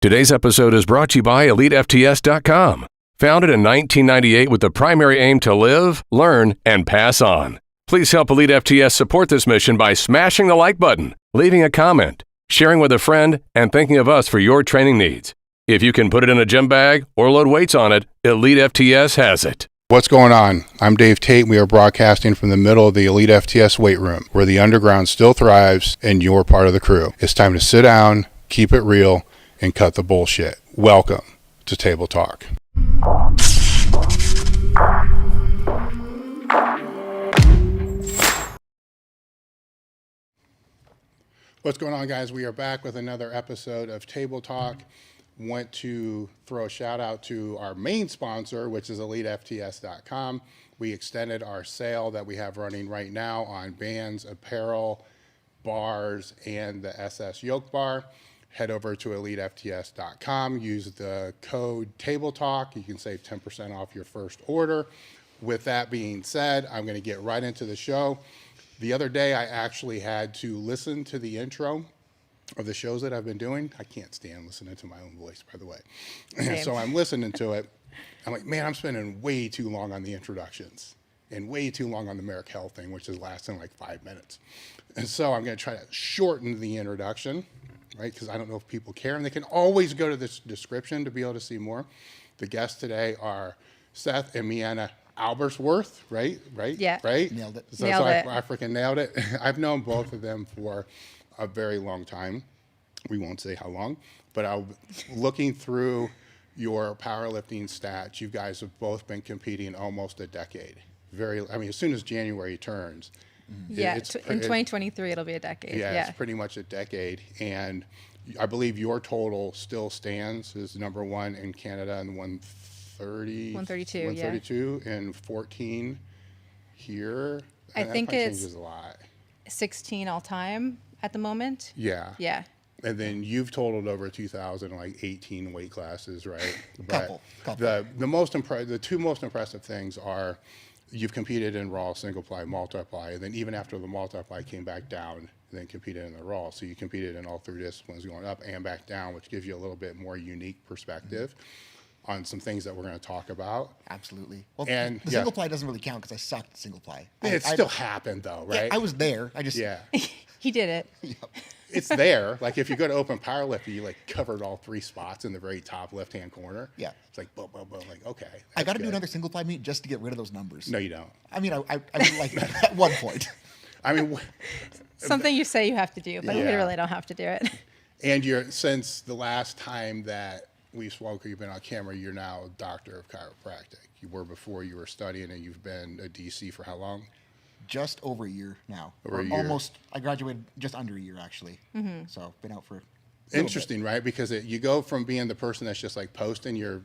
Today's episode is brought to you by elitefts.com. Founded in 1998 with the primary aim to live, learn, and pass on. Please help Elite FTS support this mission by smashing the like button, leaving a comment, sharing with a friend, and thinking of us for your training needs. If you can put it in a gym bag or load weights on it, Elite FTS has it. What's going on? I'm Dave Tate, and we are broadcasting from the middle of the Elite FTS weight room, where the underground still thrives and you're part of the crew. It's time to sit down, keep it real, and cut the bullshit. Welcome to Table Talk. What's going on, guys? We are back with another episode of Table Talk. Want to throw a shout out to our main sponsor, which is elitefts.com. We extended our sale that we have running right now on bands, apparel, bars, and the SS Yoke Bar. Head over to elitefts.com. Use the code TABLETALK. You can save 10% off your first order. With that being said, I'm going to get right into the show. The other day, I actually had to listen to the intro of the shows that I've been doing. I can't stand listening to my own voice, by the way. So I'm listening to it. I'm like, man, I'm spending way too long on the introductions and way too long on the Merrick Health thing, which is lasting like 5 minutes. And so I'm going to try to shorten the introduction, right? Because I don't know if people care. And they can always go to this description to be able to see more. The guests today are Seth and Meana Albersworth, right? Yeah. Right? Nailed it. So I freaking nailed it. I've known both of them for a very long time. We won't say how long, but looking through your powerlifting stats, you guys have both been competing almost a decade. As soon as January turns. Yeah, in 2023, it'll be a decade. Yeah, it's pretty much a decade. And I believe your total still stands as number one in Canada and 132 and 14 here. I think it's changes a lot. 16 all time at the moment. Yeah. Yeah. And then you've totaled over 2,000, like 18 weight classes, right? Couple. The two most impressive things are you've competed in raw, single ply, multiply, and then even after the multiply came back down, and then competed in the raw. So you competed in all three disciplines, going up and back down, which gives you a little bit more unique perspective on some things that we're going to talk about. Absolutely. Well, and the single ply doesn't really count because I sucked at single ply. It still happened though, right? Yeah, I was there. He did it. Yep. It's there. Like if you go to open powerlifting, you like covered all three spots in the very top left-hand corner. Yeah. It's like boom, boom, boom. Like okay. I got to do another single ply meet just to get rid of those numbers. No, you don't. I mean, I would like at one point. I mean, something you say you have to do, but you really don't have to do it. And since the last time that we spoke, you've been on camera. You're now a doctor of chiropractic. You were before. You were studying, and you've been a DC for how long? Just over a year now. Over a year. Almost. I graduated just under a year actually. Mm-hmm. So been out for. Interesting, right? Because you go from being the person that's just like posting your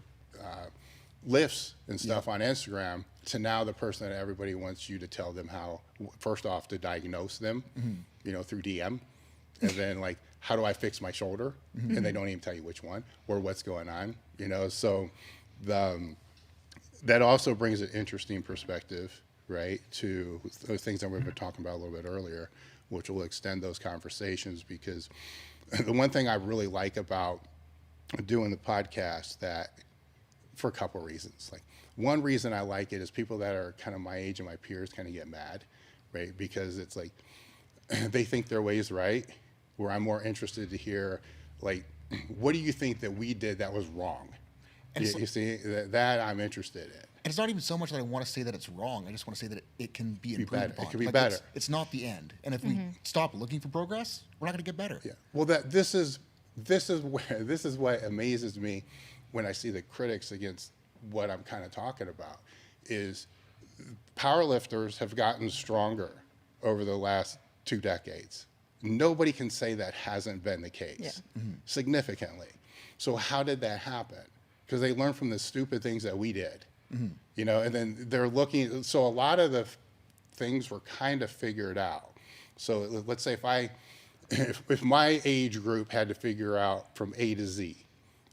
lifts and stuff on Instagram to now the person that everybody wants you to tell them how. First off, to diagnose them, through DM, and then like, how do I fix my shoulder? And they don't even tell you which one or what's going on. So that also brings an interesting perspective, right, to those things that we've been talking about a little bit earlier, which will extend those conversations. Because the one thing I really like about doing the podcast, that for a couple of reasons, like one reason I like it is people that are kind of my age and my peers kind of get mad, right? Because it's like they think their way is right, where I'm more interested to hear, like, what do you think that we did that was wrong? And you see, that I'm interested in. And it's not even so much that I want to say that it's wrong. I just want to say that it can be improved upon. It can be better. It's not the end. And if we stop looking for progress, we're not going to get better. Yeah. Well, this is what amazes me when I see the critics against what I'm kind of talking about, is powerlifters have gotten stronger over the last 2 decades. Nobody can say that hasn't been the case significantly. So how did that happen? Because they learned from the stupid things that we did, and then they're looking. So a lot of the things were kind of figured out. So let's say if my age group had to figure out from A to Z,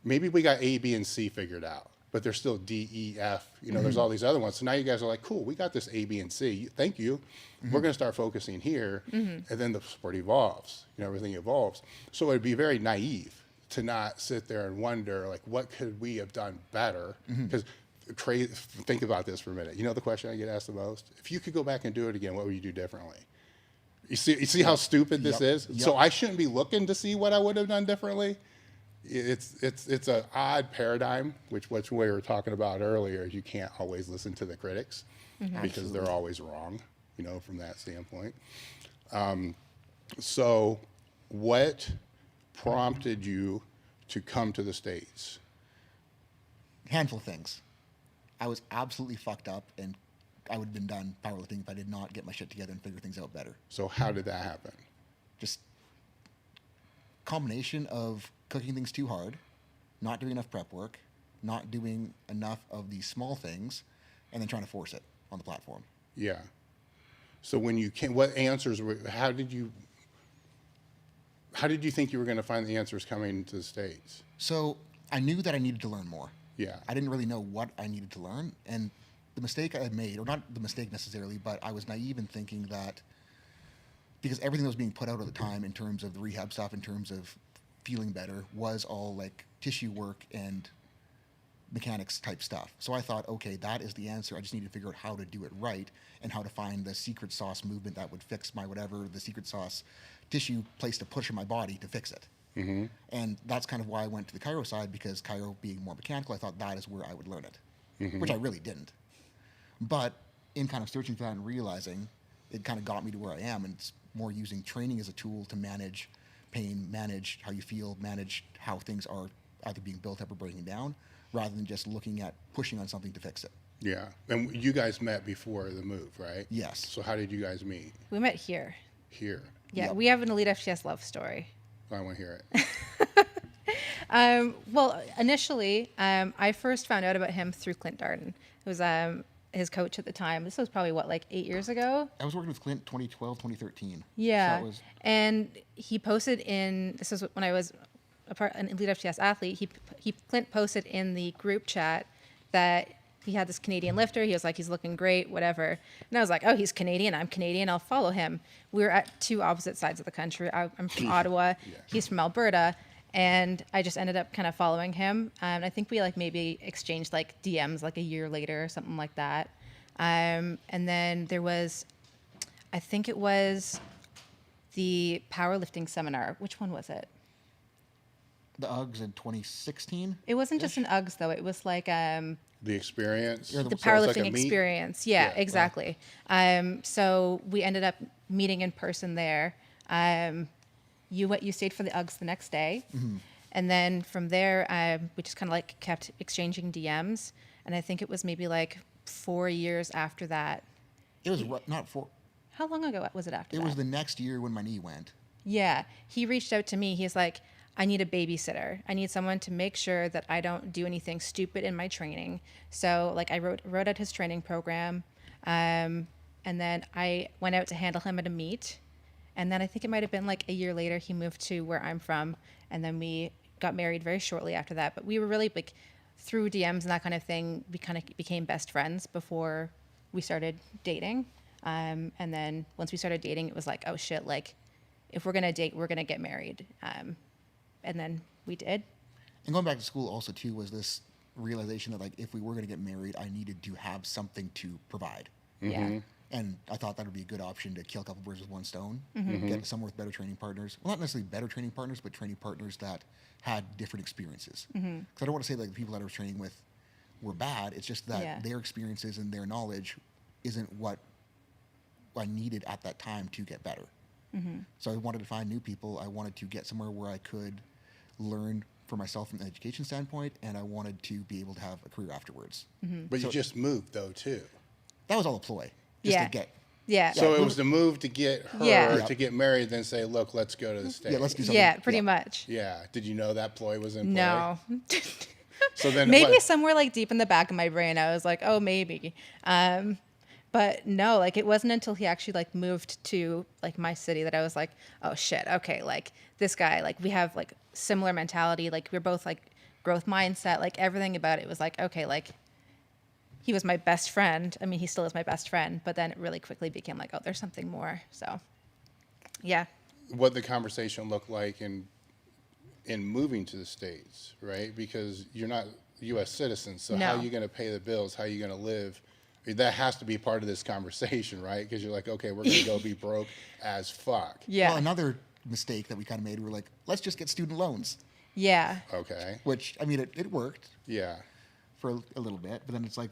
maybe we got A, B, and C figured out, but there's still D, E, F, there's all these other ones. So now you guys are like, cool, we got this A, B, and C. Thank you. We're going to start focusing here. And then the sport evolves, everything evolves. So it'd be very naive to not sit there and wonder, like, what could we have done better? Because think about this for a minute. You know the question I get asked the most? If you could go back and do it again, what would you do differently? You see how stupid this is? So I shouldn't be looking to see what I would have done differently? It's an odd paradigm, which what we were talking about earlier, is you can't always listen to the critics because they're always wrong, you know, from that standpoint. So what prompted you to come to the States? Handful of things. I was absolutely fucked up, and I would have been done powerlifting if I did not get my shit together and figure things out better. So how did that happen? Just combination of cooking things too hard, not doing enough prep work, not doing enough of these small things, and then trying to force it on the platform. Yeah. So when you came, what answers were, how did you think you were going to find the answers coming to the States? So I knew that I needed to learn more. Yeah. I didn't really know what I needed to learn. And the mistake I had made, or not the mistake necessarily, but I was naive in thinking that because everything that was being put out at the time in terms of the rehab stuff, in terms of feeling better, was all like tissue work and mechanics type stuff. So I thought, okay, that is the answer. I just need to figure out how to do it right and how to find the secret sauce movement that would fix my whatever, the secret sauce tissue place to push in my body to fix it. And that's kind of why I went to the chiro side, because chiro being more mechanical, I thought that is where I would learn it, which I really didn't. But in kind of searching for that and realizing, it kind of got me to where I am, and it's more using training as a tool to manage pain, manage how you feel, manage how things are either being built up or breaking down, rather than just looking at pushing on something to fix it. Yeah. And you guys met before the move, right? Yes. So how did you guys meet? We met here. Here. Yeah, we have an Elite FTS love story. I want to hear it. Well, initially, I first found out about him through Clint Darden, who was his coach at the time. This was probably, what, like 8 years ago? I was working with Clint 2012, 2013. Yeah. So that was, and he posted in, this is when I was an Elite FTS athlete, Clint posted in the group chat that he had this Canadian lifter. He was like, he's looking great, whatever. And I was like, oh, he's Canadian. I'm Canadian. I'll follow him. We were at two opposite sides of the country. I'm from Ottawa. He's from Alberta. And I just ended up kind of following him. And I think we like maybe exchanged like DMs like a year later or something like that. And then there was, I think it was the powerlifting seminar. Which one was it? the Uggs in 2016. It wasn't just an Uggs though. It was like The experience. the So it's powerlifting like a meet? experience. Yeah, Yeah, wow. exactly. So we ended up meeting in person there. You stayed for the Uggs the next day. Mm-hmm. And then from there, we just kind of like kept exchanging DMs. And I think it was maybe like 4 years after that. It was not for. How long ago was it after It that? was the next year when my knee went. Yeah. He reached out to me. He's like, I need a babysitter. I need someone to make sure that I don't do anything stupid in my training. So like I wrote out his training program. And then I went out to handle him at a meet. And then I think it might have been like a year later, he moved to where I'm from. And then we got married very shortly after that. But we were really like through DMs and that kind of thing, we kind of became best friends before we started dating. And then once we started dating, it was like, oh shit, like if we're going to date, we're going to get married. And then we did. And going back to school also too was this realization that like if we were going to get married, I needed to have something to provide. Yeah. And I thought that would be a good option to kill a couple birds with one stone. Mm-hmm. Get somewhere with better training partners. Well, not necessarily better training partners, but training partners that had different experiences. Because I don't want to say like the people that I was training with were bad. It's just that their experiences and their knowledge isn't what I needed at that time to get better. So I wanted to find new people. I wanted to get somewhere where I could learn for myself from an education standpoint, and I wanted to be able to have a career afterwards. But you just moved though too. That was all a ploy. Just to get. Yeah. So it was the move to get her Yeah. to get married, then say, look, let's go to the States. Yeah, let's do something. Yeah, pretty much. Yeah. Did you know that ploy was in play? No. So then Maybe what? somewhere like deep in the back of my brain, I was like, oh, maybe. But no, like it wasn't until he actually like moved to like my city that I was like, oh shit, okay, like this guy, like we have like similar mentality, like we're both like growth mindset, like everything about it was like, okay, like he was my best friend. I mean, he still is my best friend, but then it really quickly became like, oh, there's something more. So, yeah. What the conversation looked like, and in moving to the States, right? Because you're not U.S. citizens, so No. how are you going to pay the bills? How are you going to live? I mean, that has to be part of this conversation, right? Because you're like, okay, we're going to go be broke as fuck. Yeah. Well, another mistake that we kind of made, we were like, let's just get student loans, Yeah. Okay. which, I mean, it worked Yeah. for a little bit, but then it's like,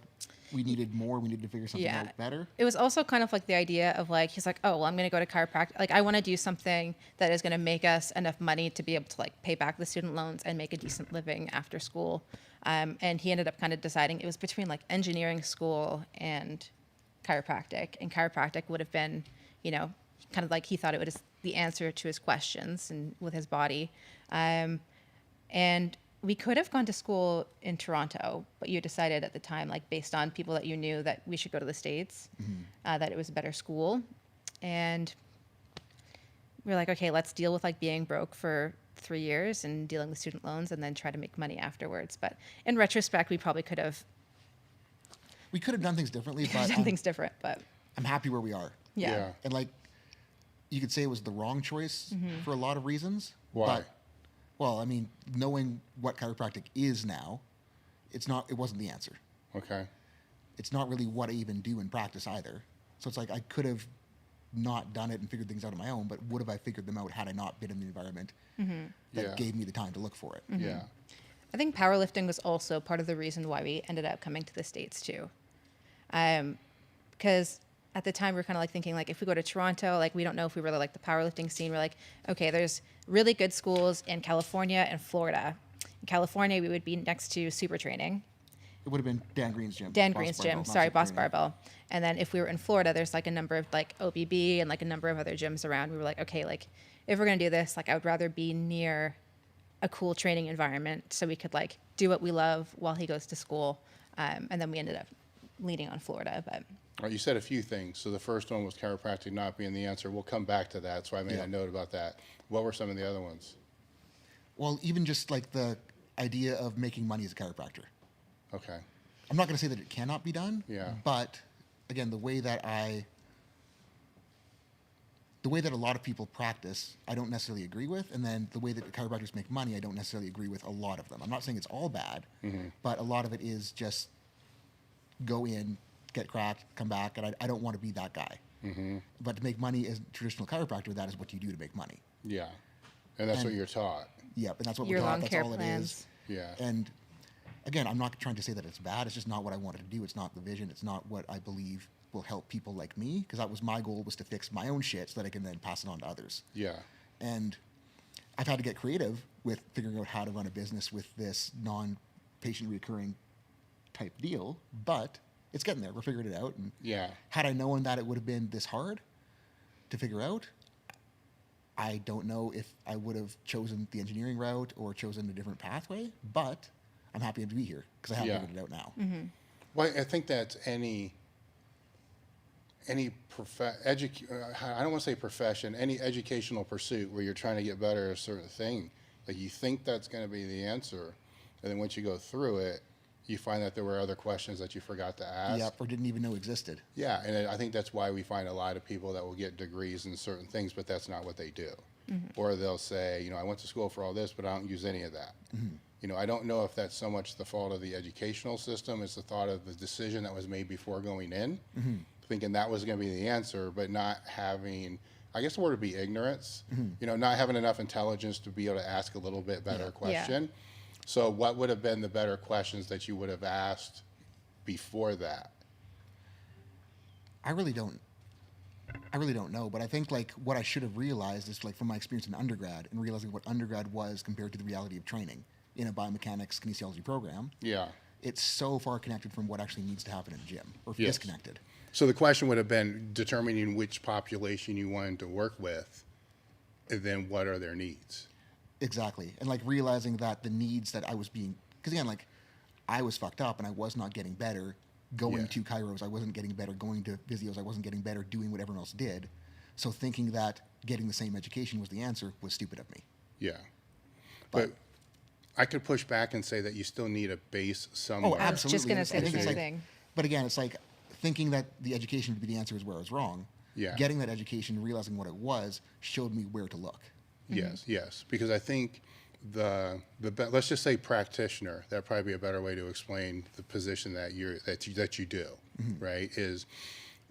we needed more, we needed to figure something Yeah. out better. It was also kind of like the idea of like, he's like, oh, well, I'm going to go to chiropractic. Like, I want to do something that is going to make us enough money to be able to like pay back the student loans and make a decent living after school. And he ended up kind of deciding it was between like engineering school and chiropractic. And chiropractic would have been, you know, kind of like he thought it was the answer to his questions and with his body. And we could have gone to school in Toronto, but you decided at the time, like based on people that you knew, that we should go to the States, that it was a better school. And we were like, okay, let's deal with like being broke for 3 years and dealing with student loans and then try to make money afterwards. But in retrospect, we probably could have done things differently, but done things different. But I'm happy where we are. yeah. And like, you could say it was the wrong choice for a lot of reasons. Why? But, well, I mean, knowing what chiropractic is now, it wasn't the answer. Okay. It's not really what I even do in practice either. So it's like I could have not done it and figured things out on my own, but would have I figured them out had I not been in the environment that Yeah. gave me the time to look for it? Yeah. I think powerlifting was also part of the reason why we ended up coming to the States too. Because at the time we were kind of like thinking like, if we go to Toronto, like we don't know if we really like the powerlifting scene. We're like, okay, there's really good schools in California and Florida. In California, we would be next to Super Training. It would have been Dan Green's gym. Dan Boss Green's Barbell, gym, not sorry, Super Boss Training. Barbell. And then if we were in Florida, there's like a number of like OBB and like a number of other gyms around. We were like, okay, like if we're going to do this, like I would rather be near a cool training environment so we could like do what we love while he goes to school. And then we ended up leaning on Florida, but All right, you said a few things. So the first one was chiropractic not being the answer. We'll come back to that. So I made Yeah. a note about that. What were some of the other ones? Well, even just like the idea of making money as a chiropractor. Okay. I'm not going to say that it cannot be done. Yeah. But again, the way that a lot of people practice, I don't necessarily agree with. And then the way that chiropractors make money, I don't necessarily agree with a lot of them. I'm not saying it's all bad, but a lot of it is just go in, get cracked, come back. And I don't want to be that guy. But to make money as a traditional chiropractor, that is what you do to make money. Yeah. And that's what And- you're taught. Yep. And that's what Your we're taught. long That's care all it plans. is. Yeah. And again, I'm not trying to say that it's bad. It's just not what I wanted to do. It's not the vision. It's not what I believe will help people like me. Because that was my goal, was to fix my own shit so that I can then pass it on to others. Yeah. And I've had to get creative with figuring out how to run a business with this non-patient recurring type deal. But it's getting there. We're figuring it out. And Yeah. had I known that it would have been this hard to figure out, I don't know if I would have chosen the engineering route or chosen a different pathway, but I'm happy to be here because I have Yeah. figured it out now. Well, I think that's any I don't want to say profession, any educational pursuit where you're trying to get better at a certain thing. Like you think that's going to be the answer, and then once you go through it, you find that there were other questions that you forgot to ask. Yep, or didn't even know existed. Yeah, and I think that's why we find a lot of people that will get degrees in certain things, but that's not what they do. Or they'll say, I went to school for all this, but I don't use any of that. I don't know if that's so much the fault of the educational system as the thought of the decision that was made before going in, thinking that was going to be the answer, but not having, I guess the word would be ignorance, not having enough intelligence to be able to ask a little bit better question. So what would have been the better questions that you would have asked before that? I really don't know, but I think like what I should have realized is like from my experience in undergrad and realizing what undergrad was compared to the reality of training in a biomechanics kinesiology program. Yeah. It's so far connected from what actually needs to happen in a gym, or Yes. disconnected. So the question would have been determining which population you wanted to work with, and then what are their needs? Exactly. And like realizing that the needs that I was being, because again, like I was fucked up and I was not getting better going Yeah. to chiros. I wasn't getting better going to physios. I wasn't getting better doing what everyone else did. So thinking that getting the same education was the answer was stupid of me. Yeah. But I could push back and say that you still need a base somewhere. Oh, I was just absolutely. going to say I the think it's same like- thing. But again, it's like thinking that the education would be the answer is where I was wrong. Yeah. Getting that education, realizing what it was, showed me where to look. Yes, yes. Because I think let's just say practitioner. That'd probably be a better way to explain the position that you do, right? Is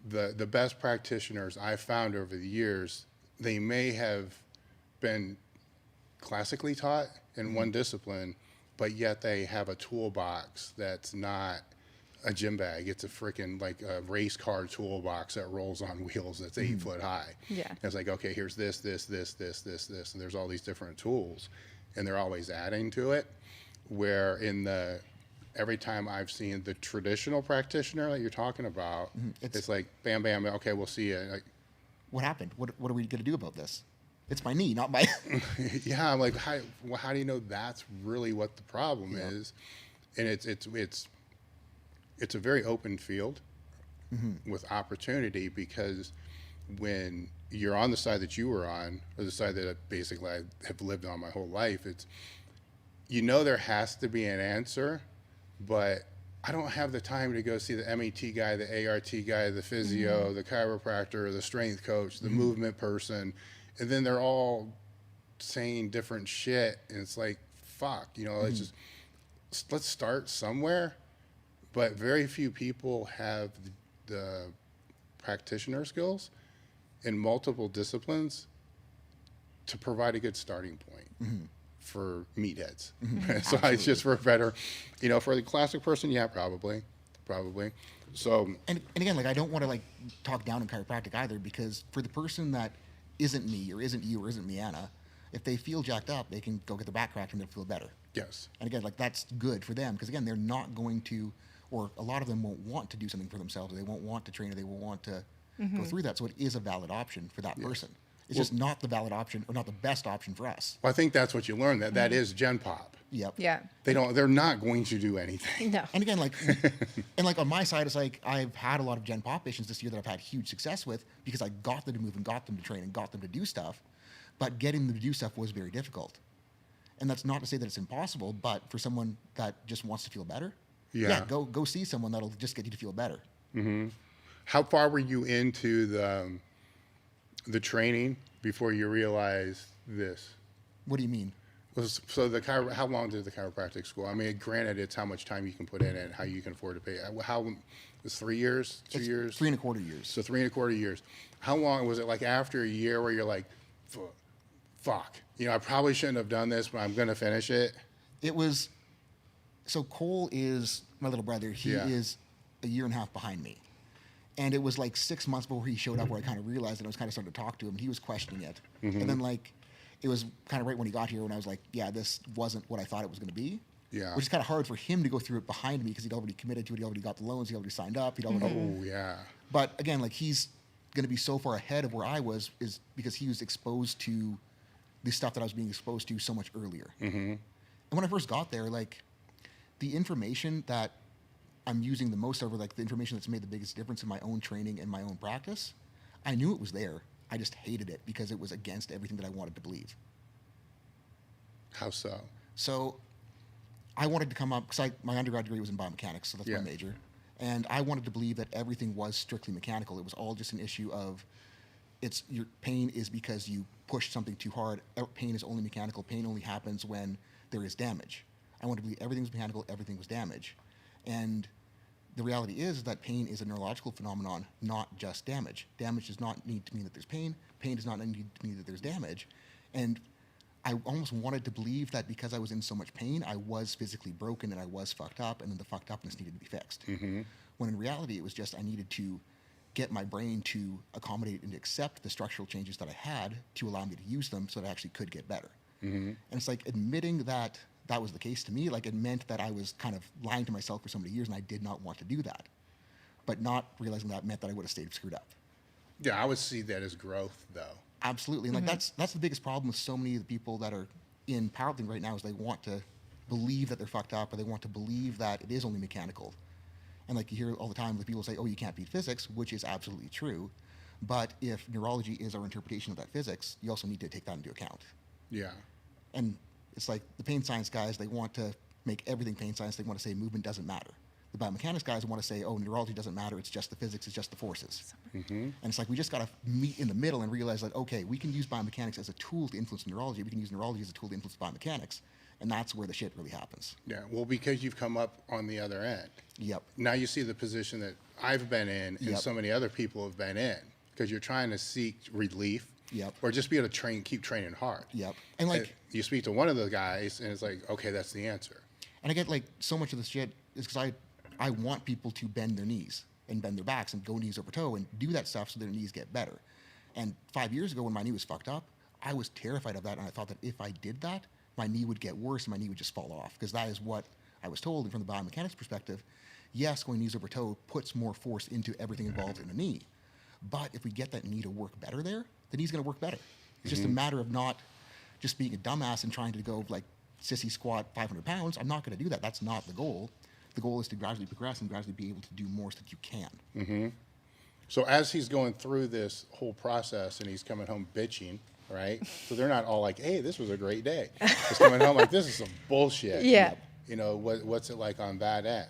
the best practitioners I've found over the years, they may have been classically taught in one discipline, but yet they have a toolbox that's not a gym bag. It's a freaking like a race car toolbox that rolls on wheels that's 8 foot high. Yeah. And it's like, okay, here's this, and there's all these different tools, and they're always adding to it. Where every time I've seen the traditional practitioner that you're talking about, it's like, bam, bam, okay, we'll see you. Like, What happened? What are we going to do about this? It's my knee, not my. yeah, I'm like, how do you know that's really what the problem is? And it's a very open field with opportunity, because when you're on the side that you were on, or the side that basically I have lived on my whole life, there has to be an answer, but I don't have the time to go see the MET guy, the ART guy, the physio, the chiropractor, the strength coach, the movement person, and then they're all saying different shit, and it's like, fuck, it's just, let's start somewhere. But very few people have the practitioner skills in multiple disciplines to provide a good starting point for meatheads. So it's just for a better, for the classic person, yeah, probably. So And again, like, I don't want to like talk down on chiropractic either, because for the person that isn't me or isn't you or isn't Meana, if they feel jacked up, they can go get their back cracked and they'll feel better. yes, And again, like, that's good for them, because again, they're not going to, or a lot of them won't want to do something for themselves. Or they won't want to train, or they won't want to go through that. So it is a valid option for that person. It's just not the valid option, or not the best option for us. well, I think that's what you learn. That is Gen Pop. Yep. Yeah. They're not going to do anything. No. And again, like, on my side, it's like I've had a lot of Gen Pop patients this year that I've had huge success with, because I got them to move and got them to train and got them to do stuff, but getting them to do stuff was very difficult. And that's not to say that it's impossible, but for someone that just wants to feel better, go see someone that'll just get you to feel better. How far were you into the training before you realized this? What do you mean? So how long did the chiropractic school? I mean, granted, it's how much time you can put in and how you can afford to pay. How it was 3 years, 2 years? 3.25 years. So 3.25 years. How long was it? Like after a year, where you're like, fuck, I probably shouldn't have done this, but I'm gonna finish it. It was, so Cole is my little brother. He is a year and a half behind me. And it was like 6 months before he showed up where I kind of realized that I was kind of starting to talk to him. He was questioning it. And then like, it was kind of right when he got here when I was like, yeah, this wasn't what I thought it was going to be. Yeah. Which is kind of hard for him to go through it behind me, because he'd already committed to it. He already got the loans. He already signed up. He'd already. Oh, yeah. But again, like, he's going to be so far ahead of where I was, is because he was exposed to the stuff that I was being exposed to so much earlier. And when I first got there, like, the information that I'm using the most over, like, the information that's made the biggest difference in my own training and my own practice, I knew it was there. I just hated it because it was against everything that I wanted to believe. How so? So I wanted to come up, because my undergrad degree was in biomechanics, so that's my major. And I wanted to believe that everything was strictly mechanical. It was all just an issue of, your pain is because you pushed something too hard. Pain is only mechanical. Pain only happens when there is damage. I wanted to believe everything was mechanical, everything was damage. And the reality is that pain is a neurological phenomenon, not just damage. Damage does not need to mean that there's pain. Pain does not need to mean that there's damage. And I almost wanted to believe that because I was in so much pain, I was physically broken and I was fucked up, and then the fucked upness needed to be fixed. When in reality, it was just I needed to get my brain to accommodate and accept the structural changes that I had to allow me to use them so that I actually could get better. And it's like admitting that that was the case to me, like, it meant that I was kind of lying to myself for so many years, and I did not want to do that. But not realizing that meant that I would have stayed screwed up. Yeah, I would see that as growth, though. Absolutely. And like, that's the biggest problem with so many of the people that are in powerlifting right now, is they want to believe that they're fucked up, or they want to believe that it is only mechanical. And like, you hear all the time the people say, oh, you can't beat physics, which is absolutely true. But if neurology is our interpretation of that physics, you also need to take that into account. Yeah. And it's like the pain science guys, they want to make everything pain science. They want to say movement doesn't matter. the biomechanics guys want to say, oh, neurology doesn't matter. It's just the physics. It's just the forces. And it's like we just got to meet in the middle and realize that, okay, we can use biomechanics as a tool to influence neurology. We can use neurology as a tool to influence biomechanics. And that's where the shit really happens. Yeah, well, because you've come up on the other end. Yep. Now you see the position that I've been in and so many other people have been in, because you're trying to seek relief. Yep. Or just be able to keep training hard. Yep. And like you speak to one of the guys, and it's like, okay, that's the answer. And I get like so much of this shit is because I want people to bend their knees and bend their backs and go knees over toe and do that stuff so their knees get better. And 5 years ago when my knee was fucked up, I was terrified of that, and I thought that if I did that, my knee would get worse and my knee would just fall off, because that is what I was told. And from the biomechanics perspective, yes, going knees over toe puts more force into everything involved in the knee. But if we get that knee to work better there, the knee's going to work better. It's just a matter of not just being a dumbass and trying to go like sissy squat 500 pounds. I'm not going to do that. That's not the goal. The goal is to gradually progress and gradually be able to do more so that you can. So as he's going through this whole process and he's coming home bitching, right? So they're not all like, hey, this was a great day. He's coming home like, this is some bullshit. Yeah. You know, what's it like on that end?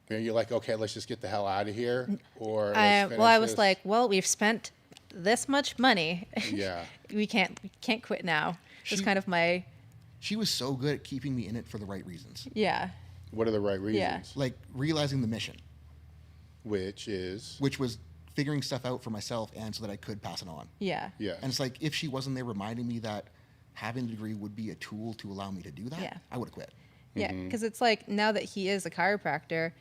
You know, you're like, okay, let's just get the hell out of here, or let's finish well, I was this. like, well, we've spent this much money. Yeah. we can't quit now. It's kind of my. She was so good at keeping me in it for the right reasons. Yeah. What are the right reasons? Yeah. Like realizing the mission, Which was figuring stuff out for myself and so that I could pass it on. Yeah. Yeah. And it's like, if she wasn't there reminding me that having a degree would be a tool to allow me to do that, Yeah. I would have quit. Yeah, because it's like now that he is a chiropractor,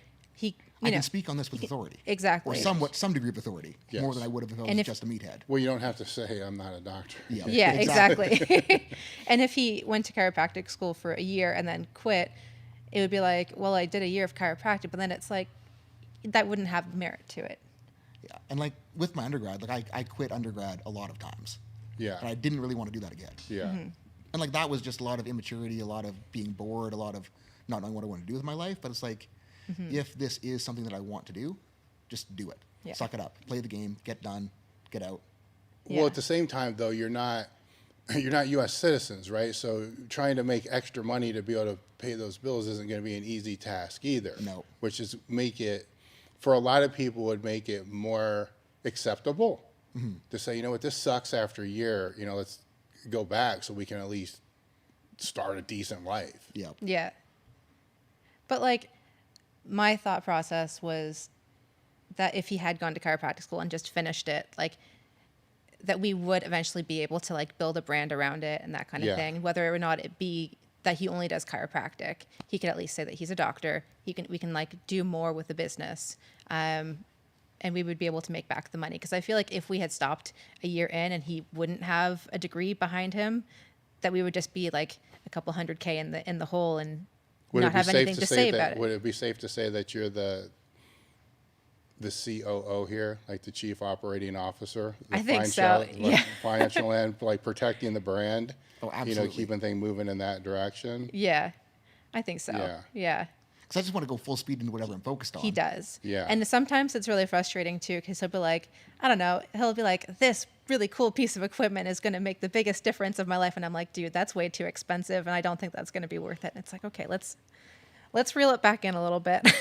I can speak on this with authority. Exactly. Or some degree of authority, Yes. more than I would have if I was And if- just a meathead. well, you don't have to say I'm not a doctor. Yeah, Yeah, exactly. And if he went to chiropractic school for a year and then quit, it would be like, well, I did a year of chiropractic, but then it's like that wouldn't have merit to it. Yeah. And like with my undergrad, like I quit undergrad a lot of times. Yeah. And I didn't really want to do that again. Yeah. And like that was just a lot of immaturity, a lot of being bored, a lot of not knowing what I want to do with my life. But it's like, if this is something that I want to do, just do it. Yeah. Suck it up. Play the game. Get done. Get out. Yeah. Well, at the same time, though, you're not U.S. citizens, right? So trying to make extra money to be able to pay those bills isn't going to be an easy task either. No. Which is make it, for a lot of people, would make it more acceptable to say, you know what, this sucks after a year. You know, let's go back so we can at least start a decent life. Yeah. Yeah. But like my thought process was that if he had gone to chiropractic school and just finished it, like that we would eventually be able to like build a brand around it and that kind of Yeah. thing, whether or not it be that he only does chiropractic. He could at least say that he's a doctor. We can like do more with the business. And we would be able to make back the money. Because I feel like if we had stopped a year in and he wouldn't have a degree behind him, that we would just be like a couple $100K in the hole and not have anything to say about it. Would it be safe to say that you're the COO here, like the chief operating officer? I think so, yeah. Financial end, like protecting the brand. Oh, You know, absolutely. keeping things moving in that direction. Yeah, I think so. Yeah. Yeah. Because I just want to go full speed into whatever I'm focused on. He does. Yeah. And sometimes it's really frustrating too, because he'll be like, I don't know, he'll be like, this really cool piece of equipment is going to make the biggest difference of my life. And I'm like, dude, that's way too expensive. And I don't think that's going to be worth it. And it's like, okay, let's reel it back in a little bit.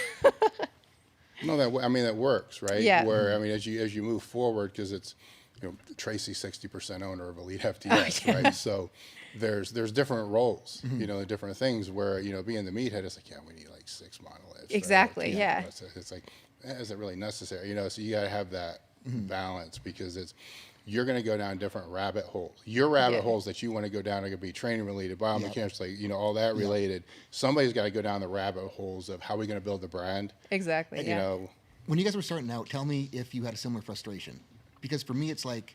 No, that works, right? Yeah. Where, I mean, as you move forward, because it's, you know, Traci 60% owner of Elite FTS, right? So there's different roles, you know, different things where, you know, being the meathead, it's like, yeah, we need like 6 monoliths. right? Exactly, Like, yeah. It's like, is it really necessary? You know, so you got to have that balance, because you're going to go down different rabbit holes. Your rabbit Yeah. holes that you want to go down are going to be training related, biomechanics, like, you know, all that related. Somebody's got to go down the rabbit holes of how we're going to build the brand. Exactly. You Yeah. know, When you guys were starting out, tell me if you had a similar frustration. Because for me, it's like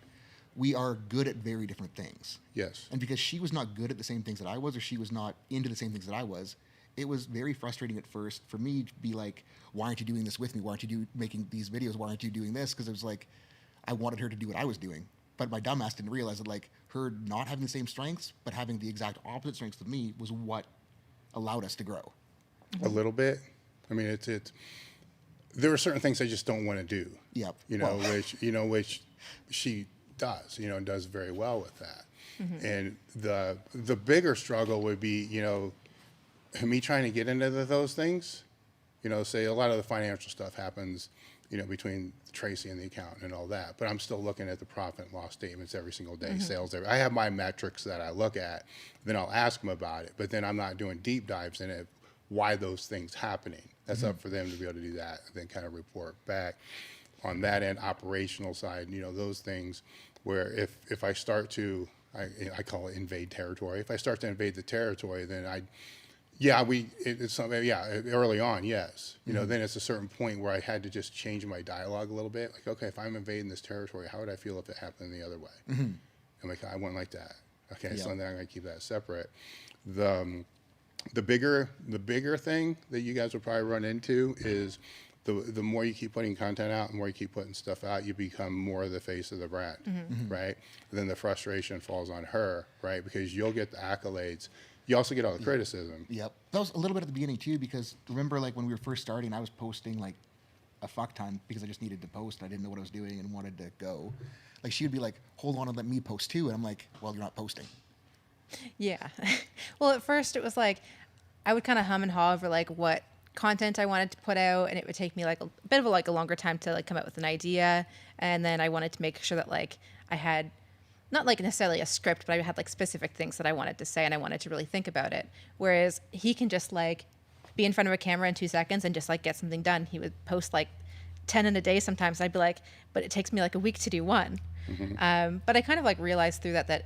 we are good at very different things. yes. And because she was not good at the same things that I was, or she was not into the same things that I was, it was very frustrating at first for me to be like, why aren't you doing this with me? Why aren't you making these videos? Why aren't you doing this? Because it was like, I wanted her to do what I was doing. But my dumbass didn't realize that like her not having the same strengths, but having the exact opposite strengths with me was what allowed us to grow. A little bit. I mean, it's there are certain things I just don't want to do. Yep. You know, Well- which she does, you know, and does very well with that. And the bigger struggle would be, you know, me trying to get into those things, say a lot of the financial stuff happens, between Traci and the accountant and all that, but I'm still looking at the profit and loss statements every single day, sales. I have my metrics that I look at, then I'll ask them about it, but then I'm not doing deep dives in it, why those things happening. That's up for them to be able to do that and then kind of report back on that end, operational side, those things where if I start to, I call it invade territory. If I start to invade the territory, then it's something, early on, yes. Then it's a certain point where I had to just change my dialogue a little bit. Like, okay, if I'm invading this territory, how would I feel if it happened the other way? I'm like, I wouldn't like that. Okay, so then I'm gonna keep that separate. The bigger thing that you guys will probably run into is the more you keep putting content out, the more you keep putting stuff out, you become more the face of the brand, right? Then the frustration falls on her, right? Because you'll get the accolades. You also get all the criticism. Yep. That was a little bit at the beginning too, because remember, like when we were first starting, I was posting like a fuck ton because I just needed to post. I didn't know what I was doing and wanted to go. Like she would be like, hold on and let me post too. And I'm like, well, you're not posting. Yeah. Well, at first it was like, I would kind of hum and haw over like what content I wanted to put out, and it would take me like a bit of a longer time to like come up with an idea. And then I wanted to make sure that like I had not like necessarily a script, but I had like specific things that I wanted to say and I wanted to really think about it. Whereas he can just like be in front of a camera in 2 seconds and just like get something done. He would post like 10 in a day sometimes. I'd be like, but it takes me like a week to do one. But I kind of like realized through that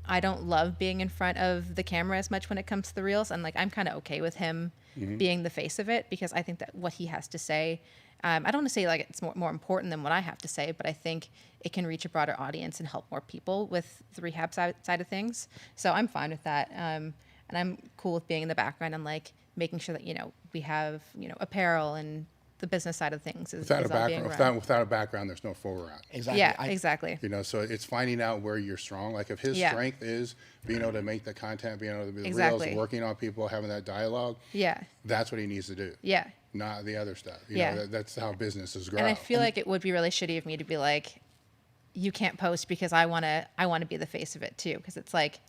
I don't love being in front of the camera as much when it comes to the reels. And like, I'm kind of okay with him being the face of it, because I think that what he has to say, I don't want to say like it's more important than what I have to say, but I think it can reach a broader audience and help more people with the rehab side of things. So I'm fine with that. And I'm cool with being in the background and like making sure that, we have, apparel and the business side of things is all being run. Without a background, there's no foreground. Exactly. Yeah, exactly. So it's finding out where you're strong. Like if his strength is being able to make the content, being able to be the reels, working on people, having that dialogue. Yeah. That's what he needs to do. Yeah. Not the other stuff. That's how businesses grow. And I feel like it would be really shitty of me to be like, you can't post because I want to be the face of it too. Because it's like,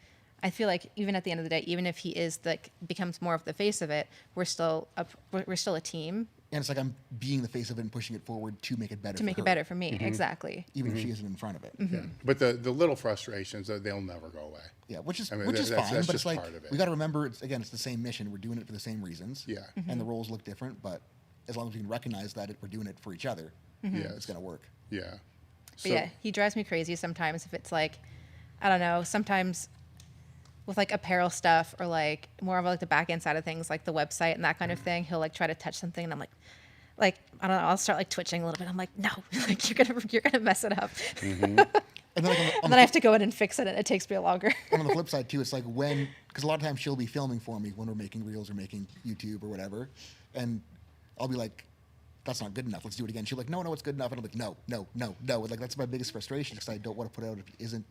I feel like even at the end of the day, even if he is like becomes more of the face of it, we're still a team. And it's like I'm being the face of it and pushing it forward to make it better. To make it better for me, exactly. Even if she isn't in front of it. Yeah. But the little frustrations, they'll never go away. Yeah, which is fine. That's But just it's like part of it. we got to remember, it's the same mission. We're doing it for the same reasons. Yeah. And the roles look different, but as long as we can recognize that we're doing it for each other, it's going to work. Yeah. But yeah, he drives me crazy sometimes if it's like, I don't know, sometimes with like apparel stuff or like more of like the back end side of things, like the website and that kind of thing, he'll like try to touch something and I'm like, I don't know, I'll start like twitching a little bit. I'm like, no, like you're gonna mess it up. And then, and then I have to go in and fix it, and it takes me longer. And on the flip side too, it's like because a lot of times she'll be filming for me when we're making reels or making YouTube or whatever, and I'll be like, that's not good enough. Let's do it again. She'll be like, no, it's good enough. And I'm like, no. Like that's my biggest frustration, because I don't want to put out if it isn't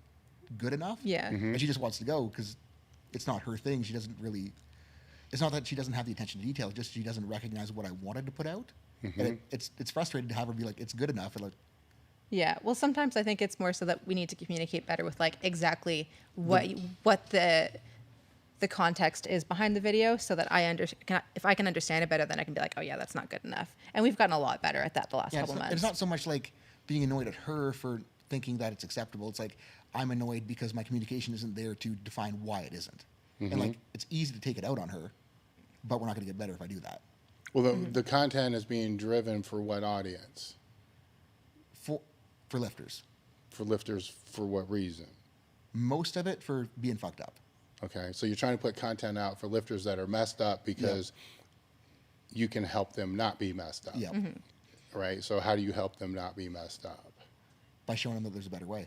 good enough. Yeah. And she just wants to go because it's not her thing. She doesn't really. It's not that she doesn't have the attention to detail. It's just she doesn't recognize what I wanted to put out. And it's frustrating to have her be like, it's good enough. And like, yeah. Well, sometimes I think it's more so that we need to communicate better with like exactly what the context is behind the video, so that if I can understand it better, then I can be like, oh yeah, that's not good enough. And we've gotten a lot better at that the last couple months. It's not so much like being annoyed at her for thinking that it's acceptable. It's like I'm annoyed because my communication isn't there to define why it isn't. And like it's easy to take it out on her, but we're not going to get better if I do that. Well, the content is being driven for what audience? For lifters. For lifters, for what reason? Most of it for being fucked up. Okay, so you're trying to put content out for lifters that are messed up because you can help them not be messed up. Yeah. Right, so how do you help them not be messed up? By showing them that there's a better way.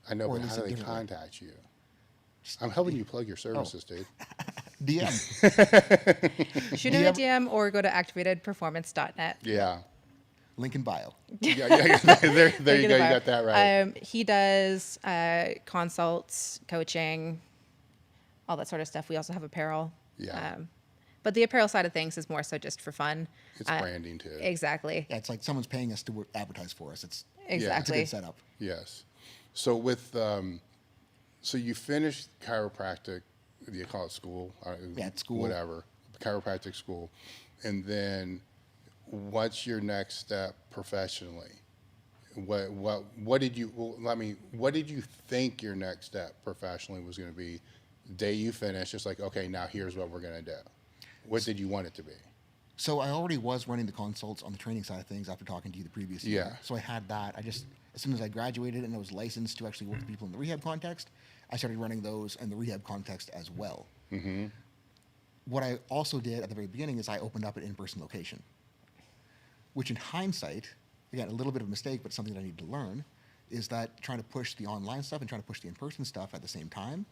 I know, but how do they contact you? I'm helping you plug your services, dude. DM. Shoot him a DM or go to activatedperformance.net. Yeah. Link in bio. Yeah. There you go. You got that right. He does consults, coaching, all that sort of stuff. We also have apparel. Yeah. But the apparel side of things is more so just for fun. It's branding too. Exactly. Yeah, it's like someone's paying us to advertise for us. It's exactly. It's a good setup. Yes. So with so you finished chiropractic. Do you call it school? Yeah, it's school. Whatever. chiropractic school, and then what's your next step professionally? What did you? Well, I mean, what did you think your next step professionally was going to be? The day you finished, it's like, okay, now here's what we're going to do. What did you want it to be? So I already was running the consults on the training side of things after talking to you the previous year. Yeah. So I had that. As soon as I graduated and I was licensed to actually work with people in the rehab context, I started running those in the rehab context as well. Mm-hmm. What I also did at the very beginning is I opened up an in-person location, which in hindsight, again, a little bit of a mistake, but something that I need to learn, is that trying to push the online stuff and trying to push the in-person stuff at the same time,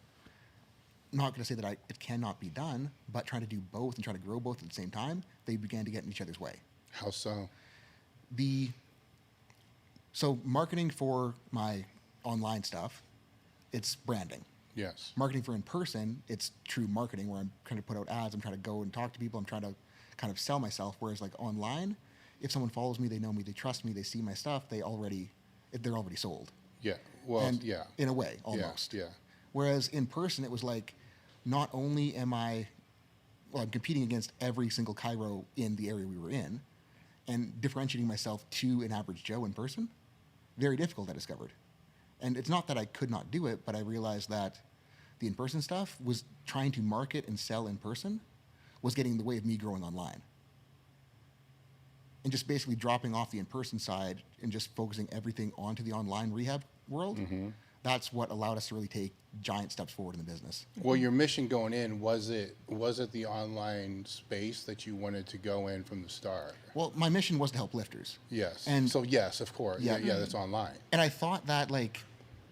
not going to say that it cannot be done, but trying to do both and trying to grow both at the same time, they began to get in each other's way. How so? So marketing for my online stuff, it's branding. Yes. Marketing for in-person, it's true marketing where I'm trying to put out ads, I'm trying to go and talk to people, I'm trying to kind of sell myself, whereas like online, if someone follows me, they know me, they trust me, they see my stuff, they're already sold. Yeah. Well, And yeah. in a way, almost. Yeah. Whereas in person, it was like, not only am I'm competing against every single chiro in the area we were in, and differentiating myself to an average Joe in person, very difficult, I discovered. And it's not that I could not do it, but I realized that the in-person stuff was trying to market and sell in person was getting in the way of me growing online. And just basically dropping off the in-person side and just focusing everything onto the online rehab world, that's what allowed us to really take giant steps forward in the business. Well, your mission going in, was it the online space that you wanted to go in from the start? Well, my mission was to help lifters. Yes. And so yes, of course. Yeah. Yeah, that's online. And I thought that like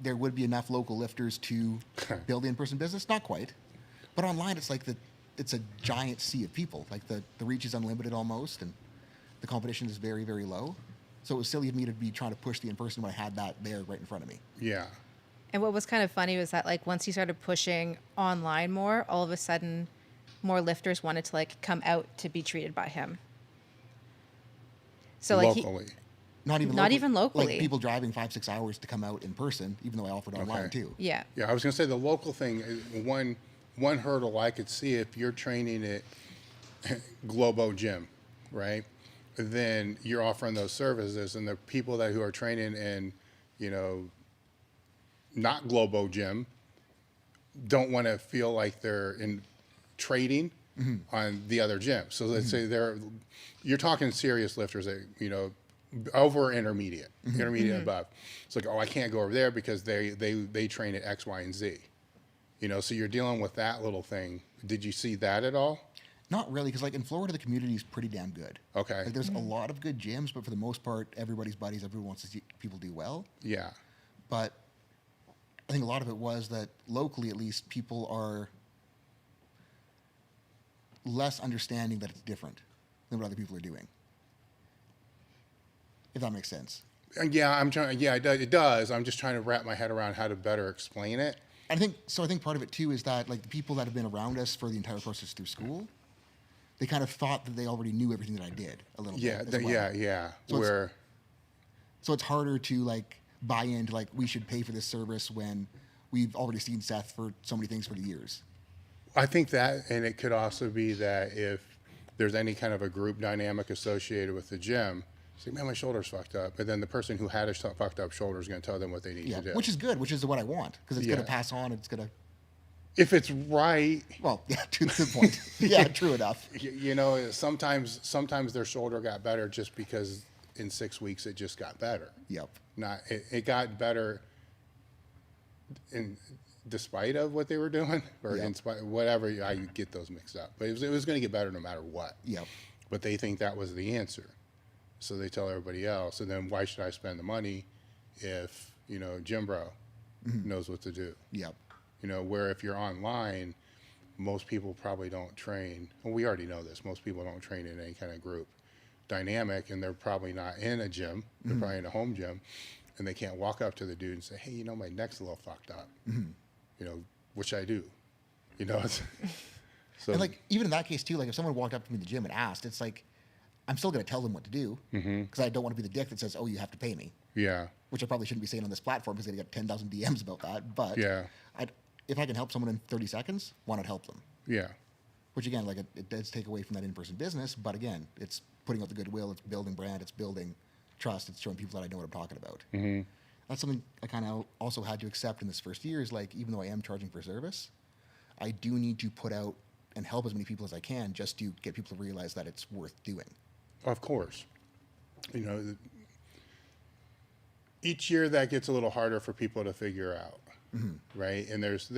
there would be enough local lifters to build the in-person business. Not quite. But online, it's like it's a giant sea of people. Like the reach is unlimited almost, and the competition is very, very low. So it was silly of me to be trying to push the in-person when I had that there right in front of me. Yeah. And what was kind of funny was that like once he started pushing online more, all of a sudden more lifters wanted to like come out to be treated by him. So like Locally. Not Not even locally. Like people driving 5-6 hours to come out in person, even though I offered online Okay. too. yeah. Yeah, I was going to say the local thing is one hurdle I could see if you're training at Globo Gym, right? Then you're offering those services, and the people who are training in, not Globo Gym don't want to feel like they're in trading on the other gym. So let's say you're talking serious lifters that, over intermediate and above. It's like, I can't go over there because they train at X, Y, and Z. So you're dealing with that little thing. Did you see that at all? Not really, because like in Florida, the community is pretty damn good. Okay. Like there's a lot of good gyms, but for the most part, everybody's buddies. Everyone wants to see people do well. Yeah. But I think a lot of it was that locally, at least, people are less understanding that it's different than what other people are doing. If that makes sense. Yeah, I'm trying. Yeah, it does. I'm just trying to wrap my head around how to better explain it. I think part of it too is that like the people that have been around us for the entire process through school, they kind of thought that they already knew everything that I did a little Yeah, bit. As well. yeah. So So it's harder to like buy into like we should pay for this service when we've already seen Seth for so many things for the years. I think that, and it could also be that if there's any kind of a group dynamic associated with the gym, say, man, my shoulder's fucked up. And then the person who had a fucked up shoulder is going to tell them what they need to do. Which is good, which is what I want because it's going to pass on. It's going to. If it's right. Well, yeah, to the point. Yeah, true enough. Sometimes their shoulder got better just because in 6 weeks it just got better. Yep. It got better in despite of what they were doing, or in spite whatever. I get those mixed up, but it was going to get better no matter what. Yep. But they think that was the answer, so they tell everybody else. And then why should I spend the money if Jim Bro knows what to do? Yep. Where if you're online, most people probably don't train. Well, we already know this. Most people don't train in any kind of group dynamic, and they're probably not in a gym. They're probably in a home gym, and they can't walk up to the dude and say, hey, my neck's a little fucked up. Which I do. So, And like even in that case too, like if someone walked up to me in the gym and asked, it's like I'm still going to tell them what to do because I don't want to be the dick that says, "Oh, you have to pay me." yeah. Which I probably shouldn't be saying on this platform because I get 10,000 DMs about that. But Yeah. if I can help someone in 30 seconds, why not help them? Yeah. which again, like it does take away from that in-person business, but again, it's putting out the goodwill, it's building brand, it's building trust, it's showing people that I know what I'm talking about. Mm-hmm. That's something I kind of also had to accept in this first year is like, even though I am charging for service, I do need to put out and help as many people as I can just to get people to realize that it's worth doing. Of course. You know, each year that gets a little harder for people to figure out, right? And there's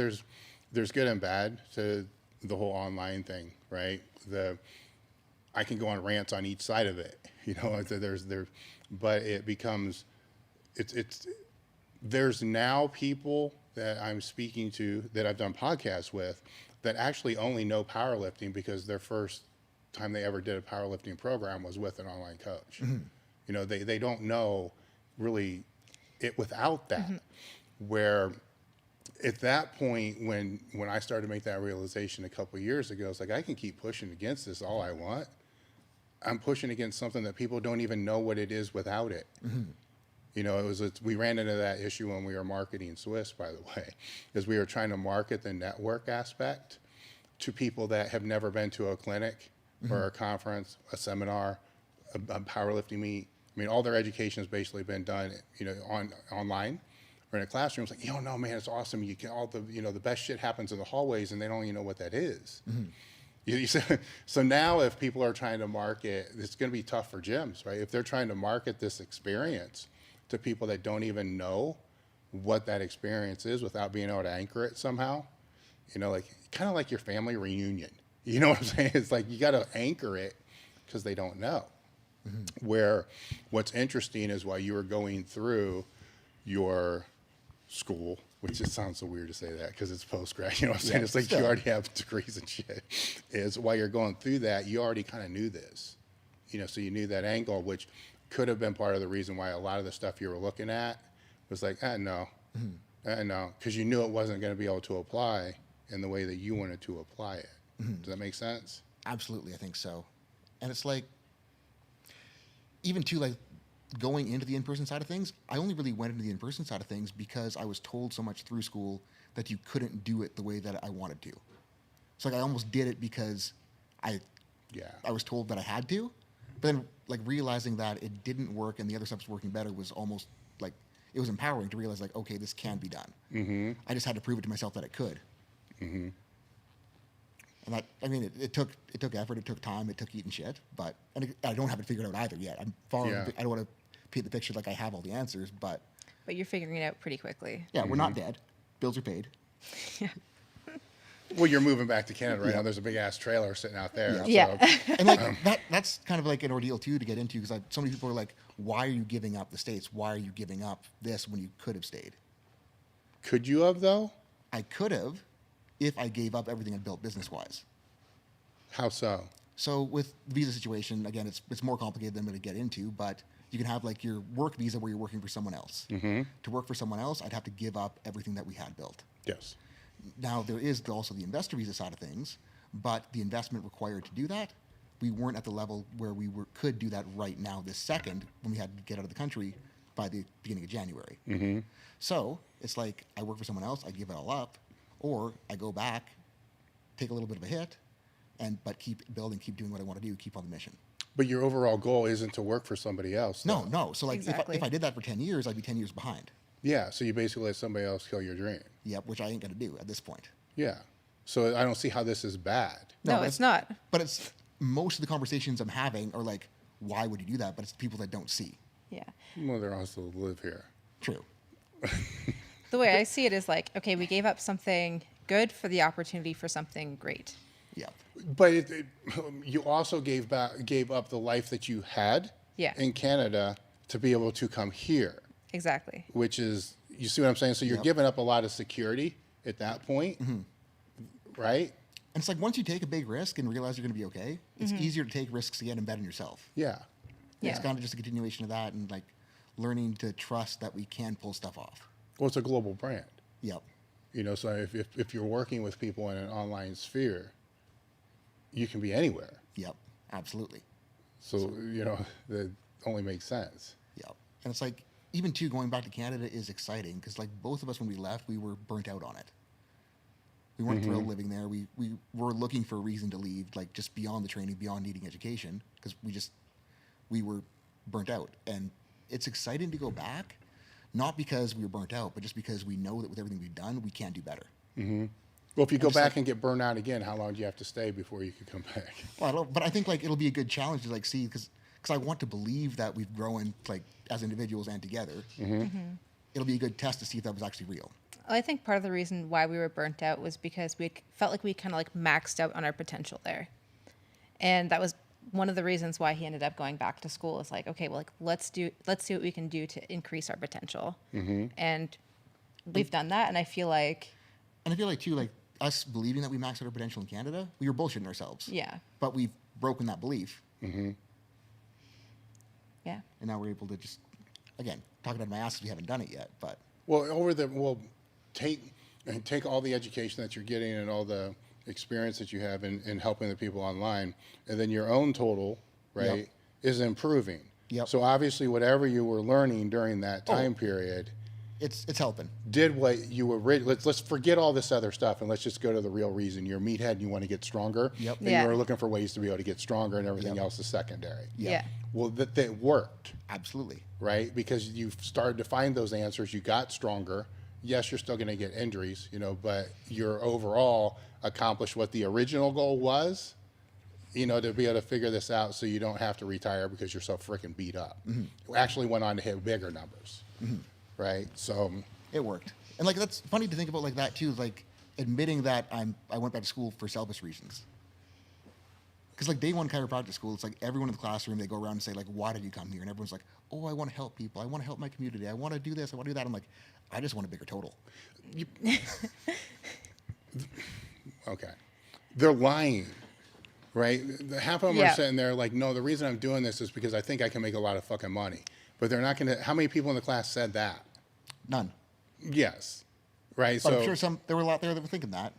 good and bad to the whole online thing, right? I can go on rants on each side of it, you know. But it becomes, there's now people that I'm speaking to that I've done podcasts with that actually only know powerlifting because their first time they ever did a powerlifting program was with an online coach. Mm-hmm. You know, they don't know really it without that. Mm-hmm. Where at that point, when I started to make that realization a couple of years ago, it's like, I can keep pushing against this all I want. I'm pushing against something that people don't even know what it is without it. Mm-hmm. You know, we ran into that issue when we were marketing Swiss, by the way, because we were trying to market the network aspect to people that have never been to a clinic or a conference, a seminar, a powerlifting meet. I mean, all their education has basically been done, you know, online or in a classroom. It's like, you don't know, man, it's awesome. You can the best shit happens in the hallways, and they don't even know what that is. Mm-hmm. So now if people are trying to market, it's going to be tough for gyms, right? If they're trying to market this experience to people that don't even know what that experience is without being able to anchor it somehow, you know, like kind of like your family reunion. You know what I'm saying? It's like you got to anchor it because they don't know. Mm-hmm. Where what's interesting is while you were going through your school, which just sounds so weird to say that because it's post-grad, you know what I'm saying? Yeah, it's like you already have degrees and shit. Is while you're going through that, you already kind of knew this. You know, so you knew that angle, which could have been part of the reason why a lot of the stuff you were looking at was like, no, because you knew it wasn't going to be able to apply in the way that you wanted to apply it. Mm-hmm. Does that make sense? Absolutely, I think so. And it's like, even too, like going into the in-person side of things, I only really went into the in-person side of things because I was told so much through school that you couldn't do it the way that I wanted to. So like I almost did it because I was told that I had to, but then like realizing that it didn't work and the other stuff was working better was almost like, it was empowering to realize like, okay, this can be done. Mm-hmm. I just had to prove it to myself that it could. Mm-hmm. And that, I mean, it took effort, it took time, it took eating shit, but, and I don't have it figured out either yet. I don't want to paint the picture like I have all the answers, but you're figuring it out pretty quickly. Yeah, we're not dead. Bills are paid. Yeah. Well, you're moving back to Canada right now. There's a big ass trailer sitting out there. Yeah. So. And like that's kind of like an ordeal too to get into because so many people are like, why are you giving up the States? Why are you giving up this when you could have stayed? Could you have though? I could have if I gave up everything I built business-wise. How so? So with the visa situation, again, it's more complicated than I'm going to get into, but you can have like your work visa where you're working for someone else. Mm-hmm. To work for someone else, I'd have to give up everything that we had built. Yes. Now, there is also the investor visa side of things, but the investment required to do that, we weren't at the level where we could do that right now this second when we had to get out of the country by the beginning of January. Mm-hmm. So it's like I work for someone else, I give it all up, or I go back, take a little bit of a hit, but keep building, keep doing what I want to do, keep on the mission. But your overall goal isn't to work for somebody else. Though. No. So like exactly. if I did that for 10 years, I'd be 10 years behind. Yeah, so you basically let somebody else kill your dream. Yep, which I ain't going to do at this point. Yeah. So I don't see how this is bad. No, it's not. But it's most of the conversations I'm having are like, why would you do that? But it's the people that don't see. Yeah. Well, they're also live here. True. The way I see it is like, okay, we gave up something good for the opportunity for something great. Yeah. But you also gave up the life that you had in Canada to be able to come here. Exactly. Which is, you see what I'm saying? So you're giving up a lot of security at that point, right? And it's like once you take a big risk and realize you're going to be okay, it's easier to take risks again and bet on yourself. Yeah. It's kind of just a continuation of that and like learning to trust that we can pull stuff off. Well, it's a global brand. Yep. You know, so if you're working with people in an online sphere, you can be anywhere. Yep, absolutely. So you know, that only makes sense. Yep. And it's like, even too, going back to Canada is exciting because like both of us, when we left, we were burnt out on it. We weren't thrilled living there. We were looking for a reason to leave, like just beyond the training, beyond needing education, because we were burnt out. And it's exciting to go back, not because we were burnt out, but just because we know that with everything we've done, we can do better. Well, if you go back and get burned out again, how long do you have to stay before you can come back? Well, but I think like it'll be a good challenge to like see, because I want to believe that we've grown like as individuals and together. It'll be a good test to see if that was actually real. I think part of the reason why we were burnt out was because we felt like we kind of like maxed out on our potential there. And that was one of the reasons why he ended up going back to school. Is like, okay, well, like let's see what we can do to increase our potential. And we've done that. And I feel like too, like us believing that we maxed out our potential in Canada, we were bullshitting ourselves. Yeah. But we've broken that belief. Yeah. And now we're able to just, again, talking out of my ass because we haven't done it yet, but. Well, take all the education that you're getting and all the experience that you have in helping the people online, and then your own total, right, is improving. Yep. So obviously whatever you were learning during that time period, it's helping. Did what you were, let's forget all this other stuff and let's just go to the real reason. You're a meathead and you want to get stronger. Yep. And you were looking for ways to be able to get stronger, and everything else is secondary. Yeah. Well, that worked. Absolutely. Right? Because you started to find those answers, you got stronger. Yes, you're still going to get injuries, but you're overall accomplished what the original goal was, to be able to figure this out so you don't have to retire because you're so freaking beat up. We actually went on to hit bigger numbers, right? So it worked. And like, that's funny to think about like that too, like admitting that I went back to school for selfish reasons. Because like day one chiropractic school, it's like everyone in the classroom, they go around and say like, why did you come here? And everyone's like, oh, I want to help people. I want to help my community. I want to do this. I want to do that. I'm like, I just want a bigger total. Okay. They're lying, right? Half of them are sitting there like, no, the reason I'm doing this is because I think I can make a lot of fucking money. But they're not going to, how many people in the class said that? None. Yes. Right. But so I'm sure there were a lot there that were thinking that.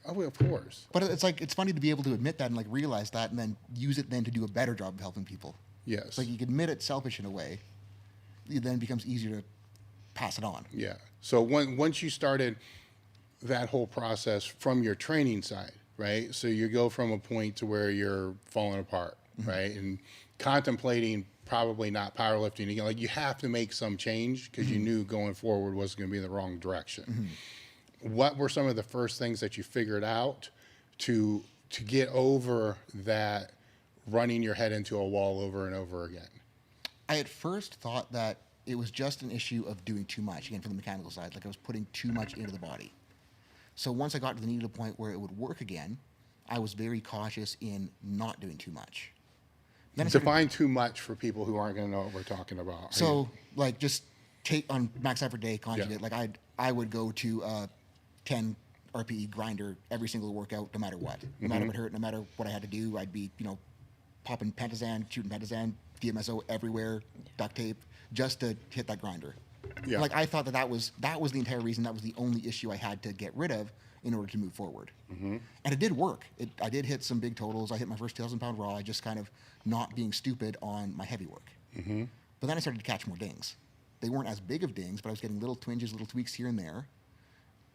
Oh, well, of course. But it's like, it's funny to be able to admit that and like realize that and then use it then to do a better job of helping people. Yes. It's like you can admit it's selfish in a way. It then becomes easier to pass it on. Yeah. So once you started that whole process from your training side, right? So you go from a point to where you're falling apart, right? And contemplating probably not powerlifting again. Like you have to make some change because you knew going forward was going to be in the wrong direction. What were some of the first things that you figured out to get over that running your head into a wall over and over again? I at first thought that it was just an issue of doing too much, again, from the mechanical side, like I was putting too much into the body. So once I got to the needed point where it would work again, I was very cautious in not doing too much. Then Define too much for people who aren't going to know what we're talking about. So like just take on max effort day conjugate, like I would go to 10 RPE grinder every single workout, no matter what. No matter what hurt, no matter what I had to do, I'd be, popping pentazan, shooting pentazan, DMSO everywhere, duct tape, just to hit that grinder. Yeah. Like I thought that was the entire reason, that was the only issue I had to get rid of in order to move forward. And it did work. I did hit some big totals. I hit my first 2,000-pound raw, just kind of not being stupid on my heavy work. But then I started to catch more dings. They weren't as big of dings, but I was getting little twinges, little tweaks here and there.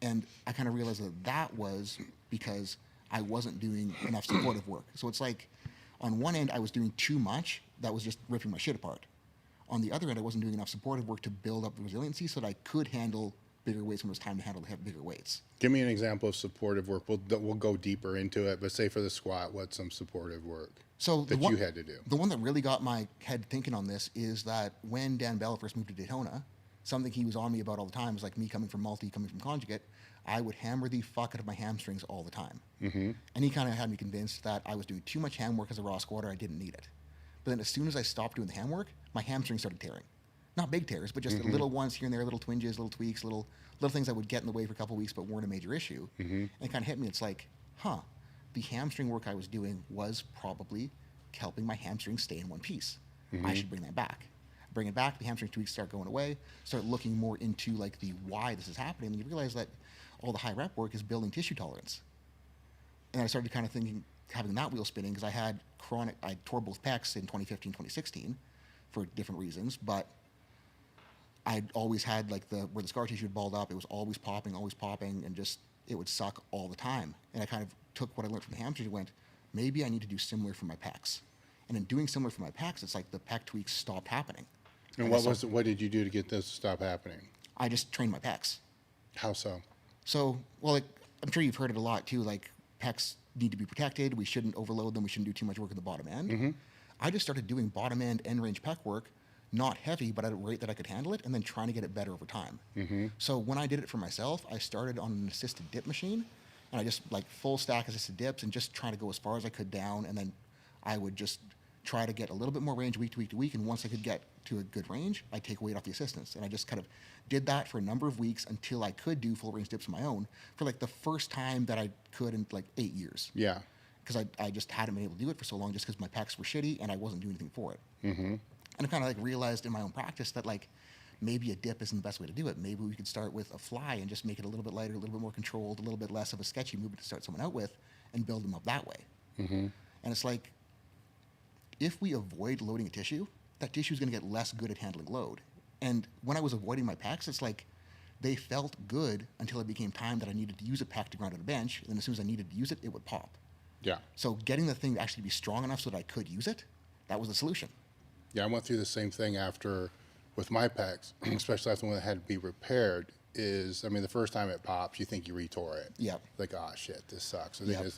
And I kind of realized that was because I wasn't doing enough supportive work. So it's like, on one end, I was doing too much. That was just ripping my shit apart. On the other end, I wasn't doing enough supportive work to build up the resiliency so that I could handle bigger weights when it was time to handle bigger weights. Give me an example of supportive work. We'll go deeper into it, but say for the squat, what's some supportive work you had to do? The one that really got my head thinking on this is that when Dan Bell first moved to Daytona, something he was on me about all the time was like me coming from multi, coming from conjugate, I would hammer the fuck out of my hamstrings all the time. And he kind of had me convinced that I was doing too much ham work as a raw squatter. I didn't need it. But then as soon as I stopped doing the ham work, my hamstrings started tearing. Not big tears, but just little ones here and there, little twinges, little tweaks, little things that would get in the way for a couple of weeks but weren't a major issue. And it kind of hit me. It's like, the hamstring work I was doing was probably helping my hamstrings stay in one piece. I should bring that back. Bring it back, the hamstring tweaks start going away, start looking more into like the why this is happening, and you realize that all the high rep work is building tissue tolerance. And I started kind of thinking, having that wheel spinning, because I tore both pecs in 2015, 2016 for different reasons, but I'd always had like where the scar tissue had balled up, it was always popping, and just, it would suck all the time. And I kind of took what I learned from the hamstrings and went, maybe I need to do similar for my pecs. And in doing similar for my pecs, it's like the pec tweaks stopped happening. And what did you do to get this to stop happening? I just trained my pecs. How so? So, well, like, I'm sure you've heard it a lot too. Like, pecs need to be protected. We shouldn't overload them. We shouldn't do too much work at the bottom end. I just started doing bottom end range pec work, not heavy, but at a rate that I could handle it, and then trying to get it better over time. So when I did it for myself, I started on an assisted dip machine, and I just like full stack assisted dips and just trying to go as far as I could down, and then I would just try to get a little bit more range week to week to week, and once I could get to a good range, I'd take weight off the assistants. And I just kind of did that for a number of weeks until I could do full range dips on my own for like the first time that I could in like 8 years. Yeah. Because I just hadn't been able to do it for so long just because my pecs were shitty and I wasn't doing anything for it. And I kind of like realized in my own practice that like maybe a dip isn't the best way to do it. Maybe we could start with a fly and just make it a little bit lighter, a little bit more controlled, a little bit less of a sketchy movement to start someone out with and build them up that way. And it's like, if we avoid loading a tissue, that tissue is going to get less good at handling load. And when I was avoiding my pecs, it's like they felt good until it became time that I needed to use a pec to ground at a bench. And then as soon as I needed to use it, it would pop. Yeah. So getting the thing to actually be strong enough so that I could use it, that was the solution. Yeah, I went through the same thing with my pecs, especially after when it had to be repaired. I mean, the first time it pops, you think you retore it. Yep. Like, oh shit, this sucks. And then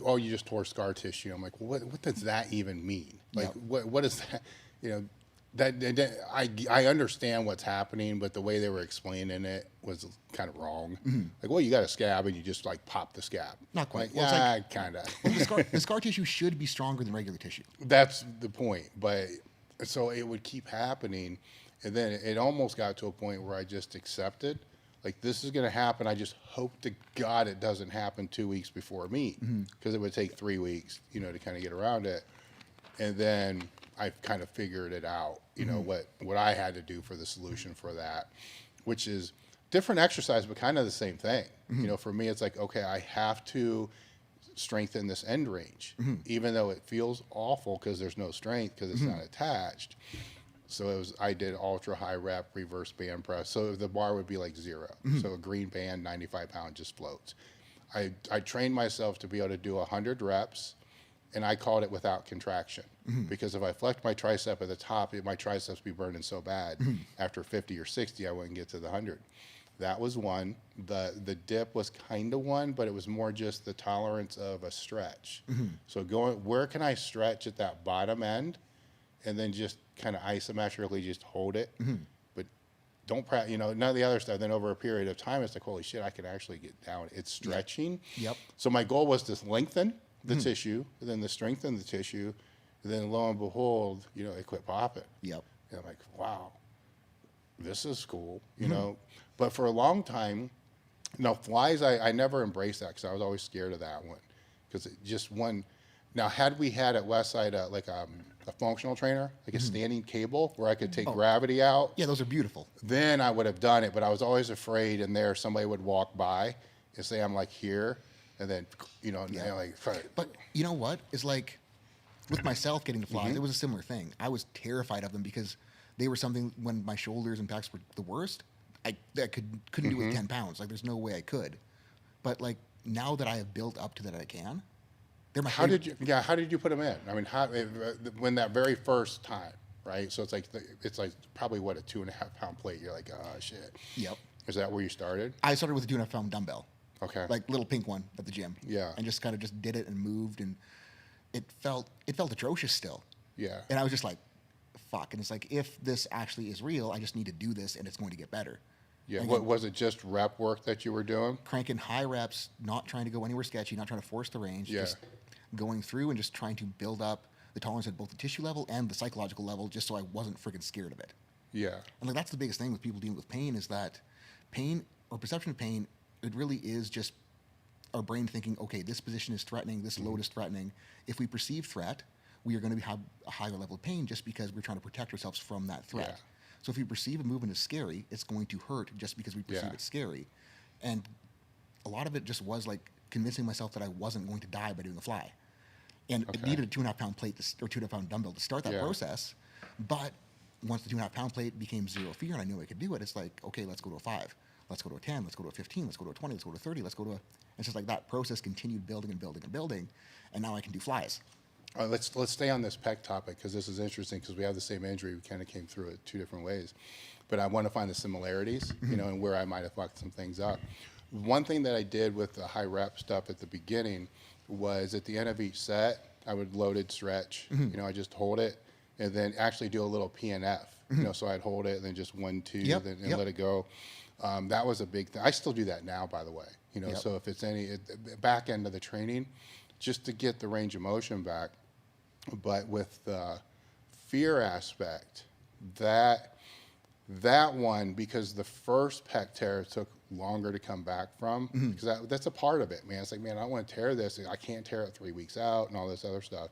oh, you just tore scar tissue. I'm like, well, what does that even mean? Like, what is that? I understand what's happening, but the way they were explaining it was kind of wrong. Like, well, you got a scab and you just like pop the scab. Not quite. Like, Well, yeah, kind of. Well, the scar tissue should be stronger than regular tissue. That's the point. But so it would keep happening. And then it almost got to a point where I just accepted, like, this is going to happen. I just hope to God it doesn't happen 2 weeks before meet, because it would take 3 weeks, to kind of get around it. And then I kind of figured it out, what I had to do for the solution for that, which is different exercise, but kind of the same thing. For me, it's like, okay, I have to strengthen this end range, even though it feels awful because there's no strength because it's not attached. So I did ultra high rep reverse band press. So the bar would be like 0. So a green band, 95 pound just floats. I trained myself to be able to do 100 reps, and I called it without contraction. Because if I flexed my tricep at the top, my triceps be burning so bad. After 50 or 60, I wouldn't get to the 100. That was one. The dip was kind of one, but it was more just the tolerance of a stretch. So where can I stretch at that bottom end, and then just kind of isometrically just hold it, but don't practice, none of the other stuff. Then over a period of time, it's like, holy shit, I can actually get down. It's stretching. Yep. So my goal was to lengthen the tissue, and then to strengthen the tissue, and then lo and behold, it quit popping. Yep. And I'm like, wow, this is cool, But for a long time, flies, I never embraced that because I was always scared of that one. Because now had we had at Westside a functional trainer, like a standing cable where I could take gravity out. Yeah, those are beautiful. Then I would have done it, but I was always afraid somebody would walk by and say I'm like here, and then, But you know what? It's like, with myself getting to flies, it was a similar thing. I was terrified of them because they were something when my shoulders and backs were the worst, I couldn't do it with 10 pounds. Like, there's no way I could. But like, now that I have built up to that I can, they're my favorite. How did you put them in? I mean, when that very first time, right? So it's like probably what, a 2.5 pound plate. You're like, oh shit. Yep. Is that where you started? I started with a 2.5 pound dumbbell. Okay. Like little pink one at the gym. Yeah. And just kind of just did it and moved, and it felt atrocious still. Yeah. And I was just like, fuck. And it's like, if this actually is real, I just need to do this and it's going to get better. Yeah. What was it, just rep work that you were doing? Cranking high reps, not trying to go anywhere sketchy, not trying to force the range, just going through and just trying to build up the tolerance at both the tissue level and the psychological level, just so I wasn't freaking scared of it. Yeah. And like, that's the biggest thing with people dealing with pain, is that pain or perception of pain, it really is just our brain thinking, okay, this position is threatening, this load is threatening. If we perceive threat, we are going to have a higher level of pain just because we're trying to protect ourselves from that threat. Yeah. So if we perceive a movement as scary, it's going to hurt just because we perceive it scary. And a lot of it just was like convincing myself that I wasn't going to die by doing a fly. And it needed a 2.5 pound plate or 2.5 pound dumbbell to start that process. But once the 2.5 pound plate became 0 fear and I knew I could do it, it's like, okay, let's go to a 5. let's go to a 10, let's go to a 15, let's go to a 20, let's go to a 30, let's go to a, it's just like that process continued building and building and building. And now I can do flies. Let's stay on this pec topic because this is interesting because we have the same injury. We kind of came through it 2 different ways. But I want to find the similarities, you know, and where I might have fucked some things up. One thing that I did with the high rep stuff at the beginning was at the end of each set, I would loaded stretch. You know, I just hold it and then actually do a little PNF. You know, so I'd hold it and then just 1, 2, and let it go. That was a big thing. I still do that now, by the way. You know, so if it's any back end of the training, just to get the range of motion back. But with the fear aspect, that one, because the first pec tear took longer to come back from, because that's a part of it, man. It's like, man, I don't want to tear this. I can't tear it 3 weeks out and all this other stuff.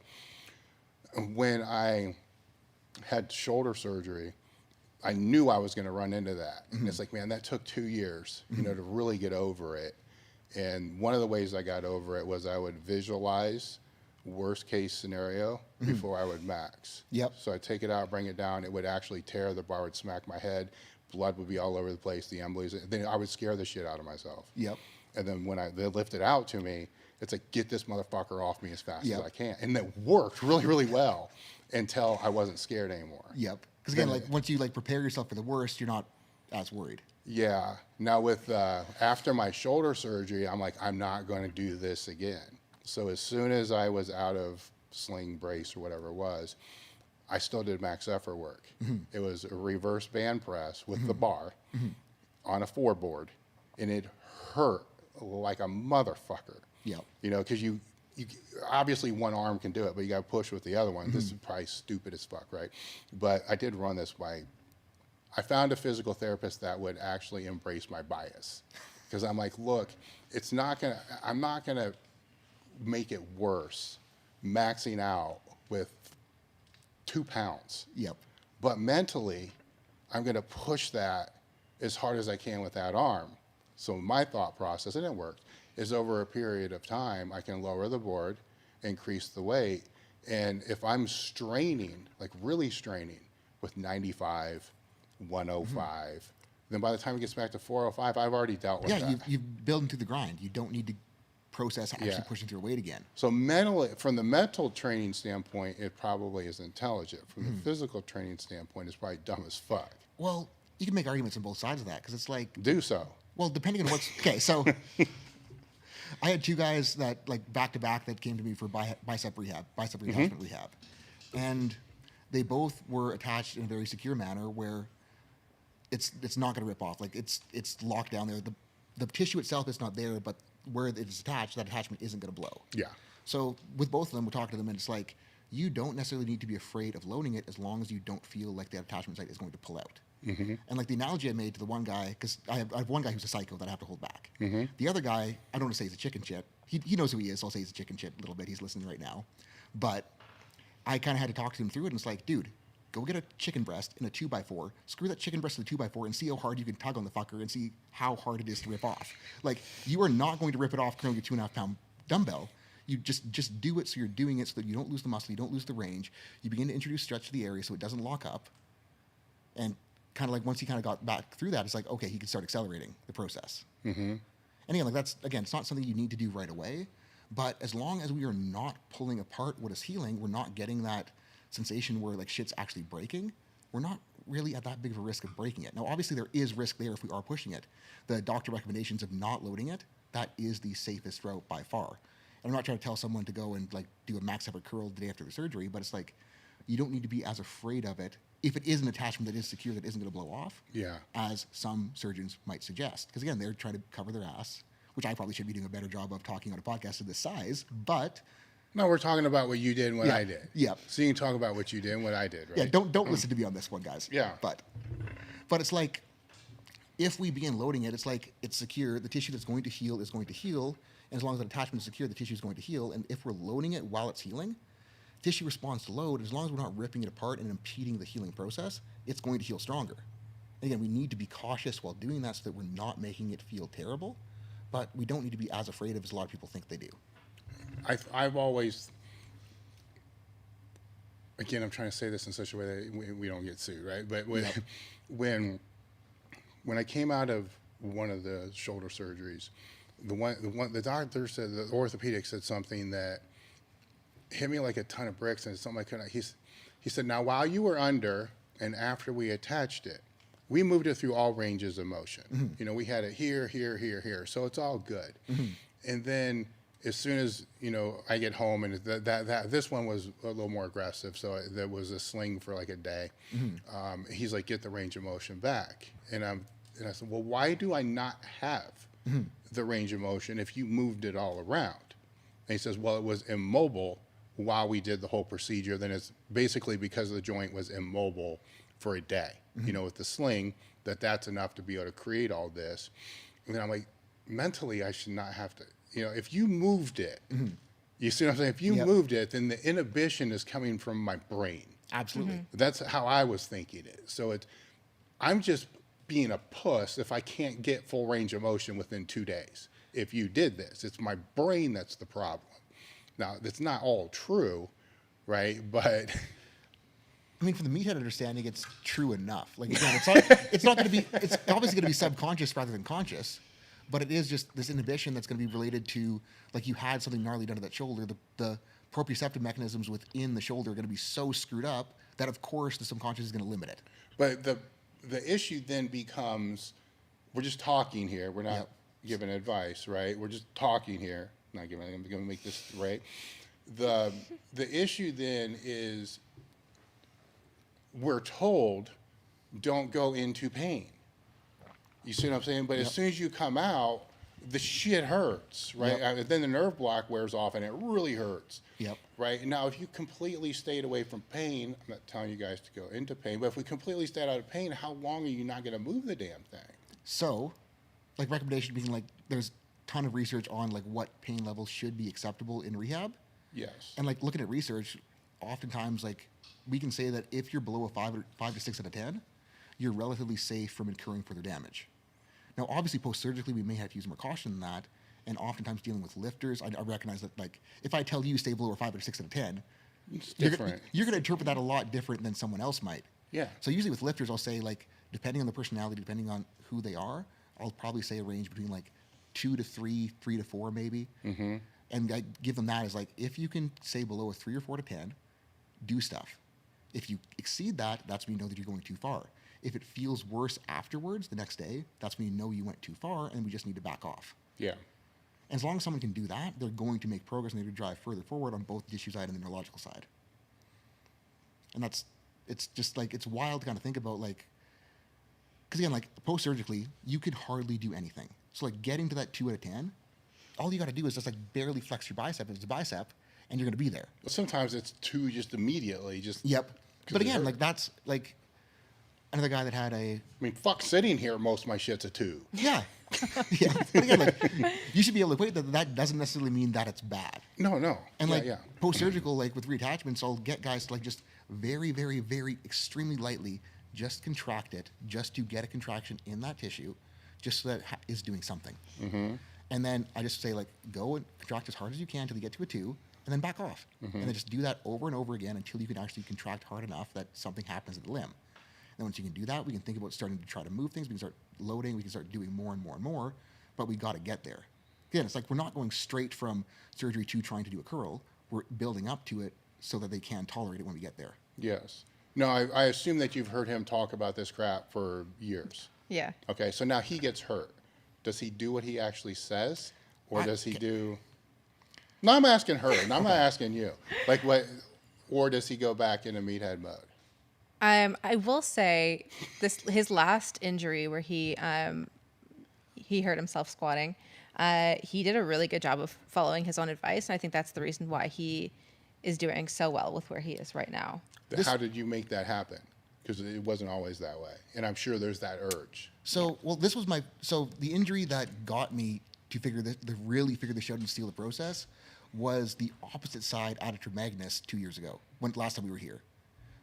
When I had shoulder surgery, I knew I was going to run into that. And it's like, man, that took 2 years, you know, to really get over it. And one of the ways I got over it was I would visualize worst case scenario before I would max. So I'd take it out, bring it down. It would actually tear. The bar would smack my head. Blood would be all over the place. The embolies. Then I would scare the shit out of myself. And then when they lift it out to me, it's like, get this motherfucker off me as fast as I can. And that worked really, really well until I wasn't scared anymore. Because again, like once you like prepare yourself for the worst, you're not as worried. Now with after my shoulder surgery, I'm like, I'm not going to do this again. So as soon as I was out of sling, brace, or whatever it was, I still did max effort work. It was a reverse band press with the bar on a 4-board, and it hurt like a motherfucker. You know, because you obviously one arm can do it, but you got to push with the other one. This is probably stupid as fuck, right? But I did run this by. I found a physical therapist that would actually embrace my bias, because I'm like, look, it's not gonna. I'm not gonna make it worse maxing out with 2 pounds. But mentally, I'm going to push that as hard as I can with that arm. So my thought process, and it worked, is over a period of time, I can lower the board, increase the weight, and if I'm straining, like really straining, with 95, 105, then by the time it gets back to 405, I've already dealt with that. You've built into the grind. You don't need to process actually pushing through weight again. So mentally, from the mental training standpoint, it probably is intelligent. From the physical training standpoint, it's probably dumb as fuck. Well, you can make arguments on both sides of that, because it's like... Do so. Well, depending on what's... Okay, so I had 2 guys that, like, back-to-back that came to me for bicep rehab, rehab. And they both were attached in a very secure manner where it's not going to rip off. Like, it's locked down there. The tissue itself is not there, but where it is attached, that attachment isn't going to blow. So with both of them, we're talking to them, and it's like, you don't necessarily need to be afraid of loading it as long as you don't feel like the attachment site is going to pull out. And like the analogy I made to the one guy, because I have one guy who's a psycho that I have to hold back. The other guy, I don't want to say he's a chicken shit. He knows who he is, so I'll say he's a chicken shit a little bit. He's listening right now. But I kind of had to talk to him through it, and it's like, dude, go get a chicken breast in a 2x4, screw that chicken breast to the 2x4, and see how hard you can tug on the fucker and see how hard it is to rip off. Like, you are not going to rip it off carrying a 2.5-pound dumbbell. You just do it so you're doing it so that you don't lose the muscle, you don't lose the range. You begin to introduce stretch to the area so it doesn't lock up. And kind of like once he kind of got back through that, it's like, okay, he can start accelerating the process. And again, like that's, again, it's not something you need to do right away. But as long as we are not pulling apart what is healing, we're not getting that sensation where like shit's actually breaking, we're not really at that big of a risk of breaking it. Now, obviously there is risk there if we are pushing it. The doctor recommendations of not loading it, that is the safest route by far. And I'm not trying to tell someone to go and like do a max effort curl the day after the surgery, but it's like, you don't need to be as afraid of it if it is an attachment that is secure, that isn't going to blow off, as some surgeons might suggest. Because again, they're trying to cover their ass, which I probably should be doing a better job of talking on a podcast of this size, but... No, we're talking about what you did and what I did. So you can talk about what you did and what I did, right? Yeah, don't listen to me on this one, guys. But it's like, if we begin loading it, it's like it's secure. The tissue that's going to heal is going to heal. And as long as the attachment is secure, the tissue is going to heal. And if we're loading it while it's healing, tissue responds to load. As long as we're not ripping it apart and impeding the healing process, it's going to heal stronger. And again, we need to be cautious while doing that so that we're not making it feel terrible. But we don't need to be as afraid of as a lot of people think they do. I've always, again, I'm trying to say this in such a way that we don't get sued, right? But when I came out of one of the shoulder surgeries. The doctor said, the orthopedic said something that hit me like a ton of bricks, and it's something I couldn't. He said, now while you were under and after we attached it, we moved it through all ranges of motion. Mm-hmm. You know, we had it here, here, here, here, so it's all good. Mm-hmm. And then as soon as, you know, I get home, and this one was a little more aggressive, so there was a sling for like a day. Mm-hmm. He's like, get the range of motion back, and I said, well, why do I not have the range of motion if you moved it all around? And he says, well, it was immobile while we did the whole procedure. Then it's basically because the joint was immobile for a day, you know, with the sling, that's enough to be able to create all this. And then I'm like, mentally, I should not have to, you know, if you moved it, you see what I'm saying? If you moved it, then the inhibition is coming from my brain. Absolutely. That's how I was thinking it. So I'm just being a puss if I can't get full range of motion within 2 days. If you did this, it's my brain that's the problem. Now, that's not all true, right? But I mean, from the meathead understanding, it's true enough. Like, again, it's not going to be, it's obviously going to be subconscious rather than conscious, but it is just this inhibition that's going to be related to, like, you had something gnarly done to that shoulder. The proprioceptive mechanisms within the shoulder are going to be so screwed up that, of course, the subconscious is going to limit it. But the issue then becomes, we're just talking here. We're not giving advice, right? We're just talking here. Not giving. I'm going to make this right. The issue then is, we're told, don't go into pain. You see what I'm saying? But as soon as you come out, the shit hurts, right? Then the nerve block wears off, and it really hurts. Yep. Right? Now, if you completely stayed away from pain, I'm not telling you guys to go into pain, but if we completely stayed out of pain, how long are you not going to move the damn thing? So, like, recommendation being, like, there's a ton of research on, like, what pain levels should be acceptable in rehab. Yes. And, like, looking at research, oftentimes, like, we can say that if you're below a 5 to 6 out of 10, you're relatively safe from incurring further damage. Now, obviously, post-surgically, we may have to use more caution than that, and oftentimes dealing with lifters, I recognize that, like, if I tell you stay below a 5 or 6 out of 10, It's you're different. you're going to interpret that a lot different than someone else might. Yeah. So usually with lifters, I'll say, like, depending on the personality, depending on who they are, I'll probably say a range between, like, 2 to 3, 3 to 4 maybe. Mm-hmm. And I give them that as, like, if you can say below a 3 or 4 to 10, do stuff. If you exceed that, that's when you know that you're going too far. If it feels worse afterwards, the next day, that's when you know you went too far and we just need to back off. Yeah. And as long as someone can do that, they're going to make progress and they're going to drive further forward on both the tissue side and the neurological side. And it's just like, it's wild to kind of think about, like, because again, like, post-surgically, you could hardly do anything. So, like, getting to that 2 out of 10, all you got to do is just, like, barely flex your bicep if it's a bicep, and you're going to be there. But sometimes it's 2 just immediately. Yep. But again, like, that's, like, another guy that had a... I mean, fuck, sitting here, most of my shit's a 2. Yeah. Yeah. But again, like, you should be able to equate that doesn't necessarily mean that it's bad. No. And, yeah, like, yeah. post-surgical, like, with reattachments, I'll get guys to, like, just very, very, very extremely lightly just contract it, just to get a contraction in that tissue, just so that it is doing something. Mm-hmm. And then I just say, like, go and contract as hard as you can until you get to a 2, and then back off. Mm-hmm. And then just do that over and over again until you can actually contract hard enough that something happens at the limb. And once you can do that, we can think about starting to try to move things. We can start loading. We can start doing more and more and more. But we got to get there. Again, it's like we're not going straight from surgery to trying to do a curl. We're building up to it so that they can tolerate it when we get there. Yes. No, I assume that you've heard him talk about this crap for years. Yeah. Okay, so now he gets hurt. Does he do what he actually says? Or does he do... No, I'm asking her. No, I'm not asking you. Like, what? Or does he go back into meathead mode? I will say his last injury where he hurt himself squatting, he did a really good job of following his own advice, and I think that's the reason why he is doing so well with where he is right now. How did you make that happen? Because it wasn't always that way, and I'm sure there's that urge. So, well, this was the injury that got me to really figure this out and steal the process was the opposite side adductor magnus 2 years ago, last time we were here.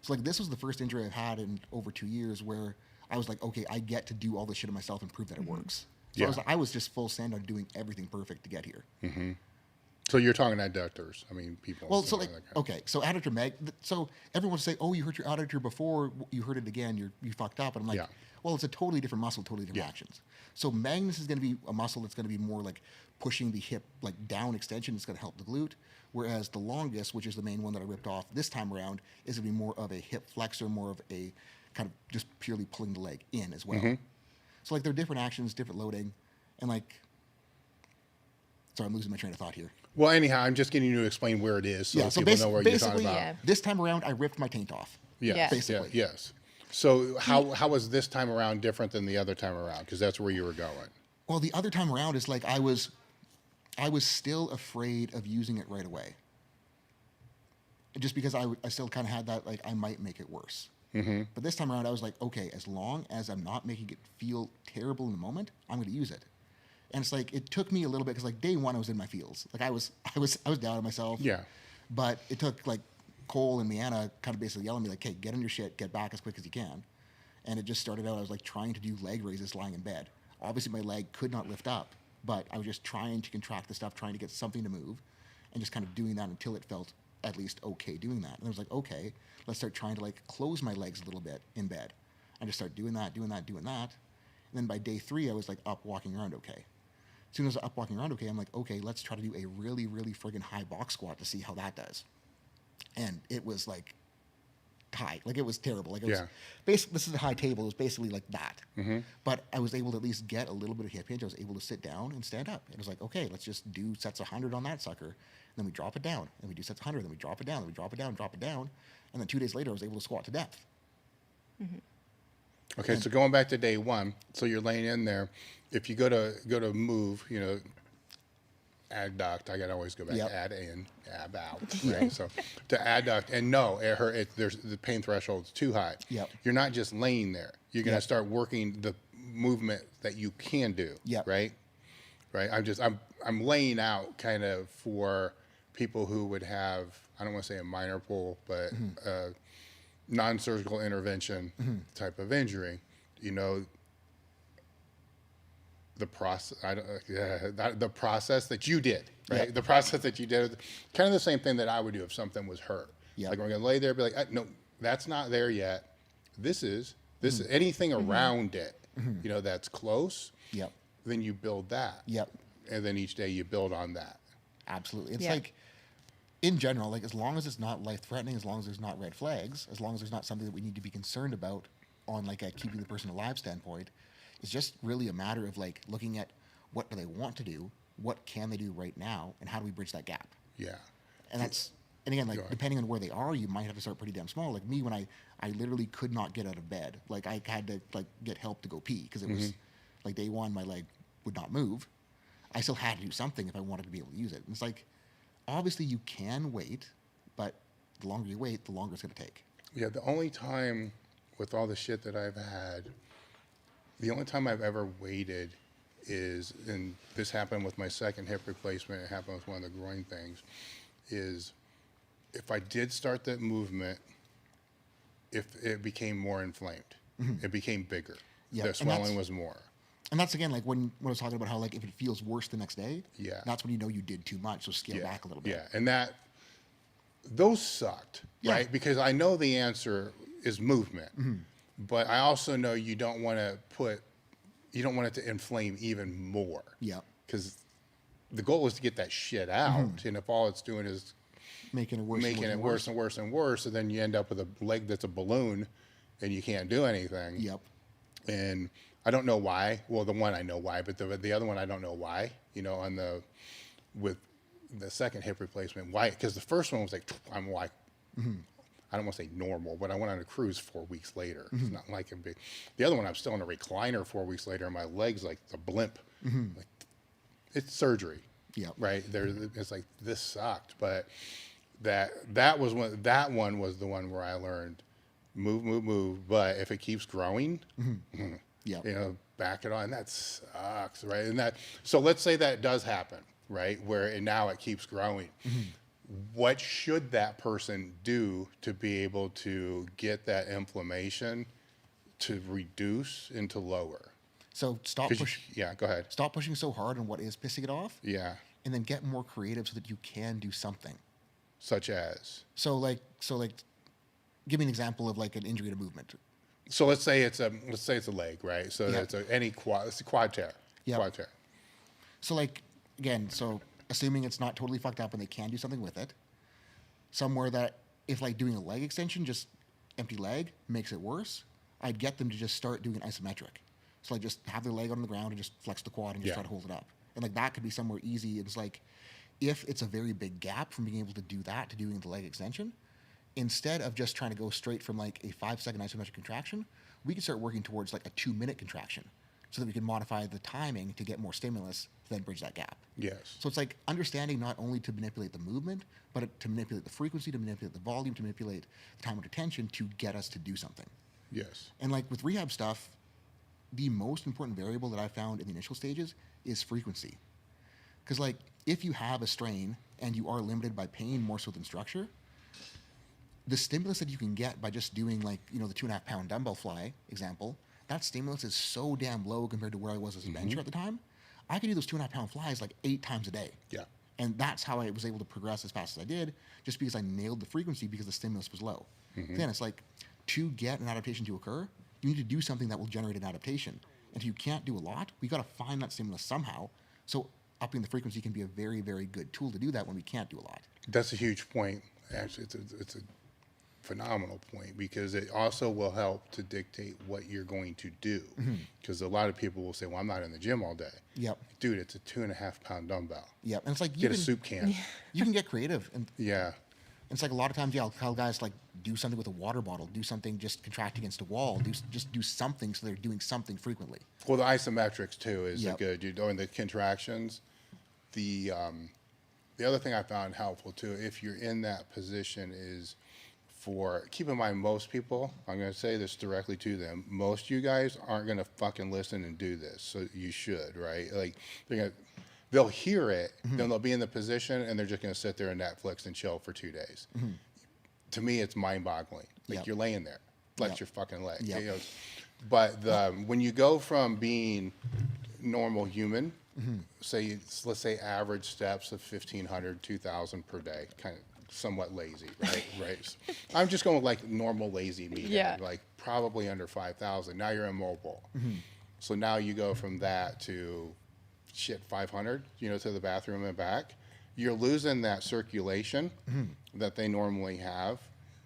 So, like, this was the first injury I've had in over 2 years where I was like, okay, I get to do all this shit on myself and prove that it works. So I was just full send on doing everything perfect to get here. Mm-hmm. So you're talking adductors. I mean, people. Well, so like like, that kind okay, so adductor so everyone will say, oh, you hurt your adductor before, you hurt it again, you fucked up. And I'm like, Yeah. well, it's a totally different muscle, totally different actions. So Magnus is going to be a muscle that's going to be more like pushing the hip like down extension. It's going to help the glute. Whereas the longest, which is the main one that I ripped off this time around, is going to be more of a hip flexor, more of a kind of just purely pulling the leg in as well. So like they're different actions, different loading, and like, sorry, I'm losing my train of thought here. Well, anyhow, I'm just getting you to explain where it is so that people know where you're talking about. Yeah. This time around, I ripped my taint off. Yeah. Basically. Yes. So how was this time around different than the other time around? Because that's where you were going. Well, the other time around is like I was still afraid of using it right away. Just because I still kind of had that, like, I might make it worse. But this time around, I was like, okay, as long as I'm not making it feel terrible in the moment, I'm going to use it. And it's like, it took me a little bit, because like day one, I was in my feels. Like I was down on myself. Yeah. But it took like Cole and Meana kind of basically yelling at me like, hey, get on your shit, get back as quick as you can. And it just started out, I was like trying to do leg raises lying in bed. Obviously my leg could not lift up, but I was just trying to contract the stuff, trying to get something to move, and just kind of doing that until it felt at least okay doing that. And I was like, okay, let's start trying to like close my legs a little bit in bed. I just started doing that. And then by day 3, I was like up walking around okay. As soon as I was up walking around okay, I'm like, okay, let's try to do a really, really friggin' high box squat to see how that does. And it was like high, like it was terrible. Like it was basically, this is a high table. It was basically like that. But I was able to at least get a little bit of hip hinge. I was able to sit down and stand up. It was like, okay, let's just do sets of 100 on that sucker. Then we drop it down, and we do sets of 100. Then we drop it down, then we drop it down, drop it down. And then 2 days later, I was able to squat to depth. Okay, so going back to day 1, so you're laying in there. If you go to move, adduct. I gotta always go back. Add in, ab out. Right. So to adduct, and no, there's the pain threshold's too high. Yep. You're not just laying there. You're gonna start working the movement that you can do. Yep. Right. Right. I'm laying out kind of for people who would have, I don't want to say a minor pull, but non-surgical intervention type of injury. The process, the process that you did, right? Yep. The process that you did, kind of the same thing that I would do if something was hurt. Yep. Like we're gonna lay there, and be like, no, that's not there yet. This is anything around it, that's close. Yep. Then you build that. Yep. And then each day you build on that. Absolutely. It's like, in general, like as long as it's not life-threatening, as long as there's not red flags, as long as there's not something that we need to be concerned about on like a keeping the person alive standpoint, it's just really a matter of like looking at what do they want to do, what can they do right now, and how do we bridge that gap? Yeah. And again, like depending on where they are, you might have to start pretty damn small. Like me, when I literally could not get out of bed. Like I had to like get help to go pee because it was like day 1, my leg would not move. I still had to do something if I wanted to be able to use it. And it's like, obviously you can wait, but the longer you wait, the longer it's going to take. Yeah, the only time with all the shit that I've had, the only time I've ever waited is, and this happened with my second hip replacement, it happened with one of the groin things, is if I did start that movement, if it became more inflamed, it became bigger. Yeah, The swelling was more. And that's again like when I was talking about how like if it feels worse the next day, that's when you know you did too much. So scale back a little bit. Yeah, and those sucked, right? Because I know the answer is movement, but I also know you don't want it to inflame even more. Yeah. Because the goal is to get that shit out, and if all it's doing is making it worse and worse, and then you end up with a leg that's a balloon, and you can't do anything. Yep. And I don't know why. Well, the one I know why, but the other one I don't know why. With the second hip replacement, why? Because the first one was like, I'm like, I don't want to say normal, but I went on a cruise 4 weeks later. It's not like a big. The other one, I'm still in a recliner 4 weeks later, and my leg's like a blimp. Like, it's surgery. Yep. Right. It's like this sucked, but that one was the one where I learned move. But if it keeps growing, back it on. That sucks, right? And so let's say that does happen, right? Now it keeps growing. What should that person do to be able to get that inflammation to reduce and to lower? So stop 'Cause push. yeah, go ahead. Stop pushing so hard on what is pissing it off, Yeah. and then get more creative so that you can do something. Such as. So like, give me an example of like an injury to movement. So let's say it's a leg, right? So Yeah. it's any quad. It's a quad tear. Yeah. Quad tear. So like, again, so assuming it's not totally fucked up and they can do something with it, somewhere that if like doing a leg extension, just empty leg makes it worse, I'd get them to just start doing an isometric. So like just have their leg on the ground and just flex the quad and just Yeah. try to hold it up. And like that could be somewhere easy. It's like, if it's a very big gap from being able to do that to doing the leg extension, instead of just trying to go straight from like a 5-second isometric contraction, we can start working towards like a 2-minute contraction so that we can modify the timing to get more stimulus to then bridge that gap. Yes. So it's like understanding not only to manipulate the movement, but to manipulate the frequency, to manipulate the volume, to manipulate the time under tension to get us to do something. Yes. And like with rehab stuff, the most important variable that I found in the initial stages is frequency. Because like if you have a strain and you are limited by pain more so than structure, the stimulus that you can get by just doing like, the 2.5 pound dumbbell fly example, that stimulus is so damn low compared to where I was as a bencher at the time. I could do those 2.5 pound flies like 8 times a day. Yeah. And that's how I was able to progress as fast as I did, just because I nailed the frequency because the stimulus was low. Then it's like, to get an adaptation to occur, you need to do something that will generate an adaptation. And if you can't do a lot, we got to find that stimulus somehow. So upping the frequency can be a very, very good tool to do that when we can't do a lot. That's a huge point. Actually, it's a phenomenal point because it also will help to dictate what you're going to do. Because a lot of people will say, well, I'm not in the gym all day. Yep. Dude, it's a 2.5 pound dumbbell. Yep. And it's like, Get a soup can. you can get creative. And Yeah. it's like a lot of times, I'll tell guys like do something with a water bottle, do something, just contract against a wall, just do something so they're doing something frequently. Well, the isometrics too is Yep. good. You're doing the contractions. The other thing I found helpful too, if you're in that position, is keep in mind, most people, I'm going to say this directly to them, most of you guys aren't going to fucking listen and do this. So you should, right? Like they'll hear it, then they'll be in the position and they're just going to sit there and Netflix and chill for 2 days. To me, it's mind boggling. Like Yep. you're laying there, flex Yep. your fucking leg. Yep. But when you go from being normal human, let's say average steps of 1,500, 2,000 per day, kind of somewhat lazy, right? Right. I'm just going with like normal lazy medium, Yeah. like probably under 5,000. Now you're immobile. So now you go from that to 500, to the bathroom and back. You're losing that circulation that they normally have.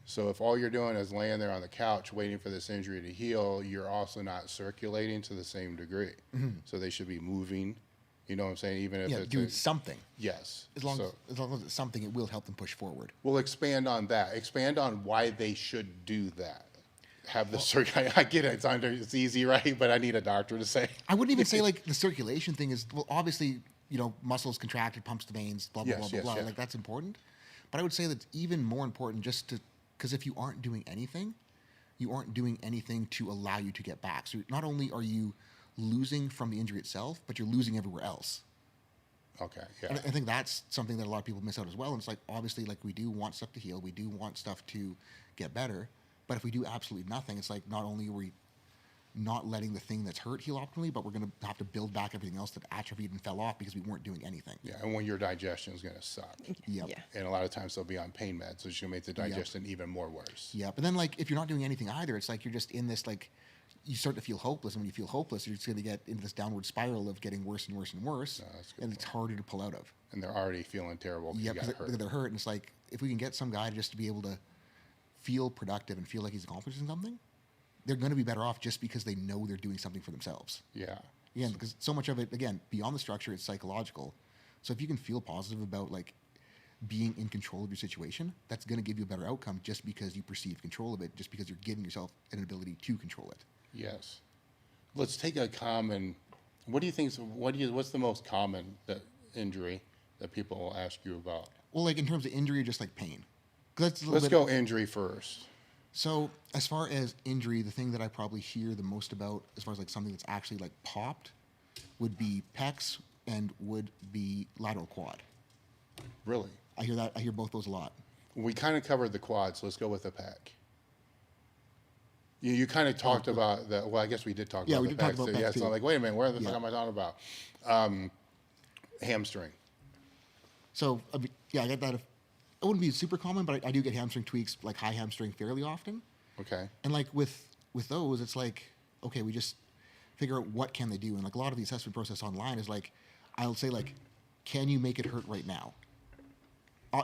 So if all you're doing is laying there on the couch waiting for this injury to heal, you're also not circulating to the same degree. So they should be moving. You know what I'm saying? Even if it's doing something. yes. As long as it's something, it will help them push forward. We'll expand on that. Expand on why they should do that. Have the I get it. It's easy, right? But I need a doctor to say. I wouldn't even say like the circulation thing is, well, obviously, muscles contracted, pumps the veins, blah, blah, Yes, blah, blah, yes, blah. yeah. Like that's important. But I would say that's even more important because if you aren't doing anything, you aren't doing anything to allow you to get back. So not only are you losing from the injury itself, but you're losing everywhere else. Okay. Yeah. And I think that's something that a lot of people miss out as well. And it's like, obviously, like we do want stuff to heal. We do want stuff to get better. But if we do absolutely nothing, it's like not only are we not letting the thing that's hurt heal optimally, but we're going to have to build back everything else that atrophied and fell off because we weren't doing anything. Yeah. And when your digestion is going to suck. Yep. Yeah. And a lot of times they'll be on pain meds, so it's going to make the digestion even more worse. Yeah. But then, like, if you're not doing anything either, it's like you're just in this, like, you start to feel hopeless. And when you feel hopeless, you're just going to get into this downward spiral of getting worse and worse and worse. No, that's a good and it's harder to pull out of. And they're already feeling terrible because Yeah, you got because hurt. they're hurt. And it's like, if we can get some guy just to be able to feel productive and feel like he's accomplishing something, they're going to be better off just because they know they're doing something for themselves. Yeah. Again, because so much of it, again, beyond the structure, it's psychological. So if you can feel positive about like being in control of your situation, that's going to give you a better outcome just because you perceive control of it, just because you're giving yourself an ability to control it. Yes. Let's take a common. What do you think? What's the most common injury that people will ask you about? Well, like in terms of injury, or just like pain. 'Cause that's a little Let's bit- go injury first. So as far as injury, the thing that I probably hear the most about, as far as like something that's actually like popped, would be pecs and would be lateral quad. Really? I hear that. I hear both those a lot. We kind of covered the quad, so let's go with the pec. You kind of talked about that. Well, I guess we did talk about we the did talk pecs. about So, pecs yeah, it's too. not like, wait a minute, where the fuck Yeah. am I talking about? Hamstring. So, I get that. It wouldn't be super common, but I do get hamstring tweaks, like high hamstring, fairly often. Okay. And like with those, it's like, okay, we just figure out what can they do. And like a lot of the assessment process online is like, I'll say like, can you make it hurt right now?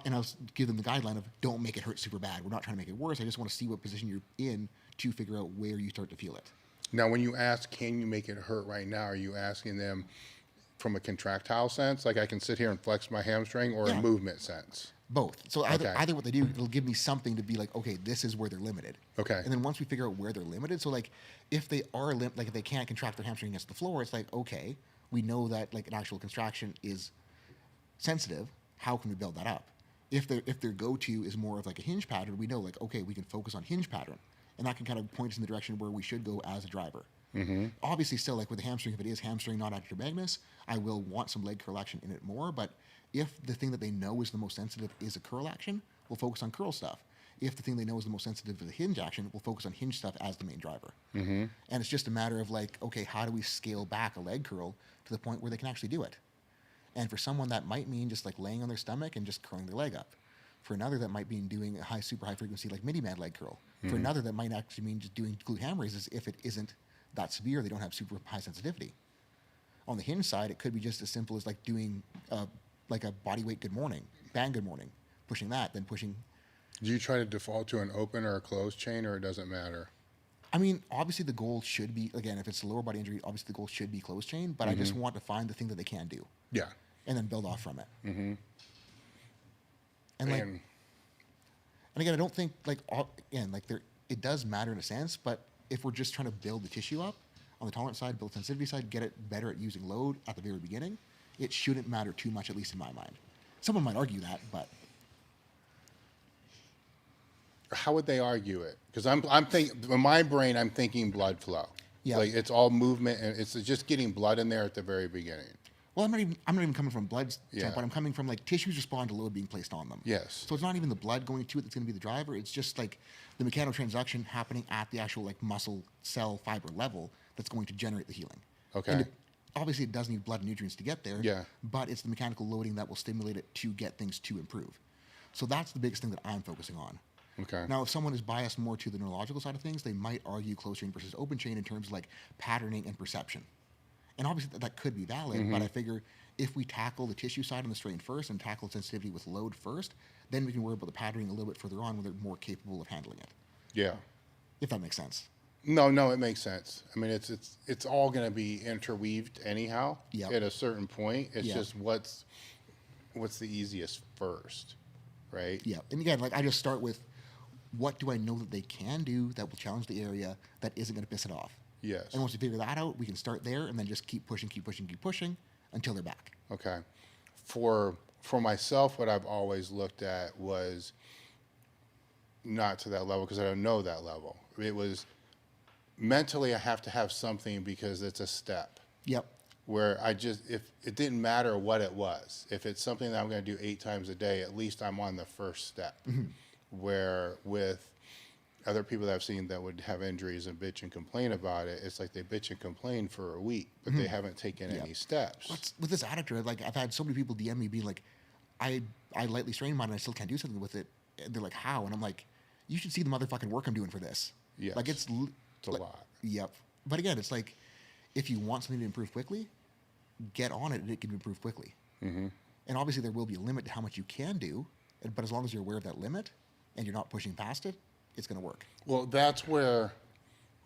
And I'll give them the guideline of don't make it hurt super bad. We're not trying to make it worse. I just want to see what position you're in to figure out where you start to feel it. Now, when you ask, can you make it hurt right now, are you asking them from a contractile sense, like I can sit here and flex my hamstring, or a Yeah. movement sense? Both. So Okay. either what they do, it'll give me something to be like, okay, this is where they're limited. Okay. And then once we figure out where they're limited, so like if they are like if they can't contract their hamstring against the floor, it's like, okay, we know that like an actual contraction is sensitive. How can we build that up? If their go-to is more of like a hinge pattern, we know like, okay, we can focus on hinge pattern, and that can kind of point us in the direction where we should go as a driver. Mm-hmm. Obviously, still like with the hamstring, if it is hamstring, not adductor magnus, I will want some leg curl action in it more. But if the thing that they know is the most sensitive is a curl action, we'll focus on curl stuff. If the thing they know is the most sensitive is a hinge action, we'll focus on hinge stuff as the main driver. Mm-hmm. And it's just a matter of like, okay, how do we scale back a leg curl to the point where they can actually do it? And for someone, that might mean just like laying on their stomach and just curling their leg up. For another, that might mean doing a super high frequency like mini band leg curl. For another, that might actually mean just doing glute ham raises if it isn't that severe, they don't have super high sensitivity. On the hinge side, it could be just as simple as like doing like a body weight good morning, band good morning, pushing that, then pushing. Do you try to default to an open or a closed chain, or it doesn't matter? I mean, obviously the goal should be, again, if it's a lower body injury, obviously the goal should be closed chain, but I just want to find the thing that they can do. Yeah. And then build off from it. Mm-hmm. And like, And and again, I don't think like again like it does matter in a sense, but if we're just trying to build the tissue up on the tolerance side, build sensitivity side, get it better at using load at the very beginning, it shouldn't matter too much, at least in my mind. Someone might argue that, but how would they argue it? Because I'm thinking, in my brain, I'm thinking blood flow. Yeah. Like it's all movement, and it's just getting blood in there at the very beginning. well, I'm not even coming from blood Yeah. standpoint. I'm coming from like tissues respond to load being placed on them. Yes. So it's not even the blood going to it that's going to be the driver. It's just like the mechanotransduction happening at the actual like muscle cell fiber level that's going to generate the healing. Okay. And obviously, it does need blood and nutrients to get there. Yeah. But it's the mechanical loading that will stimulate it to get things to improve. So that's the biggest thing that I'm focusing on. Okay. Now, if someone is biased more to the neurological side of things, they might argue closed chain versus open chain in terms of like patterning and perception. And obviously that could be valid, but I figure if we tackle the tissue side on the strain first and tackle sensitivity with load first, then we can worry about the patterning a little bit further on when they're more capable of handling it. Yeah. If that makes sense. No, it makes sense. I mean, it's all going to be interweaved anyhow. Yep. At a certain point, it's Yeah. just what's the easiest first, right? Yeah. And again, like I just start with what do I know that they can do that will challenge the area that isn't going to piss it off? Yes. And once we figure that out, we can start there and then just keep pushing until they're back. Okay. For myself, what I've always looked at was not to that level because I don't know that level. It was mentally I have to have something because it's a step Yep. where if it didn't matter what it was, if it's something that I'm going to do 8 times a day, at least I'm on the first step. Where with other people that I've seen that would have injuries and bitch and complain about it, it's like they bitch and complain for a week, but they haven't taken any steps. With this adductor, like I've had so many people DM me being like, I lightly strain mine and I still can't do something with it. And they're like, how? And I'm like, you should see the motherfucking work I'm doing for this. Yes. Like it's a lot. Yep. But again, it's like, if you want something to improve quickly, get on it and it can improve quickly. And obviously there will be a limit to how much you can do, but as long as you're aware of that limit and you're not pushing past it, it's going to work. Well, that's where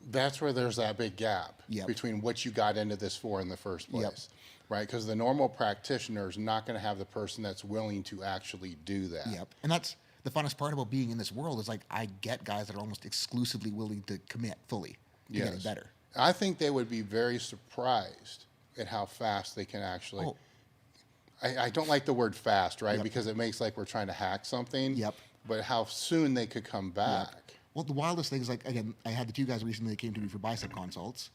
there's that big gap Yep. between what you got into this for in the first place, Yep. right? Because the normal practitioner is not going to have the person that's willing to actually do that. Yep. And that's the funnest part about being in this world is like I get guys that are almost exclusively willing to commit fully to getting better. I think they would be very surprised at how fast they can actually. Oh. I don't like the word fast, right? Yep. Because it makes like we're trying to hack something. Yep. But how soon they could come back. Well, the wildest thing is like, again, I had the 2 guys recently that came to me for bicep consults.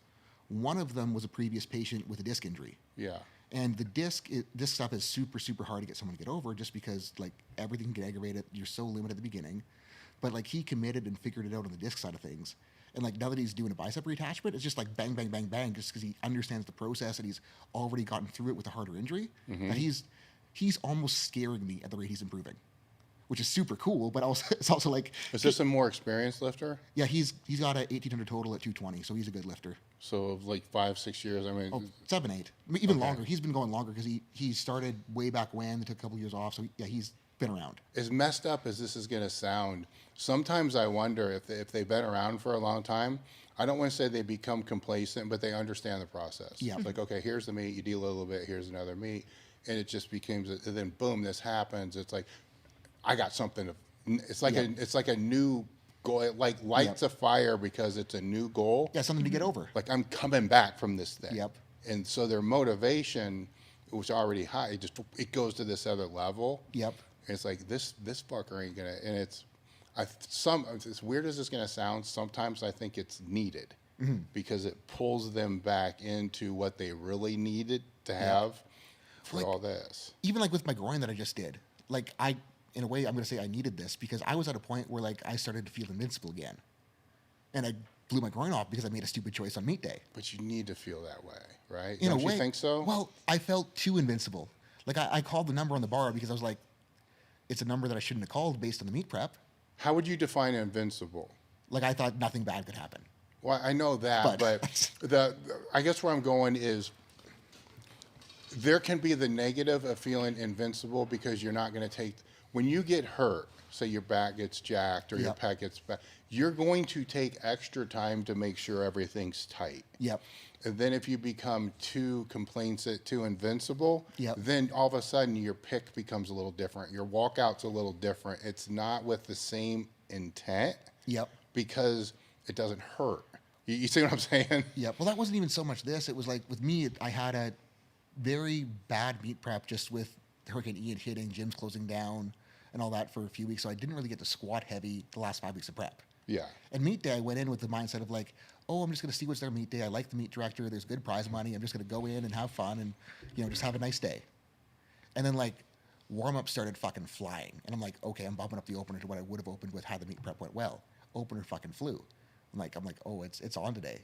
One of them was a previous patient with a disc injury. Yeah. And the disc stuff is super, super hard to get someone to get over just because like everything can aggravate it. You're so limited at the beginning. But like he committed and figured it out on the disc side of things. And like now that he's doing a bicep reattachment, it's just like bang, bang, bang, bang, just because he understands the process and he's already gotten through it with a harder injury. That he's almost scaring me at the rate he's improving, which is super cool. But also it's also like, Is this a more experienced lifter? yeah, he's got a 1,800 total at 220, so he's a good lifter. So of like 5-6 years. I mean, Oh, 7, 8, I mean, even longer. He's been going longer because he started way back when. They took a couple years off, so yeah, he's been around. as messed up as this is going to sound, sometimes I wonder if they've been around for a long time. I don't want to say they become complacent, but they understand the process. Yeah. It's like, okay, here's the meat. You deal a little bit. Here's another meat, and it just becomes. And then boom, this happens. It's like, I got something. It's like a new goal. It like lights a fire because it's a new goal. Yeah, something to get over. Like I'm coming back from this thing. Yep. And so their motivation was already high. It goes to this other level. Yep. And it's like this fucker ain't gonna. And it's as weird as it's gonna sound. Sometimes I think it's needed because it pulls them back into what they really needed to have for Like- all this. Even like with my groin that I just did, like in a way, I'm going to say I needed this because I was at a point where like I started to feel invincible again, and I blew my groin off because I made a stupid choice on meat day. But you need to feel that way, right? In Don't a way, you think so? Well, I felt too invincible. Like I called the number on the bar because I was like, it's a number that I shouldn't have called based on the meat prep. How would you define invincible? Like I thought nothing bad could happen. Well, I know that, but I guess where I'm going is there can be the negative of feeling invincible because you're not going to take when you get hurt. Say your back gets jacked or your Yep. pec gets back, you're going to take extra time to make sure everything's tight. Yep. And then if you become too complacent, too invincible, Yep. then all of a sudden your pick becomes a little different. Your walkout's a little different. It's not with the same intent Yep. because it doesn't hurt. You see what I'm saying? Yeah. Well, that wasn't even so much this. It was like with me, I had a very bad meat prep just with Hurricane Ian hitting, gyms closing down, and all that for a few weeks. So I didn't really get to squat heavy the last 5 weeks of prep. Yeah. And meat day, I went in with the mindset of like, oh, I'm just going to see what's there meat day. I like the meat director. There's good prize money. I'm just going to go in and have fun and, just have a nice day. And then like warm-up started fucking flying. And I'm like, okay, I'm bumping up the opener to what I would have opened with had the meat prep went well. Opener fucking flew. I'm like, oh, it's on today.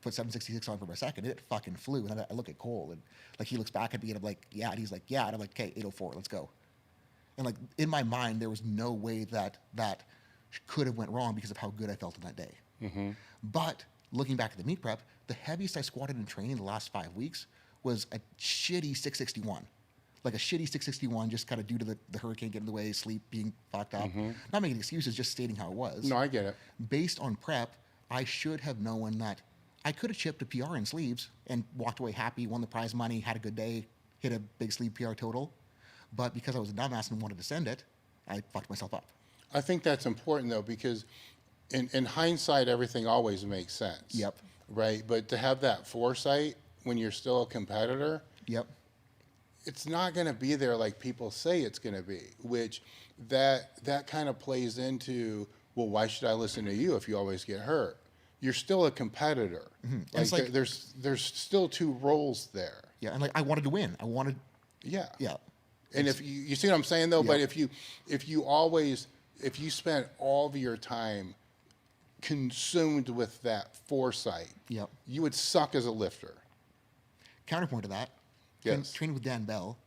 Put 766 on for my second. It fucking flew. And I look at Cole and like he looks back at me and I'm like, yeah. And he's like, yeah. And I'm like, okay, 804, let's go. And like in my mind, there was no way that could have went wrong because of how good I felt on that day. Mm-hmm. But looking back at the meat prep, the heaviest I squatted in training the last 5 weeks was a shitty 661. Like a shitty 661, just kind of due to the hurricane getting in the way, sleep being fucked up. Not making excuses, just stating how it was. No, I get it. Based on prep, I should have known that I could have chipped a PR in sleeves and walked away happy, won the prize money, had a good day, hit a big sleeve PR total. But because I was a dumbass and wanted to send it, I fucked myself up. I think that's important though, because in hindsight, everything always makes sense. Yep. Right. But to have that foresight when you're still a competitor, Yep. it's not going to be there like people say it's going to be, which that kind of plays into, well, why should I listen to you if you always get hurt? You're still a competitor. It's like- there's still two roles there. Yeah, and like I wanted to win. I wanted, Yeah. yeah. And if you see what I'm saying though, but Yeah. if you spent all of your time consumed with that foresight, Yep. you would suck as a lifter. Counterpoint to that, Yes. training with Dan Bell,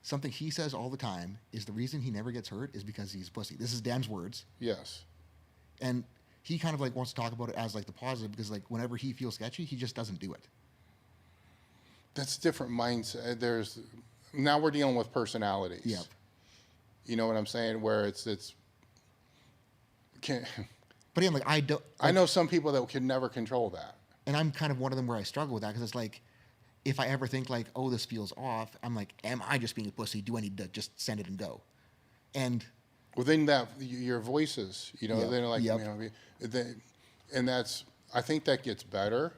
something he says all the time is the reason he never gets hurt is because he's a pussy. This is Dan's words. Yes. And he kind of like wants to talk about it as like the positive because like whenever he feels sketchy, he just doesn't do it. That's a different mindset. Now we're dealing with personalities. Yep. You know what I'm saying? Where it's can't, But again, like I don't. I know some people that can never control that. And I'm kind of one of them where I struggle with that because it's like, if I ever think like, oh, this feels off, I'm like, am I just being a pussy? Do I need to just send it and go? And Within that, your voices, Yep. they're like, Yep. and that's, I think that gets better,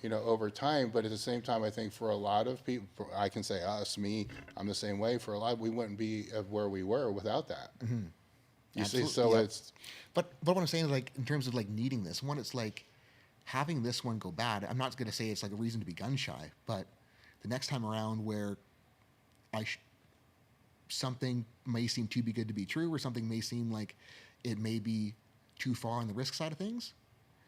over time. But at the same time, I think for a lot of people, I can say us, me, I'm the same way. For a lot, we wouldn't be of where we were without that. You see, Absolutely, so yep. it's, But what I'm saying is like in terms of like needing this one, it's like having this one go bad. I'm not going to say it's like a reason to be gun shy, but the next time around where something may seem too be good to be true, or something may seem like it may be too far on the risk side of things,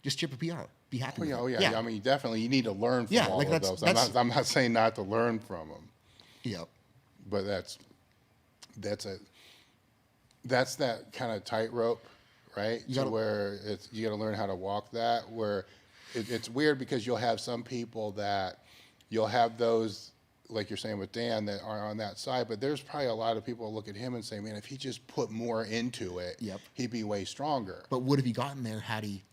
Just chip a PR. Be happy with it. Oh yeah. I mean, definitely, you need to learn from Yeah, all like of those. I'm not saying not to learn from them, Yep. but that's that kind of tightrope, right? Where you got to learn how to walk that. Where it's weird because you'll have some people that you'll have those, like you're saying with Dan, that are on that side, but there's probably a lot of people who look at him and say, man, if he just put more into it, Yep. he'd be way stronger. But would have he gotten there had he?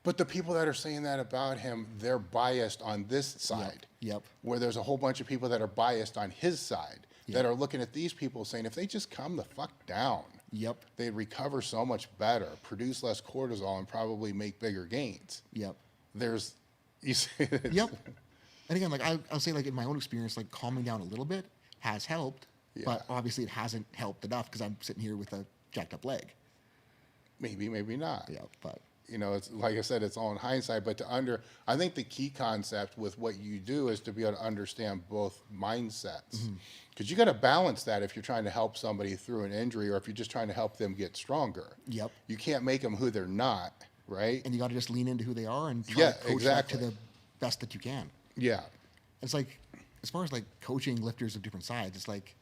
But the people that are saying that about him, they're biased on this side. Yep. Where there's a whole bunch of people that are biased on his side that are looking at these people saying, if they just calm the fuck down, Yep. they'd recover so much better, produce less cortisol, and probably make bigger gains. Yep. You see, Yep. And again, like I'll say, like in my own experience, like calming down a little bit has helped, but obviously it hasn't helped enough because I'm sitting here with a jacked up leg. maybe not. Yeah, but It's like I said, it's all in hindsight. But I think the key concept with what you do is to be able to understand both mindsets, because you got to balance that if you're trying to help somebody through an injury or if you're just trying to help them get stronger. Yep. You can't make them who they're not, right? and you got to just lean into who they are and try to coach that to the best that you can. Yeah. It's like, as far as like coaching lifters of different sides, it's like,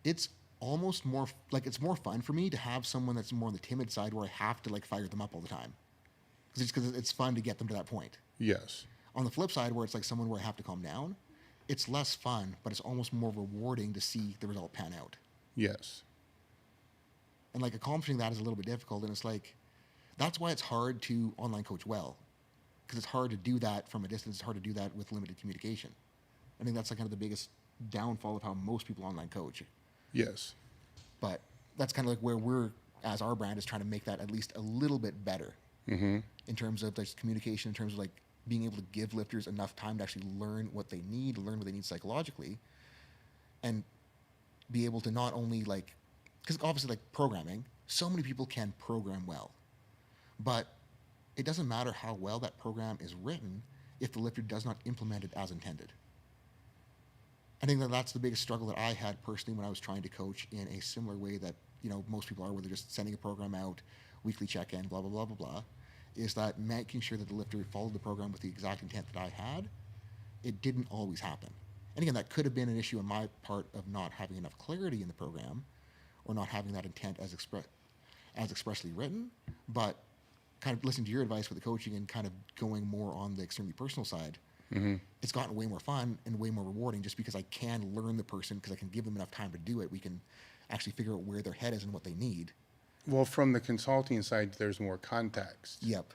it's almost more like it's more fun for me to have someone that's more on the timid side where I have to like fire them up all the time, because it's fun to get them to that point. Yes. On the flip side, where it's like someone where I have to calm down, it's less fun, but it's almost more rewarding to see the result pan out. Yes. And like accomplishing that is a little bit difficult, and it's like that's why it's hard to online coach well, because it's hard to do that from a distance. It's hard to do that with limited communication. I think that's like kind of the biggest downfall of how most people online coach. Yes. But that's kind of like where we're, as our brand, is trying to make that at least a little bit better in terms of like communication, in terms of like being able to give lifters enough time to actually learn what they need psychologically, and be able to not only like, because obviously like programming, so many people can program well, but it doesn't matter how well that program is written if the lifter does not implement it as intended. I think that that's the biggest struggle that I had personally when I was trying to coach in a similar way that, most people are, where they're just sending a program out, weekly check-in, blah, blah, blah, blah, blah, is that making sure that the lifter followed the program with the exact intent that I had. It didn't always happen. And again, that could have been an issue on my part of not having enough clarity in the program or not having that intent as expressly written, but kind of listening to your advice with the coaching and kind of going more on the extremely personal side, it's gotten way more fun and way more rewarding just because I can learn the person, because I can give them enough time to do it. We can actually figure out where their head is and what they need. Well, from the consulting side, there's more context. Yep.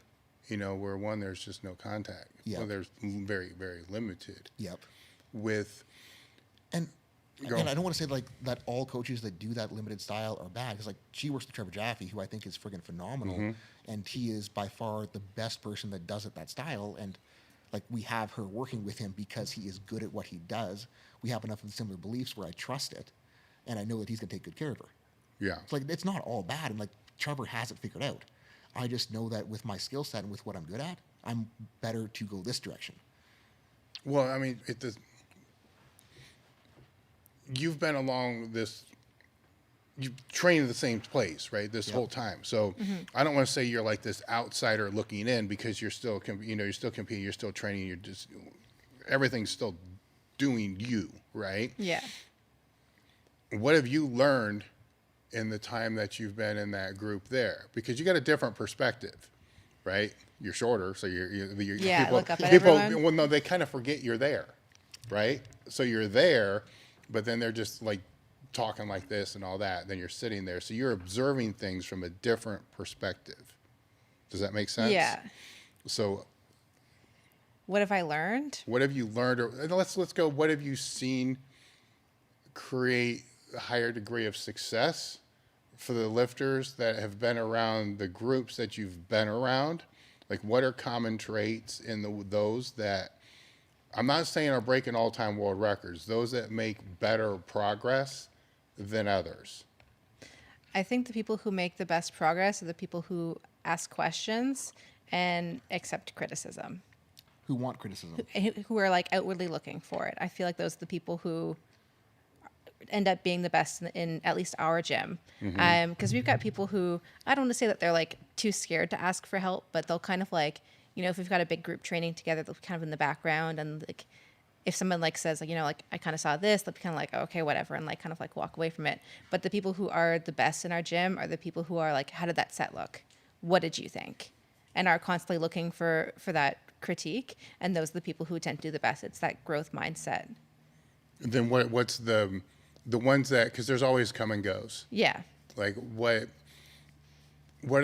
Where one, there's just no contact. Yep. Well, there's very, very limited. Yep. And again, I don't want to say like that all coaches that do that limited style are bad, because like she works with Trevor Jaffe, who I think is friggin' phenomenal, and he is by far the best person that does it that style. And like we have her working with him because he is good at what he does. We have enough of similar beliefs where I trust it, and I know that he's gonna take good care of her. Yeah. It's like it's not all bad, and like Trevor has it figured out. I just know that with my skill set and with what I'm good at, I'm better to go this direction. Well, I mean, you've been along this, you've trained in the same place, right? This whole time. So I don't want to say you're like this outsider looking in, because you're still, you're still competing, you're still training, you're just, everything's still doing you, right? Yeah. What have you learned in the time that you've been in that group there? Because you got a different perspective, right? You're shorter, so you're Yeah, people, look up at people, everyone. well, no, they kind of forget you're there, right? So you're there, but then they're just like talking like this and all that. Then you're sitting there, so you're observing things from a different perspective. Does that make sense? Yeah. So What have I learned? what have you learned, or let's go, what have you seen create a higher degree of success for the lifters that have been around the groups that you've been around? Like, what are common traits in those that, I'm not saying are breaking all-time world records, those that make better progress than others? I think the people who make the best progress are the people who ask questions and accept criticism, Who want criticism? who are like outwardly looking for it. I feel like those are the people who end up being the best in at least our gym. Because we've got people who, I don't want to say that they're like too scared to ask for help, but they'll kind of like, you know, if we've got a big group training together, they'll be kind of in the background, and like if someone like says like, you know, like I kind of saw this, they'll be kind of like, okay, whatever, and like kind of like walk away from it. But the people who are the best in our gym are the people who are like, how did that set look? What did you think? And are constantly looking for that critique. And those are the people who tend to do the best. It's that growth mindset. Then what's the ones that, because there's always come and goes. Yeah. Like what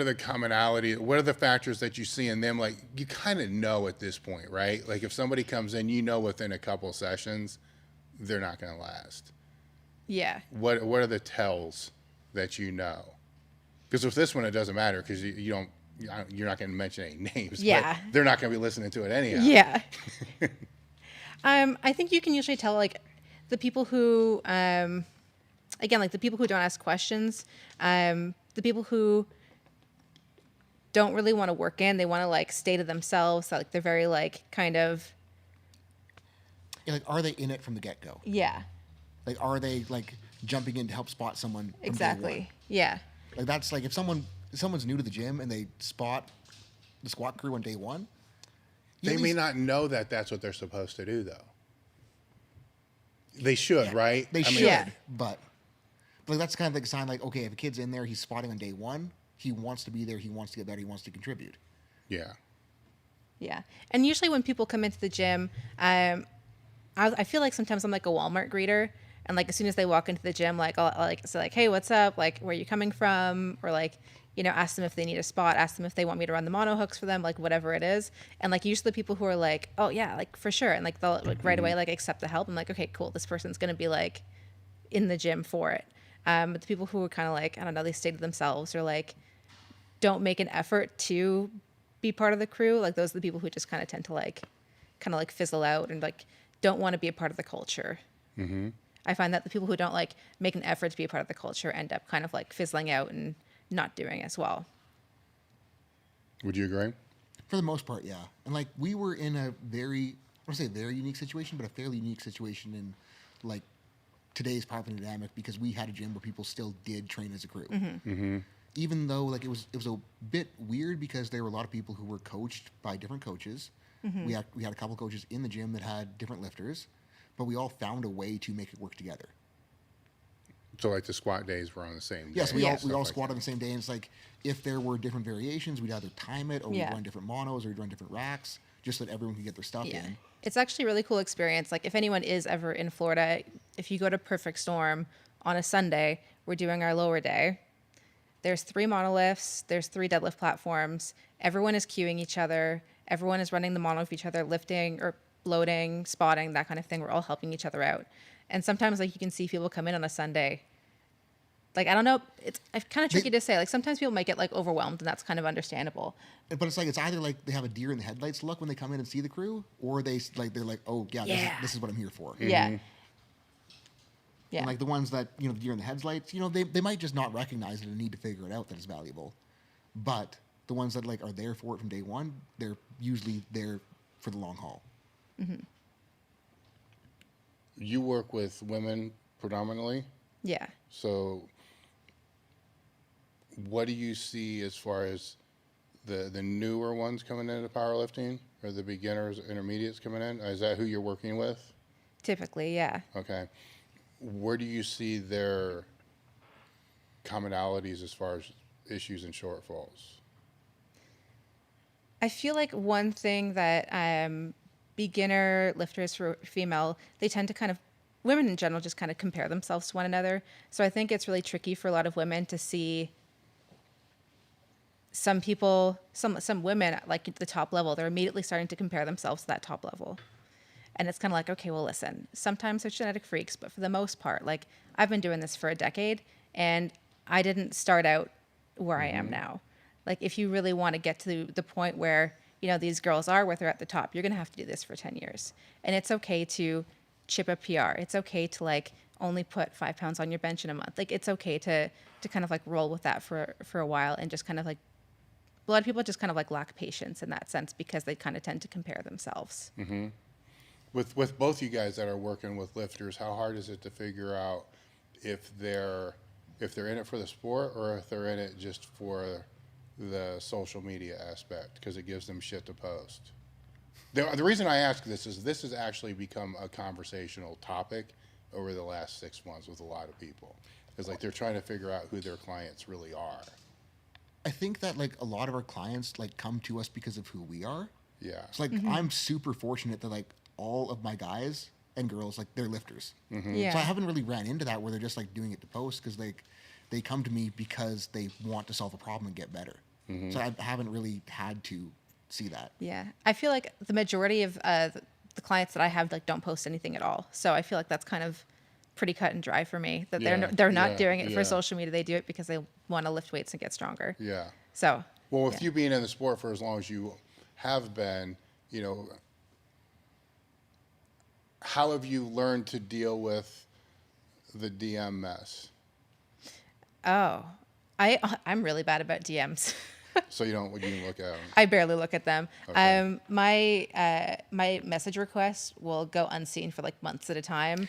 are the commonality? What are the factors that you see in them? Like you kind of know at this point, right? Like if somebody comes in, you know, within a couple sessions, they're not going to last. Yeah. What are the tells that you know? Because with this one, it doesn't matter because you're not going to mention any names. Yeah. But they're not going to be listening to it anyhow. Yeah. I think you can usually tell like the people who, again, like the people who don't ask questions, the people who don't really want to work in, they want to like stay to themselves. So, like they're very like kind of. Yeah, like, are they in it from the get-go? Yeah. Like, are they like jumping in to help spot someone? From day one? Exactly. Yeah. Like that's like if someone's new to the gym and they spot the squat crew on day one, They may not know that that's what they're supposed to do, though. They should, right? They should, Yeah. but like that's kind of like a sign. Like, okay, if a kid's in there, he's spotting on day one. He wants to be there. He wants to get better. He wants to contribute. Yeah. Yeah. And usually when people come into the gym, I feel like sometimes I'm like a Walmart greeter. And like as soon as they walk into the gym, like I'll like say like, hey, what's up? Like, where are you coming from? Or like, you know, ask them if they need a spot, ask them if they want me to run the mono hooks for them, like whatever it is. And like usually the people who are like, oh yeah, like for sure. And like they'll like right away like accept the help. I'm like, okay, cool. This person's going to be like in the gym for it. But the people who are kind of like, I don't know, they stay to themselves or like don't make an effort to be part of the crew. Like those are the people who just kind of tend to like fizzle out and like don't want to be a part of the culture. Mm-hmm. I find that the people who don't like make an effort to be a part of the culture end up kind of like fizzling out and not doing as well. Would you agree? For the most part, yeah. And like we were in a very, I don't say very unique situation, but a fairly unique situation in like today's powerlifting dynamic because we had a gym where people still did train as a crew. Mm-hmm. Mm-hmm. Even though like it was a bit weird because there were a lot of people who were coached by different coaches. Mm-hmm. We had a couple coaches in the gym that had different lifters, but we all found a way to make it work together. So like the squat days were on the same day. Yes, we all squat on the same day. And it's like if there were different variations, we'd either time it or we'd run different monos or we'd run different racks just so that everyone could get their stuff in. It's actually a really cool experience. Like if anyone is ever in Florida, if you go to Perfect Storm on a Sunday, we're doing our lower day. There's 3 monolifts, there's 3 deadlift platforms. Everyone is cueing each other. Everyone is running the mono of each other, lifting or bloating, spotting, that kind of thing. We're all helping each other out. And sometimes like you can see people come in on a Sunday. Like, I don't know, it's kind of tricky to say. Like sometimes people might get like overwhelmed and that's kind of understandable. But it's like, it's either like they have a deer in the headlights look when they come in and see the crew, or they're like, oh yeah. This is what I'm here for. Mm-hmm. Yeah. Yeah. And like the ones that, you know, the deer in the headlights, you know, they might just not recognize it and need to figure it out that it's valuable. But the ones that like are there for it from day one, they're usually there for the long haul. Mm-hmm. You work with women predominantly. Yeah. So what do you see as far as the newer ones coming into powerlifting or the beginners, intermediates coming in? Is that who you're working with? Typically, yeah. Okay. Where do you see their commonalities as far as issues and shortfalls? I feel like one thing that beginner lifters for female, they tend to kind of, women in general just kind of compare themselves to one another. So I think it's really tricky for a lot of women to see some people, some women at like the top level, they're immediately starting to compare themselves to that top level. And it's kind of like, okay, well, listen, sometimes they're genetic freaks, but for the most part, like I've been doing this for a decade and I didn't start out where I am now. Like if you really want to get to the point where, you know, these girls are where they're at the top, you're going to have to do this for 10 years. And it's okay to chip a PR. It's okay to like only put 5 pounds on your bench in a month. Like it's okay to kind of like roll with that for a while and just kind of like, a lot of people just kind of like lack patience in that sense because they kind of tend to compare themselves. Mm-hmm. With both you guys that are working with lifters, how hard is it to figure out if they're in it for the sport or if they're in it just for the social media aspect because it gives them shit to post. The reason I ask this has actually become a conversational topic over the last 6 months with a lot of people. It's like they're trying to figure out who their clients really are. I think that like a lot of our clients like come to us because of who we are. Yeah. It's like I'm super fortunate that like all of my guys and girls, like they're lifters. Yeah. So I haven't really ran into that where they're just like doing it to post because like they come to me because they want to solve a problem and get better. So I haven't really had to see that. Yeah. I feel like the majority of the clients that I have like don't post anything at all. So I feel like that's kind of pretty cut and dry for me that they're not doing it for social media. They do it because they want to lift weights and get stronger. Yeah. So. Well, with you being in the sport for as long as you have been, you know, how have you learned to deal with the DM mess? I'm really bad about DMs. So you don't look at them. I barely look at them. Okay. My message requests will go unseen for like months at a time,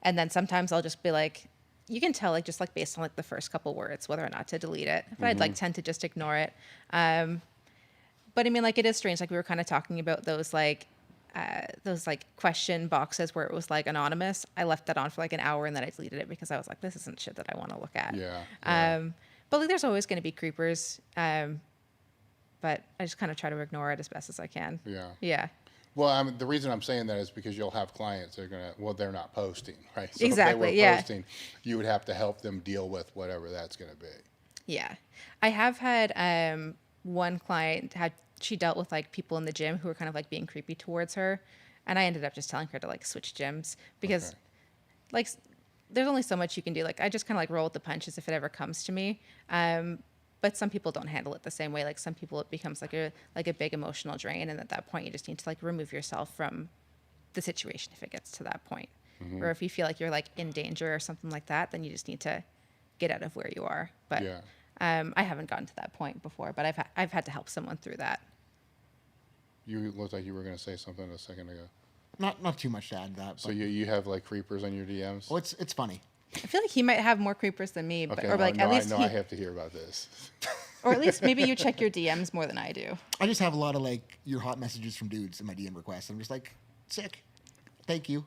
and then sometimes I'll just be like, you can tell like just like based on like the first couple words whether or not to delete it. But I'd like tend to just ignore it. But I mean, like it is strange. Like we were kind of talking about those like question boxes where it was like anonymous. I left that on for like an hour and then I deleted it because I was like, this isn't shit that I want to look at. Yeah. But like there's always going to be creepers. But I just kind of try to ignore it as best as I can. Yeah. Yeah. Well, the reason I'm saying that is because you'll have clients that are they're not posting, right? So Exactly, if they were yeah. posting, you would have to help them deal with whatever that's going to be. Yeah. I have had one client she dealt with like people in the gym who were kind of like being creepy towards her. And I ended up just telling her to like switch gyms because like there's only so much you can do. Like I just kind of like roll with the punches if it ever comes to me. But some people don't handle it the same way. Like some people, it becomes like a big emotional drain, and at that point, you just need to like remove yourself from the situation if it gets to that point. Or if you feel like you're like in danger or something like that, then you just need to get out of where you are. But I haven't gotten to that point before, but I've had to help someone through that. You looked like you were going to say something a second ago. Not too much to add to that. So you have like creepers on your DMs? Well, it's funny. I feel like he might have more creepers than me, but Okay, or like at least I have to hear about this. or at least maybe you check your DMs more than I do. I just have a lot of like your hot messages from dudes in my DM requests. I'm just like, sick. Thank you.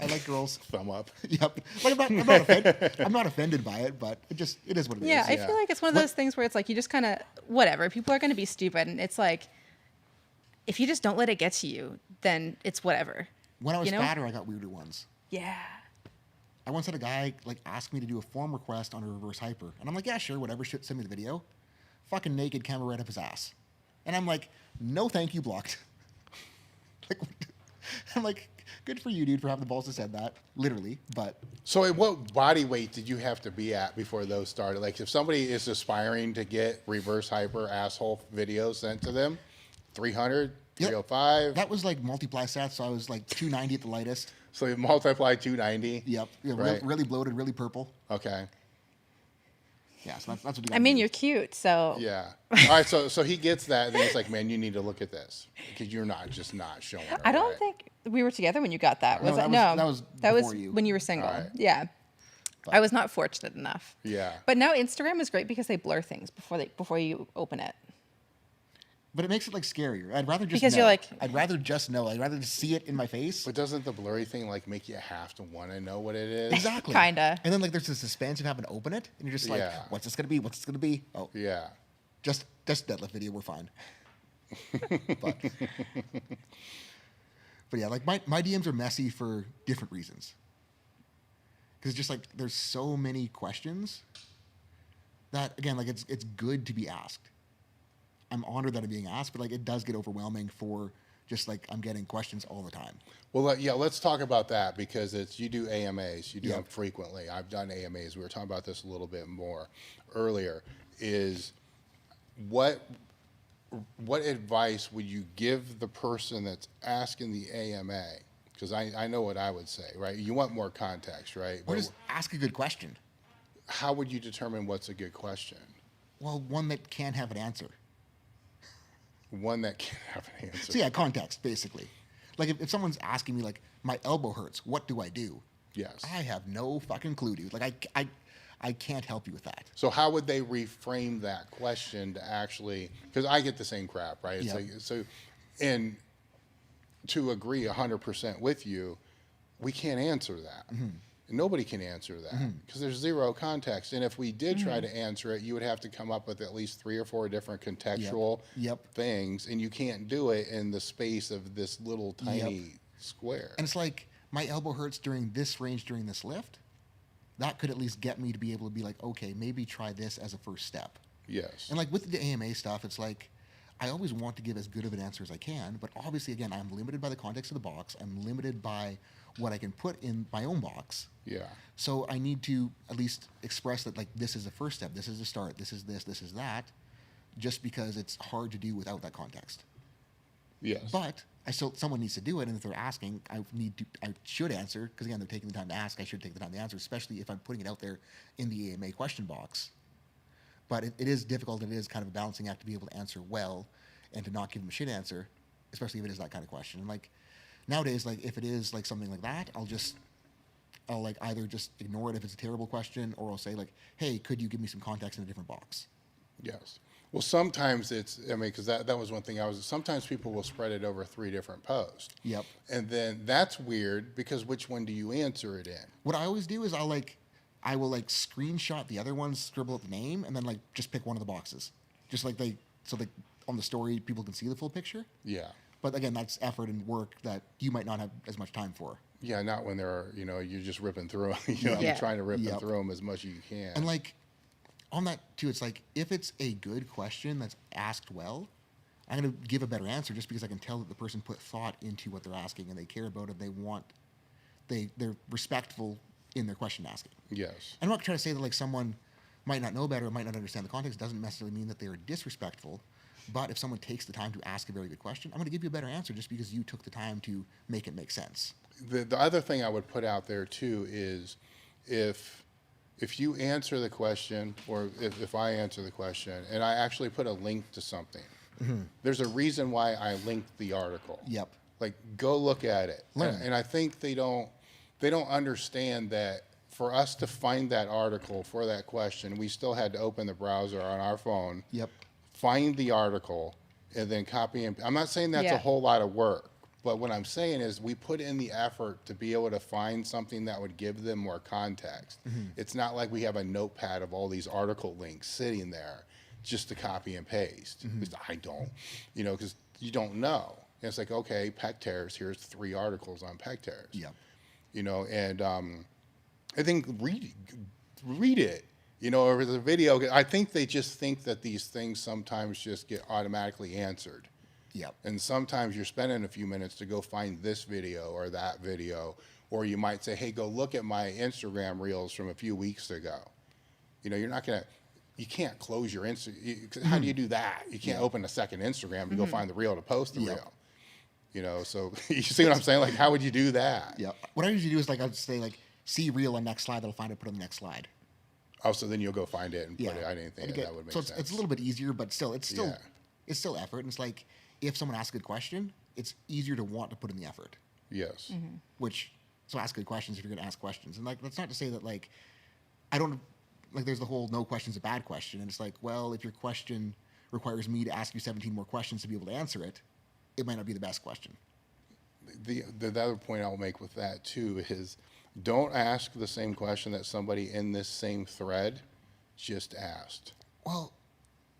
I like girls. Thumb up. Yep. Like I'm not offended by it, but it is what it is. Yeah, I feel like it's one of those things where it's like you just kind of whatever. People are going to be stupid, and it's like if you just don't let it get to you, then it's whatever. When I was fatter, I got weirder ones. Yeah. I once had a guy like ask me to do a form request on a reverse hyper, and I'm like, yeah, sure, whatever. Send me the video. Fucking naked camera right up his ass, and I'm like, no, thank you, blocked. Like, I'm like, good for you, dude, for having the balls to say that, literally. But So at what body weight did you have to be at before those started? Like if somebody is aspiring to get reverse hyper asshole videos sent to them, 300, 305? that was like multiply stats, so I was like 290 at the lightest. So you multiply 290? Yep. Yeah, Right. really bloated, really purple. Okay. Yeah, so that's what you got. I mean, you're cute, so Yeah. All right, so he gets that, and then he's like, man, you need to look at this. Because you're not showing her, I don't right? think we were together when you got that. Was No, it? that No, was that was before you. when you were single. All right. Yeah. I was not fortunate enough. Yeah. But now Instagram is great because they blur things before you open it. But it makes it like scarier. I'd rather just Because know. you're like- I'd rather just know. I'd rather just see it in my face. But doesn't the blurry thing like make you have to want to know what it is? Exactly. Kinda. And then like there's the suspense of having to open it, and you're just like, Yeah. what's this gonna be? What's this gonna be? Oh, Yeah. just deadlift video. We're fine. but yeah, like my DMs are messy for different reasons. Because just like there's so many questions that again, like it's good to be asked. I'm honored that I'm being asked, but like it does get overwhelming for just like I'm getting questions all the time. Well, yeah, let's talk about that because you do AMAs. You do Yeah. them frequently. I've done AMAs. We were talking about this a little bit more earlier. Is what advice would you give the person that's asking the AMA? Because I know what I would say, right? You want more context, right? Or But just ask a good question. how would you determine what's a good question? Well, one that can have an answer. One that can have an answer. So yeah, context basically. Like if someone's asking me like my elbow hurts, what do I do? Yes. I have no fucking clue, dude. Like, I can't help you with that. So how would they reframe that question to actually, because I get the same crap, right? It's Yep. like, so, and to agree 100% with you, we can't answer that. Nobody can answer that because there's zero context. And if we did try to answer it, you would have to come up with at least 3 or 4 different contextual things, and you can't do it in the space of this little tiny square. And it's like, my elbow hurts during this range during this lift. That could at least get me to be able to be like, okay, maybe try this as a first step. Yes. And like with the AMA stuff, it's like, I always want to give as good of an answer as I can, but obviously, again, I'm limited by the context of the box. I'm limited by what I can put in my own box. Yeah. So I need to at least express that, like, this is the first step, this is the start, this is this is that, just because it's hard to do without that context. Yes. But someone needs to do it, and if they're asking, I should answer, because again, they're taking the time to ask, I should take the time to answer, especially if I'm putting it out there in the AMA question box. But it is difficult, and it is kind of a balancing act to be able to answer well and to not give them a shit answer, especially if it is that kind of question. And like nowadays, like if it is like something like that, I'll like either just ignore it if it's a terrible question, or I'll say like, hey, could you give me some context in a different box? Yes. Well, sometimes because that was one thing sometimes people will spread it over 3 different posts. Yep. And then that's weird because which one do you answer it in? What I always do is I will screenshot the other ones, scribble out the name, and then like just pick one of the boxes. Just like on the story, people can see the full picture. Yeah. But again, that's effort and work that you might not have as much time for. Yeah, not when you're just ripping through them. You're trying to rip through them as much as you can. And like on that too, it's like if it's a good question that's asked well, I'm going to give a better answer just because I can tell that the person put thought into what they're asking and they care about it. They're respectful in their question asking. Yes. I'm not trying to say that like someone might not know better or might not understand the context. It doesn't necessarily mean that they are disrespectful. But if someone takes the time to ask a very good question, I'm going to give you a better answer just because you took the time to make it make sense. The other thing I would put out there too is if you answer the question, or if I answer the question and I actually put a link to something, there's a reason why I linked the article. Yep. Like, go look at it. Learn. And I think they don't understand that for us to find that article for that question, we still had to open the browser on our phone. Yep. Find the article and then copy and I'm not saying that's a whole lot of work, but what I'm saying is we put in the effort to be able to find something that would give them more context. It's not like we have a notepad of all these article links sitting there just to copy and paste. Because I don't, because you don't know. And it's like, okay, pec tears, here's 3 articles on pec tears. Yep. And I think read it. Or the video, I think they just think that these things sometimes just get automatically answered. Yep. And sometimes you're spending a few minutes to go find this video or that video, or you might say, hey, go look at my Instagram reels from a few weeks ago. You can't close your Instagram. How do you do that? You can't open a second Instagram to go find the reel to post the reel. So you see what I'm saying? Like, how would you do that? Yeah. What I usually do is like, I'd say like, see reel on next slide, that'll find it, put on the next slide. Oh, so then you'll go find it and put it. I didn't think that would make sense. It's a little bit easier, but still, it's still effort. And it's like, if someone asks a good question, it's easier to want to put in the effort. Yes. So ask good questions if you're going to ask questions. And like, that's not to say that like, I don't, like there's the whole no question's a bad question. And it's like, well, if your question requires me to ask you 17 more questions to be able to answer it, it might not be the best question. The other point I'll make with that too is don't ask the same question that somebody in this same thread just asked. Well,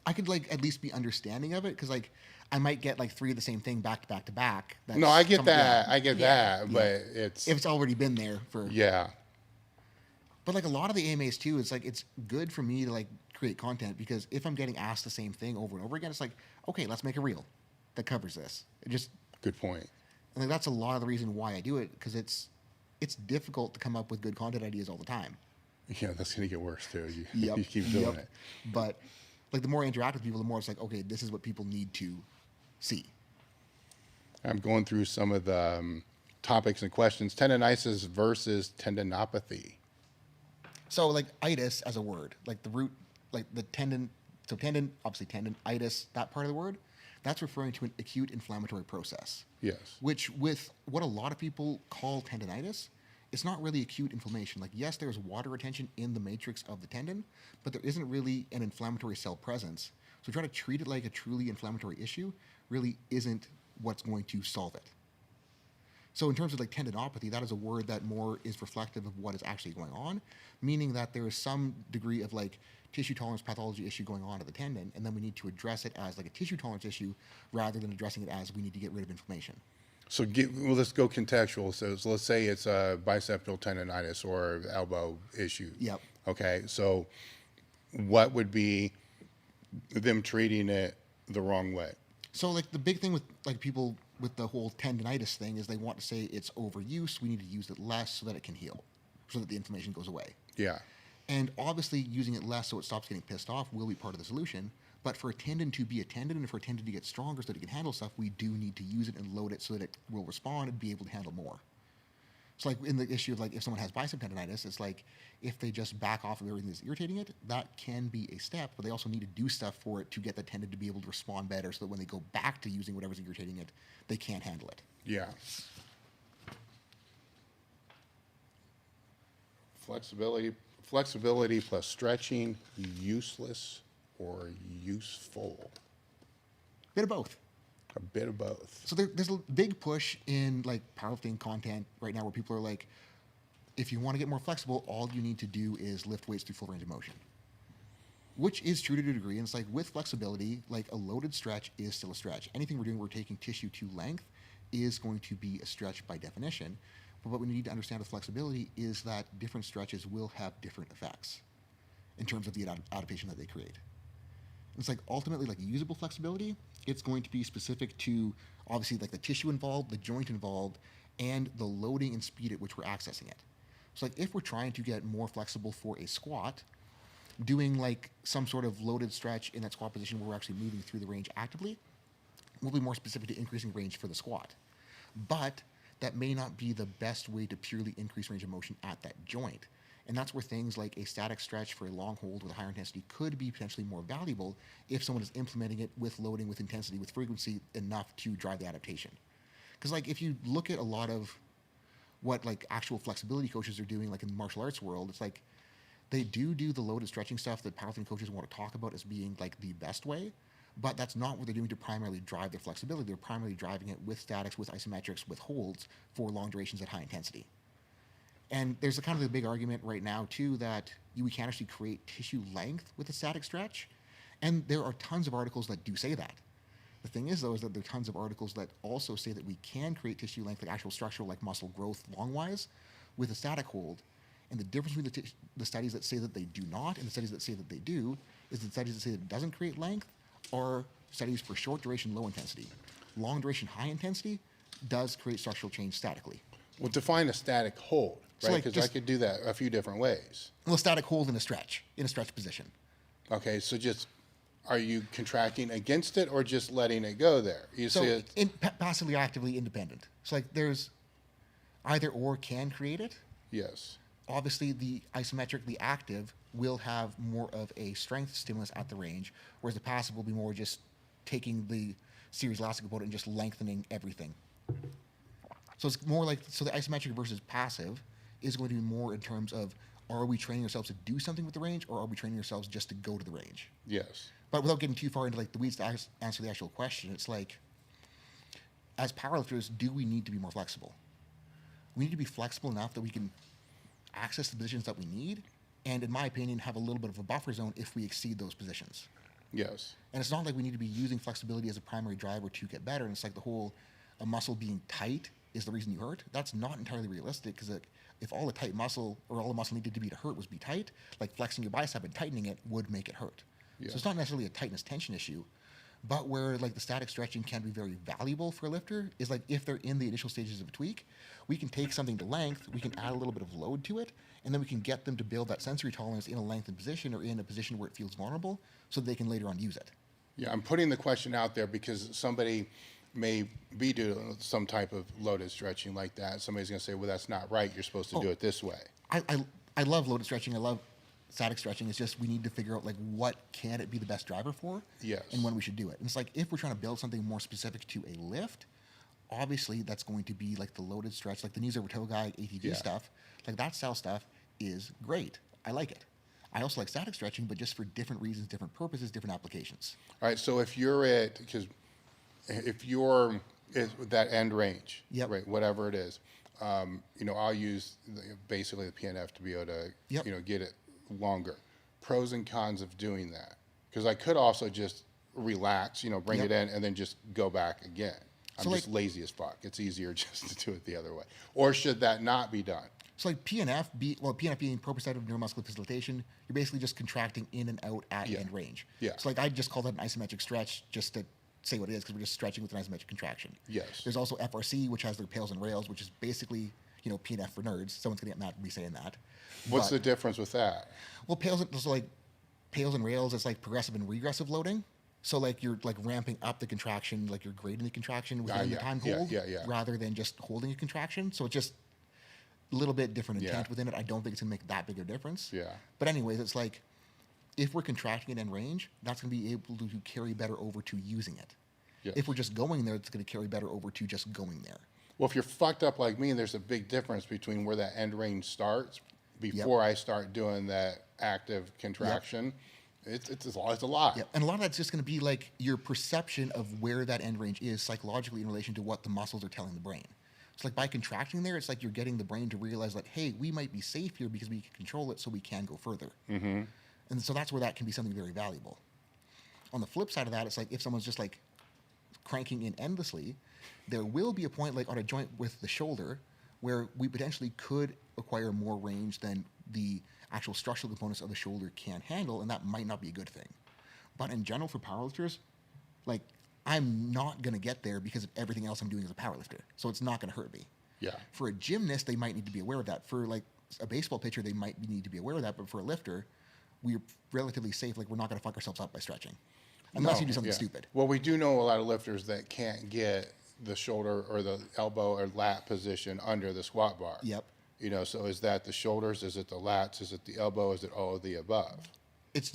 I could like at least be understanding of it because like I might get like 3 of the same thing back to back to back. No, I get that. I get that, but it's if it's already been there for But like a lot of the AMAs too, it's like it's good for me to like create content because if I'm getting asked the same thing over and over again, it's like, okay, let's make a reel that covers this. It just good point. I think that's a lot of the reason why I do it because it's difficult to come up with good content ideas all the time. Yeah, that's going to get worse too. You keep doing it. But like the more I interact with people, the more it's like, okay, this is what people need to see. I'm going through some of the topics and questions. Tendonitis versus tendonopathy. So like itis as a word, like the root, like the tendon, so tendon, obviously tendonitis, that part of the word, that's referring to an acute inflammatory process. Yes. Which with what a lot of people call tendonitis it's not really acute inflammation. Like, yes, there's water retention in the matrix of the tendon, but there isn't really an inflammatory cell presence. So trying to treat it like a truly inflammatory issue really isn't what's going to solve it. So in terms of like tendonopathy, that is a word that more is reflective of what is actually going on, meaning that there is some degree of like tissue tolerance pathology issue going on at the tendon, and then we need to address it as like a tissue tolerance issue rather than addressing it as we need to get rid of inflammation. So let's go contextual. So let's say it's a biceptal tendonitis or elbow issue. Yep. Okay. So what would be them treating it the wrong way? So like the big thing with like people with the whole tendonitis thing is they want to say it's overuse. We need to use it less so that it can heal, so that the inflammation goes away. Yeah. And obviously using it less so it stops getting pissed off will be part of the solution. But for a tendon to be a tendon and for a tendon to get stronger so that it can handle stuff, we do need to use it and load it so that it will respond and be able to handle more. So like in the issue of like if someone has bicep tendonitis, it's like if they just back off of everything that's irritating it, that can be a step, but they also need to do stuff for it to get the tendon to be able to respond better so that when they go back to using whatever's irritating it, they can't handle it. Yeah. Flexibility plus stretching, useless or useful? Bit of both. A bit of both. So there's a big push in like powerlifting content right now where people are like, if you want to get more flexible, all you need to do is lift weights through full range of motion, which is true to a degree. And it's like with flexibility, like a loaded stretch is still a stretch. Anything we're doing, we're taking tissue to length is going to be a stretch by definition. But what we need to understand with flexibility is that different stretches will have different effects in terms of the adaptation that they create. It's like ultimately like usable flexibility, it's going to be specific to obviously like the tissue involved, the joint involved, and the loading and speed at which we're accessing it. So like if we're trying to get more flexible for a squat, doing like some sort of loaded stretch in that squat position where we're actually moving through the range actively will be more specific to increasing range for the squat. But that may not be the best way to purely increase range of motion at that joint. And that's where things like a static stretch for a long hold with a higher intensity could be potentially more valuable if someone is implementing it with loading, with intensity, with frequency enough to drive the adaptation. Because like if you look at a lot of what like actual flexibility coaches are doing, like in the martial arts world, it's like they do the loaded stretching stuff that powerlifting coaches want to talk about as being like the best way, but that's not what they're doing to primarily drive their flexibility. They're primarily driving it with statics, with isometrics, with holds for long durations at high intensity. And there's a kind of a big argument right now too that we can actually create tissue length with a static stretch, and there are tons of articles that do say that. The thing is though is that there are tons of articles that also say that we can create tissue length, like actual structural, like muscle growth long-wise, with a static hold. And the difference between the studies that say that they do not and the studies that say that they do is the studies that say that it doesn't create length are studies for short duration, low intensity. Long duration, high intensity does create structural change statically. Well, define a static hold, So, right? like, Because I could do that a few different ways. Well, static hold in a stretch position. Okay, so just are you contracting against it or just letting it go there? You see So it? passively, actively independent. So like there's either or can create it. Yes. Obviously, the isometric, the active, will have more of a strength stimulus at the range, whereas the passive will be more just taking the series elastic component and just lengthening everything. So it's more like, so the isometric versus passive is going to be more in terms of, are we training ourselves to do something with the range, or are we training ourselves just to go to the range? Yes. But without getting too far into like the weeds to answer the actual question, it's like, as powerlifters, do we need to be more flexible? We need to be flexible enough that we can access the positions that we need, and in my opinion, have a little bit of a buffer zone if we exceed those positions. Yes. And it's not like we need to be using flexibility as a primary driver to get better. And it's like the whole, a muscle being tight is the reason you hurt. That's not entirely realistic, because if all the tight muscle, or all the muscle needed to be to hurt was be tight, like flexing your bicep and tightening it would make it hurt. Yeah. So it's not necessarily a tightness tension issue, but where like the static stretching can be very valuable for a lifter is like if they're in the initial stages of a tweak, we can take something to length, we can add a little bit of load to it, and then we can get them to build that sensory tolerance in a lengthened position or in a position where it feels vulnerable so that they can later on use it. Yeah, I'm putting the question out there because somebody may be doing some type of loaded stretching like that. Somebody's going to say, well, that's not right. You're supposed to do it this way. I love loaded stretching. I love static stretching. It's just we need to figure out like what can it be the best driver for, Yes. and when we should do it. And it's like if we're trying to build something more specific to a lift, obviously that's going to be like the loaded stretch, like the knees over toe guy, ATV Yeah. stuff. Like that style stuff is great. I like it. I also like static stretching, but just for different reasons, different purposes, different applications. All right, so if you're at, because if you're at that end range, Yep. right, whatever it is, I'll use basically the PNF to be able to, Yep. get it longer. Pros and cons of doing that, because I could also just relax, bring Yep. it in and then just go back again. I'm So, just lazy as fuck. It's easier just to do it the other way. Or should that not be done? So like PNF being proprioceptive neuromuscular facilitation, you're basically just contracting in and out at Yeah. end range. Yeah. So like I just call that an isometric stretch just to say what it is, because we're just stretching with an isometric contraction. Yes. There's also FRC, which has their pails and rails, which is basically, PNF for nerds. Someone's gonna get mad at me saying that. What's But- the difference with that? Well, pails and rails is like progressive and regressive loading. So like you're like ramping up the contraction, like you're grading the contraction within the yeah. time Yeah, hold, yeah. rather than just holding a contraction. So it's just a little bit different intent Yeah. within it. I don't think it's gonna make that big of a difference. Yeah. But anyways, it's like if we're contracting it in range, that's gonna be able to carry better over to using it. Yes. If we're just going there, it's gonna carry better over to just going there. Well, if you're fucked up like me, there's a big difference between where that end range starts before I start doing that active contraction. It's a lot. Yeah, and a lot of that's just going to be like your perception of where that end range is psychologically in relation to what the muscles are telling the brain. So like by contracting there, it's like you're getting the brain to realize that, hey, we might be safe here because we can control it, so we can go further. Mm-hmm. And so that's where that can be something very valuable. On the flip side of that, it's like if someone's just like cranking in endlessly, there will be a point like on a joint with the shoulder where we potentially could acquire more range than the actual structural components of the shoulder can handle, and that might not be a good thing. But in general, for powerlifters, like I'm not going to get there because of everything else I'm doing as a powerlifter, so it's not going to hurt me. Yeah. For a gymnast, they might need to be aware of that. For like a baseball pitcher, they might need to be aware of that. But for a lifter, we're relatively safe. Like we're not going to fuck ourselves up by stretching, unless you do something stupid. Well, we do know a lot of lifters that can't get the shoulder or the elbow or lat position under the squat bar. Yep. So is that the shoulders? Is it the lats? Is it the elbow? Is it all of the above? It's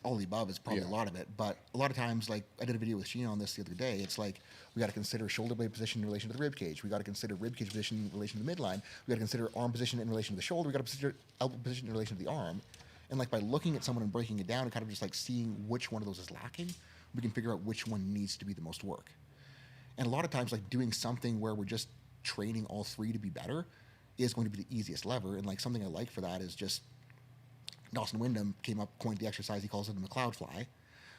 all the above is probably Yeah. a lot of it, but a lot of times, like I did a video with Sheena on this the other day, it's like we got to consider shoulder blade position in relation to the rib cage. We got to consider rib cage position in relation to the midline. We got to consider arm position in relation to the shoulder. We got to consider elbow position in relation to the arm. And like by looking at someone and breaking it down and kind of just like seeing which one of those is lacking, we can figure out which one needs to be the most work. And a lot of times, like doing something where we're just training all three to be better is going to be the easiest lever. And like something I like for that is just Dawson Wyndham coined the exercise, he calls it the McLeod fly,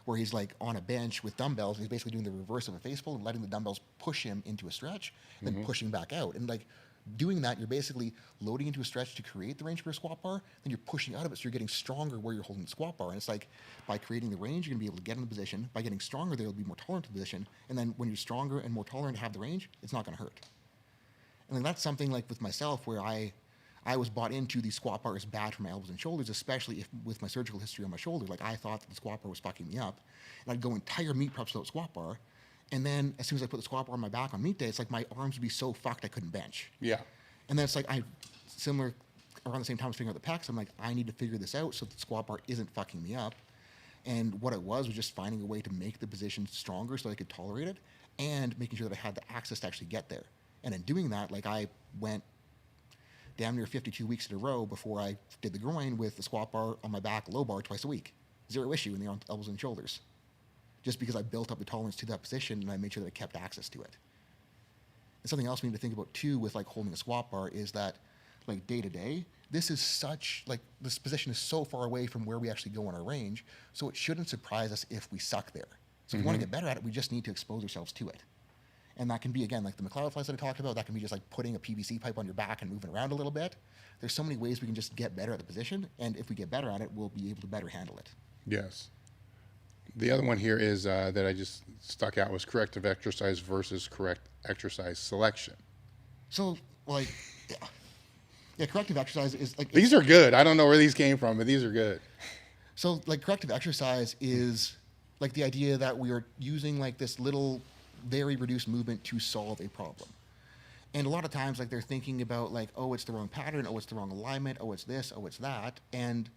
where he's like on a bench with dumbbells. And he's basically doing the reverse of a facepull and letting the dumbbells push him into a stretch, and then pushing back out. And like doing that, you're basically loading into a stretch to create the range for a squat bar, then you're pushing out of it, so you're getting stronger where you're holding the squat bar. And it's like by creating the range, you're gonna be able to get in the position. By getting stronger there, you'll be more tolerant to the position. And then when you're stronger and more tolerant to have the range, it's not gonna hurt. And then that's something like with myself where I was bought into the squat bar is bad for my elbows and shoulders, especially if with my surgical history on my shoulder. Like I thought that the squat bar was fucking me up, and I'd go entire meet preps without squat bar, and then as soon as I put the squat bar on my back on meet day, it's like my arms would be so fucked I couldn't bench. Yeah. And then it's like around the same time I was figuring out the pecs, I'm like, I need to figure this out so that the squat bar isn't fucking me up. And what it was just finding a way to make the position stronger so I could tolerate it, and making sure that I had the access to actually get there. And in doing that, like I went damn near 52 weeks in a row before I did the groin with the squat bar on my back, low bar twice a week. Zero issue in the elbows and shoulders. Just because I built up the tolerance to that position and I made sure that I kept access to it. And something else we need to think about too with like holding a squat bar is that like day to day, this position is so far away from where we actually go in our range, so it shouldn't surprise us if we suck there. So if we want to get better at it, we just need to expose ourselves to it. And that can be, again, like the McLeod flies that I talked about, that can be just like putting a PVC pipe on your back and moving around a little bit. There's so many ways we can just get better at the position, and if we get better at it, we'll be able to better handle it. Yes. The other one here is that I just stuck out was corrective exercise versus correct exercise selection. So, like, yeah, corrective exercise is like... These are good. I don't know where these came from, but these are good. So, like, corrective exercise is like the idea that we are using like this little very reduced movement to solve a problem. And a lot of times, like, they're thinking about like, oh, it's the wrong pattern, oh, it's the wrong alignment, oh, it's this, oh, it's that. And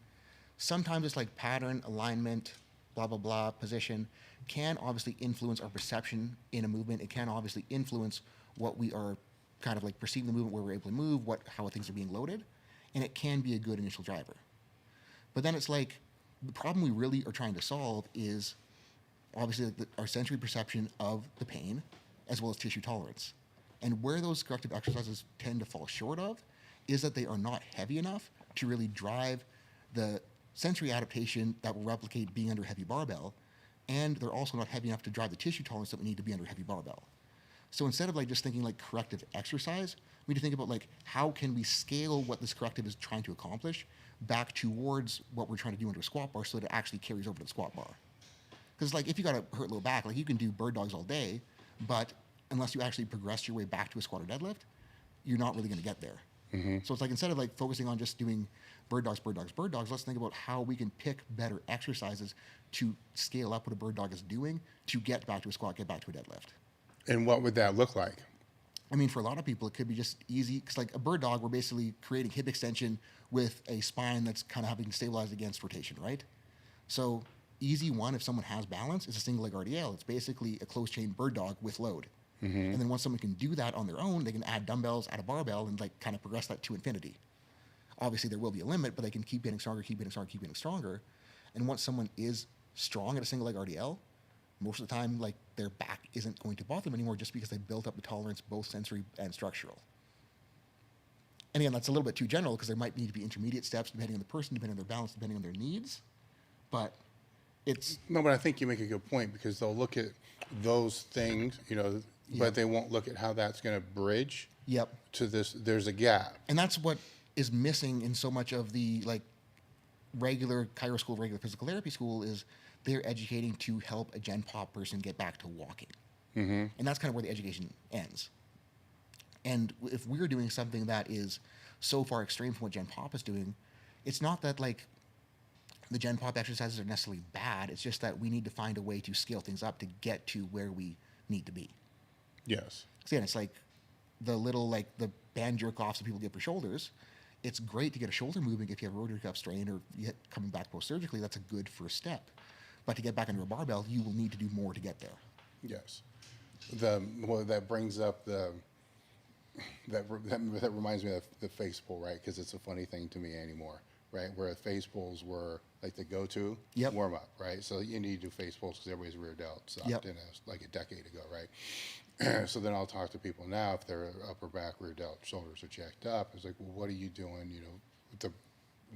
sometimes it's like pattern, alignment, blah, blah, blah position can obviously influence our perception in a movement. It can obviously influence what we are kind of like perceiving the movement, where we're able to move, how things are being loaded. And it can be a good initial driver. But then it's like, the problem we really are trying to solve is obviously our sensory perception of the pain as well as tissue tolerance. And where those corrective exercises tend to fall short of is that they are not heavy enough to really drive the sensory adaptation that will replicate being under a heavy barbell, and they're also not heavy enough to drive the tissue tolerance that we need to be under a heavy barbell. So instead of like just thinking like corrective exercise, we need to think about like how can we scale what this corrective is trying to accomplish back towards what we're trying to do under a squat bar so that it actually carries over to the squat bar. Because like if you got a hurt low back, like you can do bird dogs all day, but unless you actually progress your way back to a squat or deadlift, you're not really going to get there. So it's like instead of like focusing on just doing bird dogs, let's think about how we can pick better exercises to scale up what a bird dog is doing to get back to a squat, get back to a deadlift. And what would that look like? I mean, for a lot of people, it could be just easy. Because like a bird dog, we're basically creating hip extension with a spine that's kind of having to stabilize against rotation, right? So easy one, if someone has balance, is a single leg RDL. It's basically a closed chain bird dog with load. And then once someone can do that on their own, they can add dumbbells, add a barbell, and like kind of progress that to infinity. Obviously, there will be a limit, but they can keep getting stronger, keep getting stronger, keep getting stronger. And once someone is strong at a single leg RDL, most of the time, like their back isn't going to bother them anymore just because they built up the tolerance, both sensory and structural. And again, that's a little bit too general because there might need to be intermediate steps depending on the person, depending on their balance, depending on their needs. But it's... No, but I think you make a good point because they'll look at those things, you know, but they won't look at how that's going to bridge to this. There's a gap. And that's what is missing in so much of the like regular chiro school, regular physical therapy school is they're educating to help a Gen Pop person get back to walking. And that's kind of where the education ends. And if we're doing something that is so far extreme from what Gen Pop is doing, it's not that like the Gen Pop exercises are necessarily bad. It's just that we need to find a way to scale things up to get to where we need to be. Yes. Again, it's like the little like the band jerk offs that people get for shoulders. It's great to get a shoulder moving if you have a rotator cuff strain or coming back post-surgically. That's a good first step. But to get back under a barbell, you will need to do more to get there. Yes. That brings up that reminds me of the face pull, right? Because it's a funny thing to me anymore, right? Where face pulls were like the go-to warm up, right? So you need to do face pulls because everybody's rear delt sucked in like a decade ago, right? So then I'll talk to people now if their upper back, rear delt, shoulders are checked up. It's like, well, what are you doing, you know, to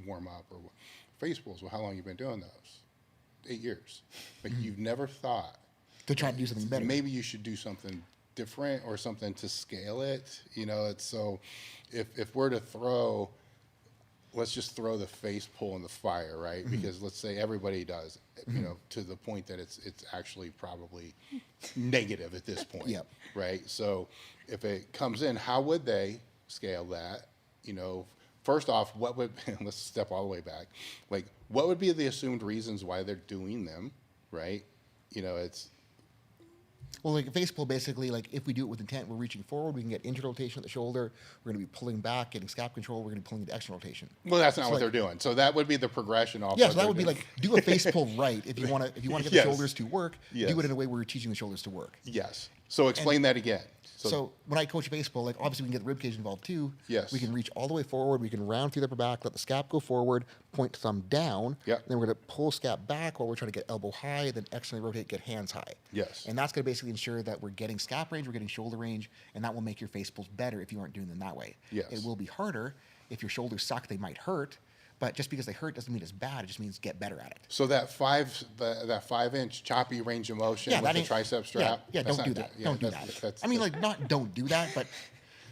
warm up or face pulls? Well, how long have you been doing those? 8 years. Like you've never thought to try to do something better. Maybe you should do something different or something to scale it. You know, it's so if we're to throw, let's just throw the face pull in the fire, right? Because let's say everybody does, you know, to the point that it's actually probably negative at this point, right? So if it comes in, how would they scale that? You know, first off, what would, let's step all the way back, like what would be the assumed reasons why they're doing them, right? You know, it's... Well, like a face pull, basically, like if we do it with intent, we're reaching forward, we can get internal rotation at the shoulder, we're going to be pulling back, getting scap control, we're going to be pulling the external rotation. Well, that's not what they're doing. So that would be the progression off. Yeah, so that would be like, do a face pull right. If you want to get the shoulders to work, do it in a way where you're teaching the shoulders to work. Yes. So explain that again. So when I coach a face pull, like obviously we can get the rib cage involved too. Yes. We can reach all the way forward. We can round through the upper back, let the scap go forward, point thumb down. Yep. Then we're going to pull scap back while we're trying to get elbow high, then externally rotate, get hands high. Yes. And that's going to basically ensure that we're getting scap range, we're getting shoulder range, and that will make your face pulls better if you aren't doing them that way. Yes. It will be harder. If your shoulders suck, they might hurt. But just because they hurt doesn't mean it's bad. It just means get better at it. So that 5-inch choppy range of motion with the tricep strap. Yeah, don't do that. Don't do that. I mean, like not don't do that, but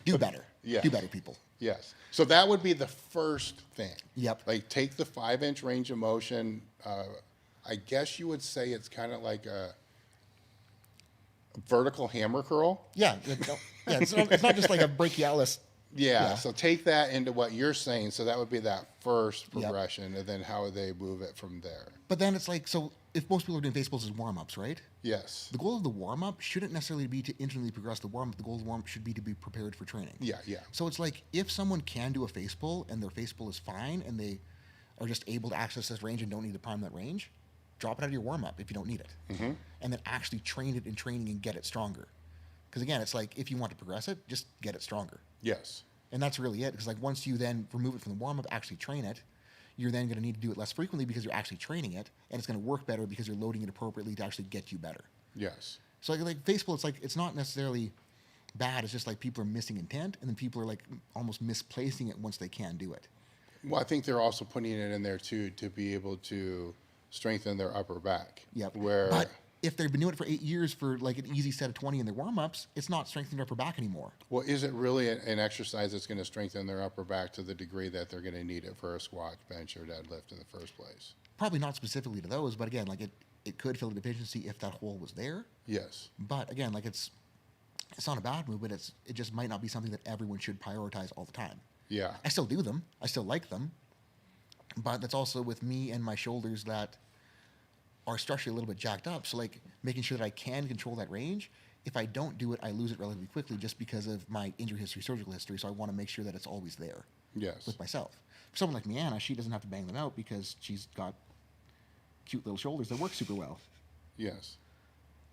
do better. Yeah. Do better, people. Yes. So that would be the first thing. Yep. Like take the 5-inch range of motion. I guess you would say it's kind of like a vertical hammer curl. Yeah. It's not just like a brachialis. Yeah, so take that into what you're saying. So that would be that first progression, and then how would they move it from there? But then it's like, so if most people are doing face pulls as warm-ups, right? Yes. The goal of the warm-up shouldn't necessarily be to instantly progress the warm-up. The goal of the warm-up should be to be prepared for training. Yeah. So it's like, if someone can do a face pull, and their face pull is fine, and they are just able to access this range and don't need to prime that range, drop it out of your warm-up if you don't need it. And then actually train it in training and get it stronger. Because again, it's like, if you want to progress it, just get it stronger. Yes. And that's really it. Because like, once you then remove it from the warm-up, actually train it, you're then going to need to do it less frequently because you're actually training it, and it's going to work better because you're loading it appropriately to actually get you better. Yes. So like facepull, it's like, it's not necessarily bad. It's just like people are missing intent, and then people are like almost misplacing it once they can do it. Well, I think they're also putting it in there too to be able to strengthen their upper back. Yep. Where, but if they've been doing it for 8 years for like an easy set of 20 in their warm-ups, it's not strengthening their upper back anymore. well, is it really an exercise that's going to strengthen their upper back to the degree that they're going to need it for a squat, bench, or deadlift in the first place? Probably not specifically to those, but again, like it could fill a deficiency if that hole was there. Yes. But again, like it's not a bad move, but it just might not be something that everyone should prioritize all the time. Yeah. I still do them. I still like them. But that's also with me and my shoulders that are structurally a little bit jacked up. So like making sure that I can control that range. If I don't do it, I lose it relatively quickly just because of my injury history, surgical history. So I want to make sure that it's always there Yes. with myself. For someone like Meana, she doesn't have to bang them out because she's got cute little shoulders that work super well. Yes.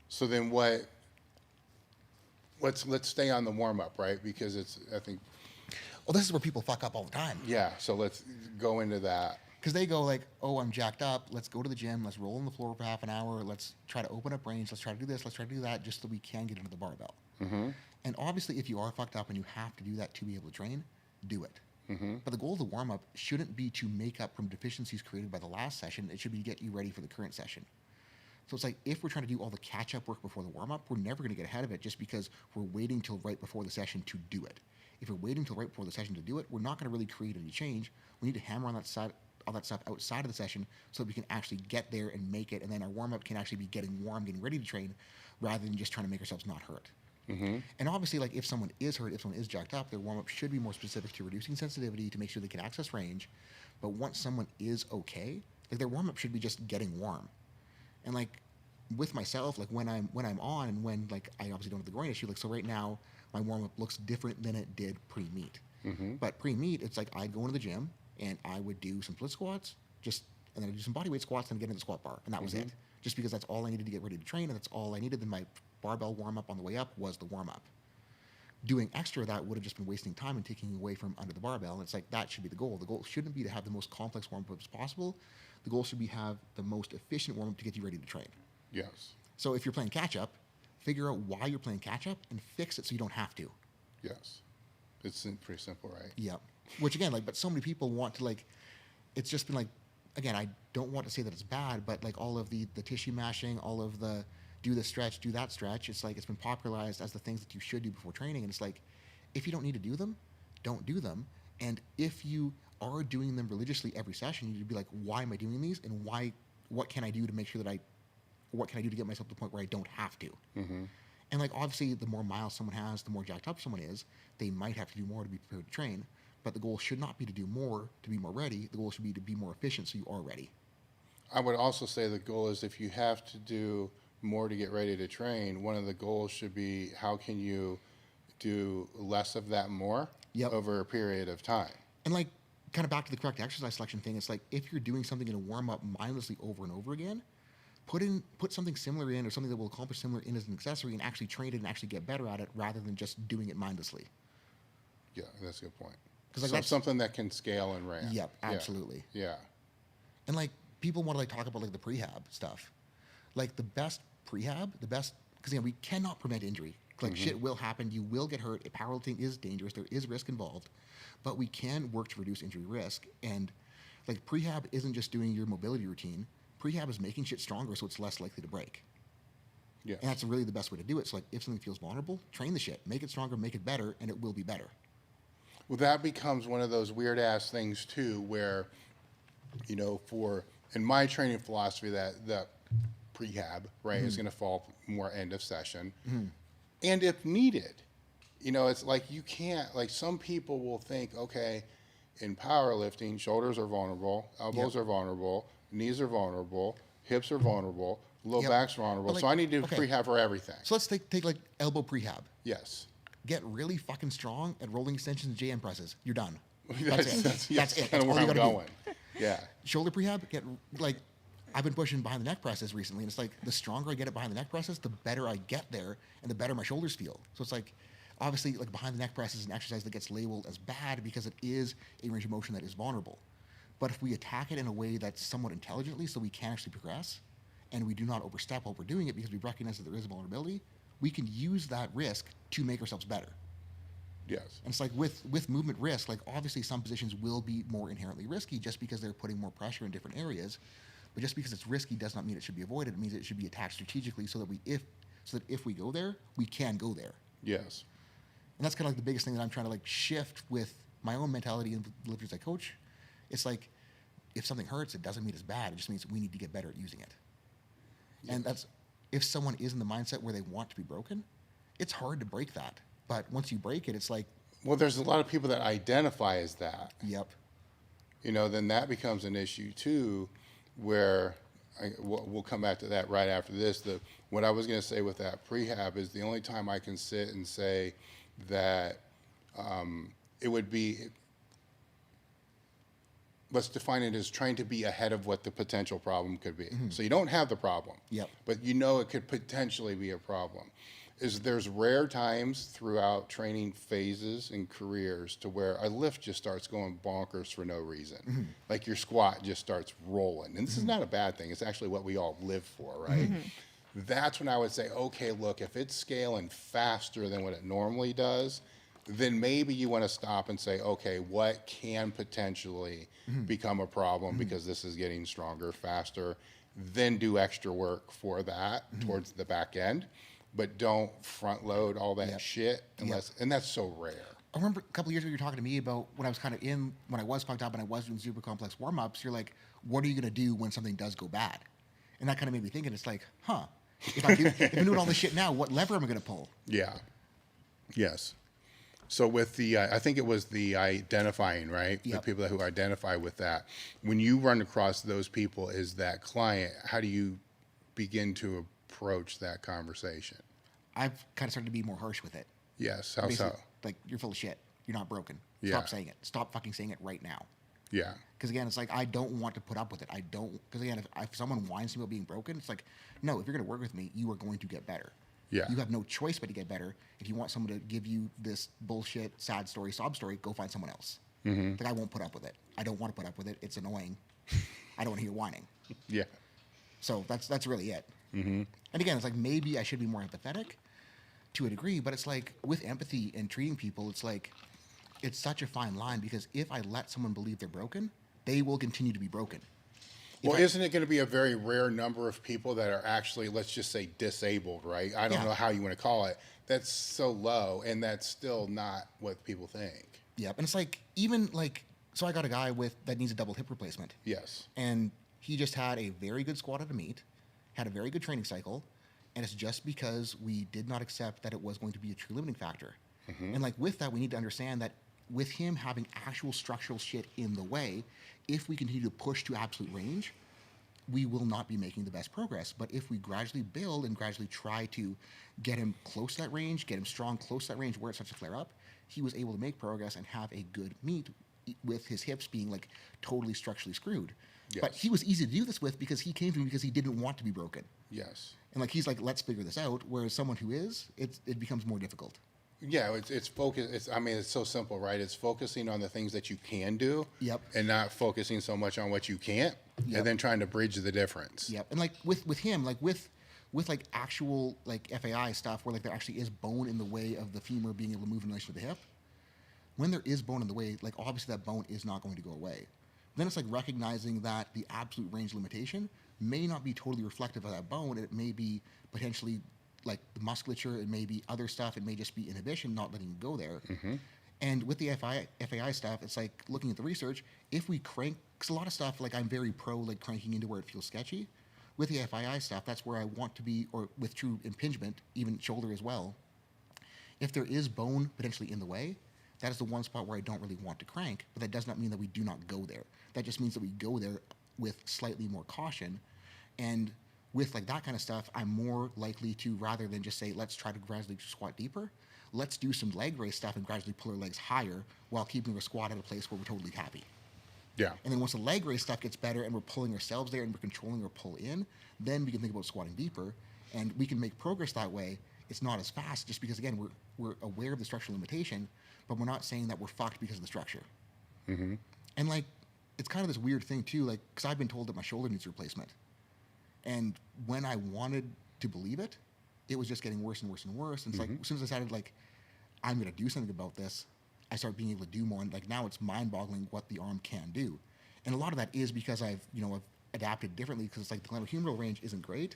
So then let's stay on the warm up, right? Because I think, Well, this is where people fuck up all the time. yeah. So let's go into that. Because they go like, oh, I'm jacked up. Let's go to the gym. Let's roll on the floor for half an hour. Let's try to open up range. Let's try to do this. Let's try to do that just so we can get into the barbell. And obviously, if you are fucked up and you have to do that to be able to train, do it. But the goal of the warm-up shouldn't be to make up from deficiencies created by the last session. It should be to get you ready for the current session. So it's like, if we're trying to do all the catch-up work before the warm-up, we're never going to get ahead of it just because we're waiting till right before the session to do it. If we're waiting till right before the session to do it, we're not going to really create any change. We need to hammer on all that stuff outside of the session so that we can actually get there and make it, and then our warm-up can actually be getting warm, getting ready to train, rather than just trying to make ourselves not hurt. And obviously, like, if someone is hurt, if someone is jacked up, their warm-up should be more specific to reducing sensitivity to make sure they can access range. But once someone is okay, like, their warm-up should be just getting warm. And like with myself, like when I'm on, and when like I obviously don't have the groin issue, like, so right now my warm-up looks different than it did pre-meet. But pre-meet, it's like I'd go into the gym and I would do some split squats, and then I'd do some bodyweight squats and get in the squat bar, and that was it. Just because that's all I needed to get ready to train, and that's all I needed. Then my barbell warm-up on the way up was the warm-up. Doing extra of that would have just been wasting time and taking away from under the barbell. And it's like, that should be the goal. The goal shouldn't be to have the most complex warm-up as possible. The goal should be have the most efficient warm-up to get you ready to train. Yes. So if you're playing catch-up, figure out why you're playing catch-up and fix it so you don't have to. Yes. It's pretty simple, right? Yep. Which again, like, but so many people want to, like, it's just been like, again, I don't want to say that it's bad, but like all of the tissue mashing, all of the do this stretch, do that stretch, it's like, it's been popularized as the things that you should do before training. And it's like, if you don't need to do them, don't do them. And if you are doing them religiously every session, you need to be like, why am I doing these? And what can I do to make sure that what can I do to get myself to the point where I don't have to? And like, obviously, the more miles someone has, the more jacked up someone is, they might have to do more to be prepared to train. But the goal should not be to do more to be more ready. The goal should be to be more efficient so you are ready. I would also say the goal is, if you have to do more to get ready to train, one of the goals should be, how can you do less of that more over a period of time? And like, kind of back to the correct exercise selection thing, it's like, if you're doing something in a warm-up mindlessly over and over again, put something similar in, or something that will accomplish similar in as an accessory, and actually train it and actually get better at it, rather than just doing it mindlessly. Yeah, that's a good point. Because like, So that's something that can scale and ramp. Yep, absolutely. Yeah. And like, people want to like talk about like the prehab stuff. Like, the best prehab, because again, we cannot prevent injury. Like, shit will happen. You will get hurt. Powerlifting is dangerous. There is risk involved, but we can work to reduce injury risk. And like, prehab isn't just doing your mobility routine. Prehab is making shit stronger so it's less likely to break. Yeah. And that's really the best way to do it. So like, if something feels vulnerable, train the shit, make it stronger, make it better, and it will be better. Well, that becomes one of those weird ass things too, where, you know, in my training philosophy, that prehab, right, is going to fall more end of session. And if needed, you know, it's like, you can't, like, some people will think, okay, in powerlifting, shoulders are vulnerable, elbows are vulnerable, knees are vulnerable, hips are vulnerable, low back's vulnerable. Like, so I need to do prehab for everything. So let's take like elbow prehab. Yes. Get really fucking strong at rolling extensions and JM presses. You're done. That's it. That's it. Kind of where I'm going. Yeah. Shoulder prehab, get like I've been pushing behind the neck presses recently, and it's like the stronger I get it behind the neck presses, the better I get there, and the better my shoulders feel. So it's like, obviously, like behind the neck press is an exercise that gets labeled as bad because it is a range of motion that is vulnerable. But if we attack it in a way that's somewhat intelligently, so we can actually progress, and we do not overstep while we're doing it because we recognize that there is a vulnerability, we can use that risk to make ourselves better. Yes. And it's like with movement risk, like obviously some positions will be more inherently risky just because they're putting more pressure in different areas. But just because it's risky does not mean it should be avoided. It means it should be attacked strategically so that if we go there, we can go there. Yes. And that's kind of like the biggest thing that I'm trying to like shift with my own mentality and the lifters I coach. It's like, if something hurts, it doesn't mean it's bad. It just means we need to get better at using it. Yes. And that's, if someone is in the mindset where they want to be broken, it's hard to break that. But once you break it, it's like... Well, there's a lot of people that identify as that. Yep. You know, then that becomes an issue too, where we'll come back to that right after this. What I was going to say with that prehab is the only time I can sit and say that it would be... Let's define it as trying to be ahead of what the potential problem could be. Mm-hmm. So you don't have the problem, yep, but you know it could potentially be a problem. There's rare times throughout training phases and careers to where a lift just starts going bonkers for no reason. Mm-hmm. Like your squat just starts rolling. And this is not a bad thing. It's actually what we all live for, right? Mm-hmm. That's when I would say, okay, look, if it's scaling faster than what it normally does, then maybe you want to stop and say, okay, what can potentially become a problem because this is getting stronger, faster, then do extra work for that towards the back end, but don't front load all that shit unless, and that's so rare. I remember a couple of years ago you were talking to me about when I was kind of when I was fucked up and I was doing super complex warm-ups, you're like, what are you going to do when something does go bad? And that kind of made me think, and it's like, if I'm doing all this shit now, what lever am I going to pull? Yeah. Yes. So with the, I think it was the identifying, right? Yep. The people who identify with that. When you run across those people as that client, how do you begin to approach that conversation? I've kind of started to be more harsh with it. Yes. How basically, so? Like, you're full of shit. You're not broken. Yeah. Stop saying it. Stop fucking saying it right now. Yeah. Because again, it's like, I don't want to put up with it. Because again, if someone whines to me about being broken, it's like, no, if you're going to work with me, you are going to get better. Yeah. You have no choice but to get better. If you want someone to give you this bullshit, sad story, sob story, go find someone else. Mm-hmm. Like, I won't put up with it. I don't want to put up with it. It's annoying. I don't want to hear whining. Yeah. So that's really it. Mm-hmm. And again, it's like, maybe I should be more empathetic to a degree, but it's like with empathy and treating people, it's like, it's such a fine line because if I let someone believe they're broken, they will continue to be broken. Well, isn't it going to be a very rare number of people that are actually, let's just say, disabled, right? I don't know how you want to call it. That's so low, and that's still not what people think. Yep. And it's like, even like, so I got a guy that needs a double hip replacement. Yes. And he just had a very good squat at a meet, had a very good training cycle, and it's just because we did not accept that it was going to be a true limiting factor. Mm-hmm. And like with that, we need to understand that with him having actual structural shit in the way, if we continue to push to absolute range, we will not be making the best progress. But if we gradually build and gradually try to get him close to that range, get him strong close to that range where it starts to flare up, he was able to make progress and have a good meet with his hips being like totally structurally screwed. Yes. But he was easy to do this with because he came to me because he didn't want to be broken. Yes. And like, he's like, let's figure this out. Whereas someone who is, it becomes more difficult. Yeah, it's focus. It's so simple, right? It's focusing on the things that you can do, yep, and not focusing so much on what you can't, yep, and then trying to bridge the difference. Yep, and like with him, like with like actual like FAI stuff, where like there actually is bone in the way of the femur being able to move in relation to the hip. When there is bone in the way, like obviously that bone is not going to go away. Then it's like recognizing that the absolute range limitation may not be totally reflective of that bone. It may be potentially like the musculature, it may be other stuff, it may just be inhibition, not letting you go there. Mm-hmm. And with the FAI stuff, it's like looking at the research, if we crank, because a lot of stuff, like I'm very pro like cranking into where it feels sketchy. With the FAI stuff, that's where I want to be, or with true impingement, even shoulder as well. If there is bone potentially in the way, that is the one spot where I don't really want to crank, but that does not mean that we do not go there. That just means that we go there with slightly more caution. And with like that kind of stuff, I'm more likely to, rather than just say, let's try to gradually squat deeper, let's do some leg raise stuff and gradually pull our legs higher while keeping our squat at a place where we're totally happy. Yeah. And then once the leg raise stuff gets better and we're pulling ourselves there and we're controlling our pull in, then we can think about squatting deeper, and we can make progress that way. It's not as fast just because, again, we're aware of the structural limitation, but we're not saying that we're fucked because of the structure. Mm-hmm. And like, it's kind of this weird thing too, like, because I've been told that my shoulder needs replacement. And when I wanted to believe it, it was just getting worse and worse and worse. And it's like, as soon as I decided, like, I'm going to do something about this, I started being able to do more. And like, now it's mind-boggling what the arm can do. And a lot of that is because I've adapted differently, because it's like the glenohumeral range isn't great,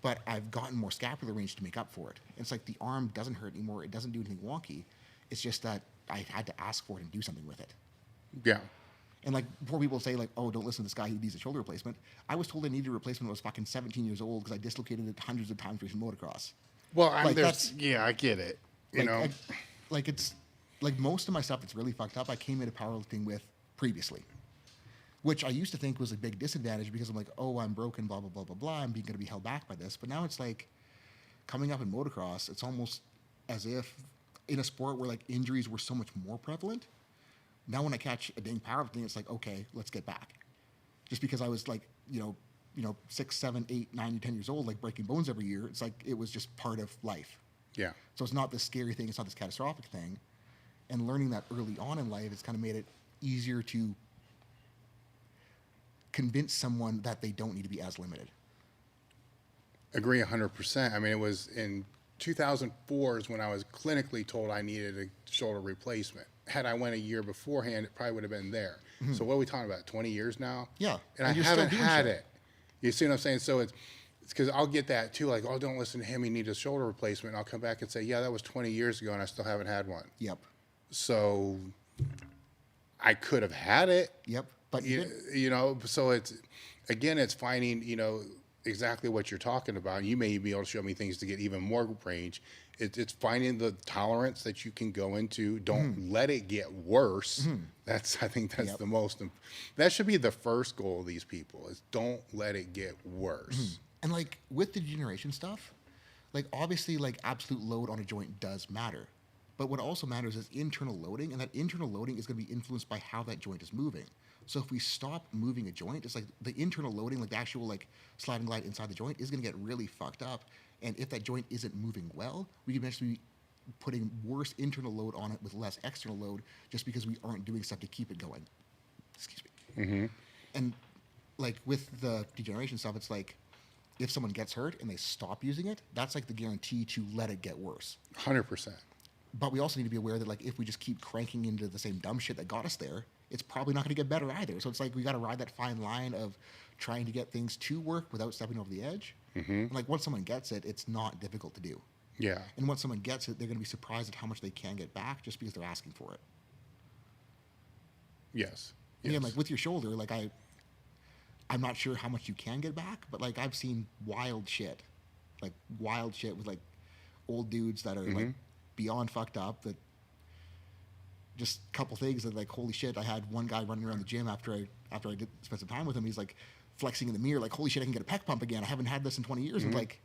but I've gotten more scapular range to make up for it. It's like the arm doesn't hurt anymore. It doesn't do anything wonky. It's just that I had to ask for it and do something with it. Yeah. And like, before people say like, oh, don't listen to this guy, he needs a shoulder replacement. I was told I needed a replacement when I was fucking 17 years old because I dislocated it hundreds of times racing motocross. Well, Like, that's- I get it. You know, It's like most of my stuff that's really fucked up, I came into powerlifting with previously, which I used to think was a big disadvantage because I'm like, oh, I'm broken, blah, blah, blah, blah, blah. I'm going to be held back by this. But now it's like, coming up in motocross, it's almost as if in a sport where like injuries were so much more prevalent. Now when I catch a dang powerlifting, it's like, okay, let's get back. Just because I was like, 6, 7, 8, 9, 10 years old, like breaking bones every year, it's like it was just part of life. yeah. So it's not this scary thing, it's not this catastrophic thing. And learning that early on in life has kind of made it easier to convince someone that they don't need to be as limited. Agree 100%. I mean, it was in 2004 is when I was clinically told I needed a shoulder replacement. Had I went a year beforehand, it probably would have been there. So what are we talking about, 20 years now? Yeah. And I you're still haven't doing had shit. it. You see what I'm saying? So it's because I'll get that too, like, oh, don't listen to him, he needs a shoulder replacement. And I'll come back and say, yeah, that was 20 years ago and I still haven't had one. Yep. So I could have had it. Yep. But So it's, again, it's finding, exactly what you're talking about. You may be able to show me things to get even more range. It's finding the tolerance that you can go into. Don't let it get worse. I think that's Yep. the most, that should be the first goal of these people, is don't let it get worse. And like with the degeneration stuff, like obviously like absolute load on a joint does matter. But what also matters is internal loading, and that internal loading is going to be influenced by how that joint is moving. So if we stop moving a joint, it's like the internal loading, like the actual like slide and glide inside the joint, is going to get really fucked up. And if that joint isn't moving well, we can eventually be putting worse internal load on it with less external load, just because we aren't doing stuff to keep it going. Excuse me. And like with the degeneration stuff, it's like if someone gets hurt and they stop using it, that's like the guarantee to let it get worse. 100%. But we also need to be aware that like if we just keep cranking into the same dumb shit that got us there, it's probably not going to get better either. So it's like we got to ride that fine line of trying to get things to work without stepping over the edge. And like once someone gets it, it's not difficult to do. Yeah. And once someone gets it, they're going to be surprised at how much they can get back just because they're asking for it. Yes. And Yes. again, like with your shoulder, like I'm not sure how much you can get back, but like I've seen wild shit with like old dudes that are like beyond fucked up, that just a couple things that like, holy shit. I had one guy running around the gym after I did spend some time with him. He's like flexing in the mirror, like, holy shit, I can get a pec pump again. I haven't had this in 20 years. And like,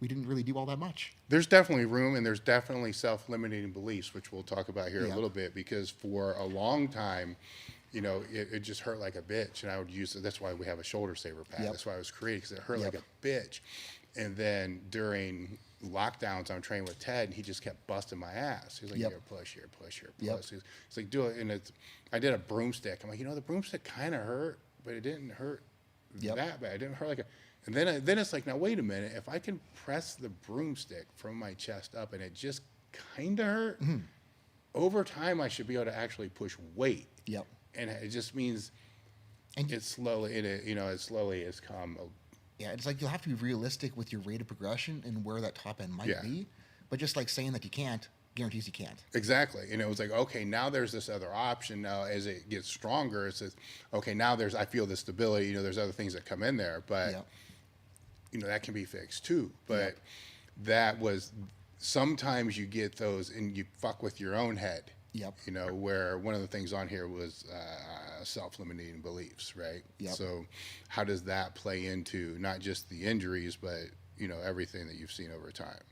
we didn't really do all that much. There's definitely room, and there's definitely self-limiting beliefs, which we'll talk about here Yeah. a little bit, because for a long time, it just hurt like a bitch, and I would use it. That's why we have a shoulder saver pad. Yep. That's why it was created, because it hurt Yep. like a bitch. And then during lockdowns, I'm training with Ted, and he just kept busting my ass. He's like, Yep. here, push, here, push, here, Yep. push. He's like, do it. And I did a broomstick. I'm like, the broomstick kind of hurt, but it didn't hurt Yep. that bad. It didn't hurt like a. And then it's like, now wait a minute. If I can press the broomstick from my chest up and it just kind of hurt, over time I should be able to actually push weight. Yep. And it just means And it slowly has come. yeah, it's like you'll have to be realistic with your rate of progression and where that top end might Yeah. be. But just like saying that you can't guarantees you can't. Exactly. And it was like, okay, now there's this other option. Now as it gets stronger, it says, okay, now I feel the stability, there's other things that come in there, but Yep. That can be fixed too. But Yep. that was, sometimes you get those and you fuck with your own head. Yep. Where one of the things on here was self-limiting beliefs, right? Yep. So how does that play into not just the injuries, but, everything that you've seen over time?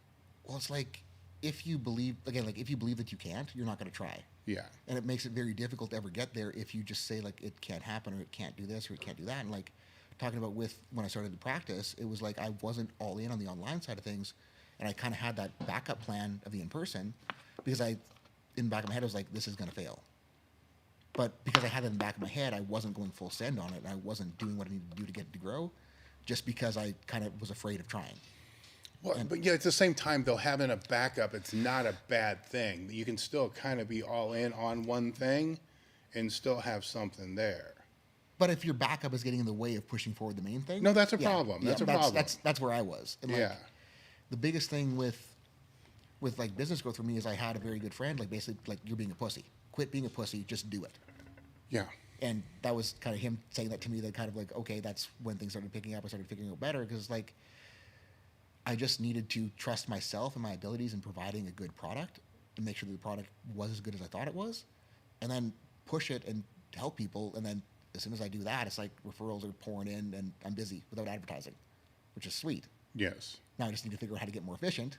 Well, it's like if you believe that you can't, you're not going to try. Yeah. And it makes it very difficult to ever get there if you just say like, it can't happen, or it can't do this, or it can't do that. And like talking about when I started to practice, it was like, I wasn't all in on the online side of things. And I kind of had that backup plan of the in-person, because in the back of my head, I was like, this is going to fail. But because I had it in the back of my head, I wasn't going full send on it. And I wasn't doing what I needed to do to get it to grow, just because I kind of was afraid of trying. Well, but yeah, at the same time, though, having a backup, it's not a bad thing. You can still kind of be all in on one thing and still have something there. But if your backup is getting in the way of pushing forward the main thing, No, that's a problem. That's a problem. That's where I was. And like, Yeah. the biggest thing with like business growth for me is I had a very good friend, like basically like, you're being a pussy. Quit being a pussy, just do it. Yeah. And that was kind of him saying that to me, that kind of like, okay, that's when things started picking up. I started figuring out better, because like, I just needed to trust myself and my abilities in providing a good product, and make sure that the product was as good as I thought it was, and then push it and help people. And then as soon as I do that, it's like referrals are pouring in and I'm busy without advertising, which is sweet. Yes. Now I just need to figure out how to get more efficient.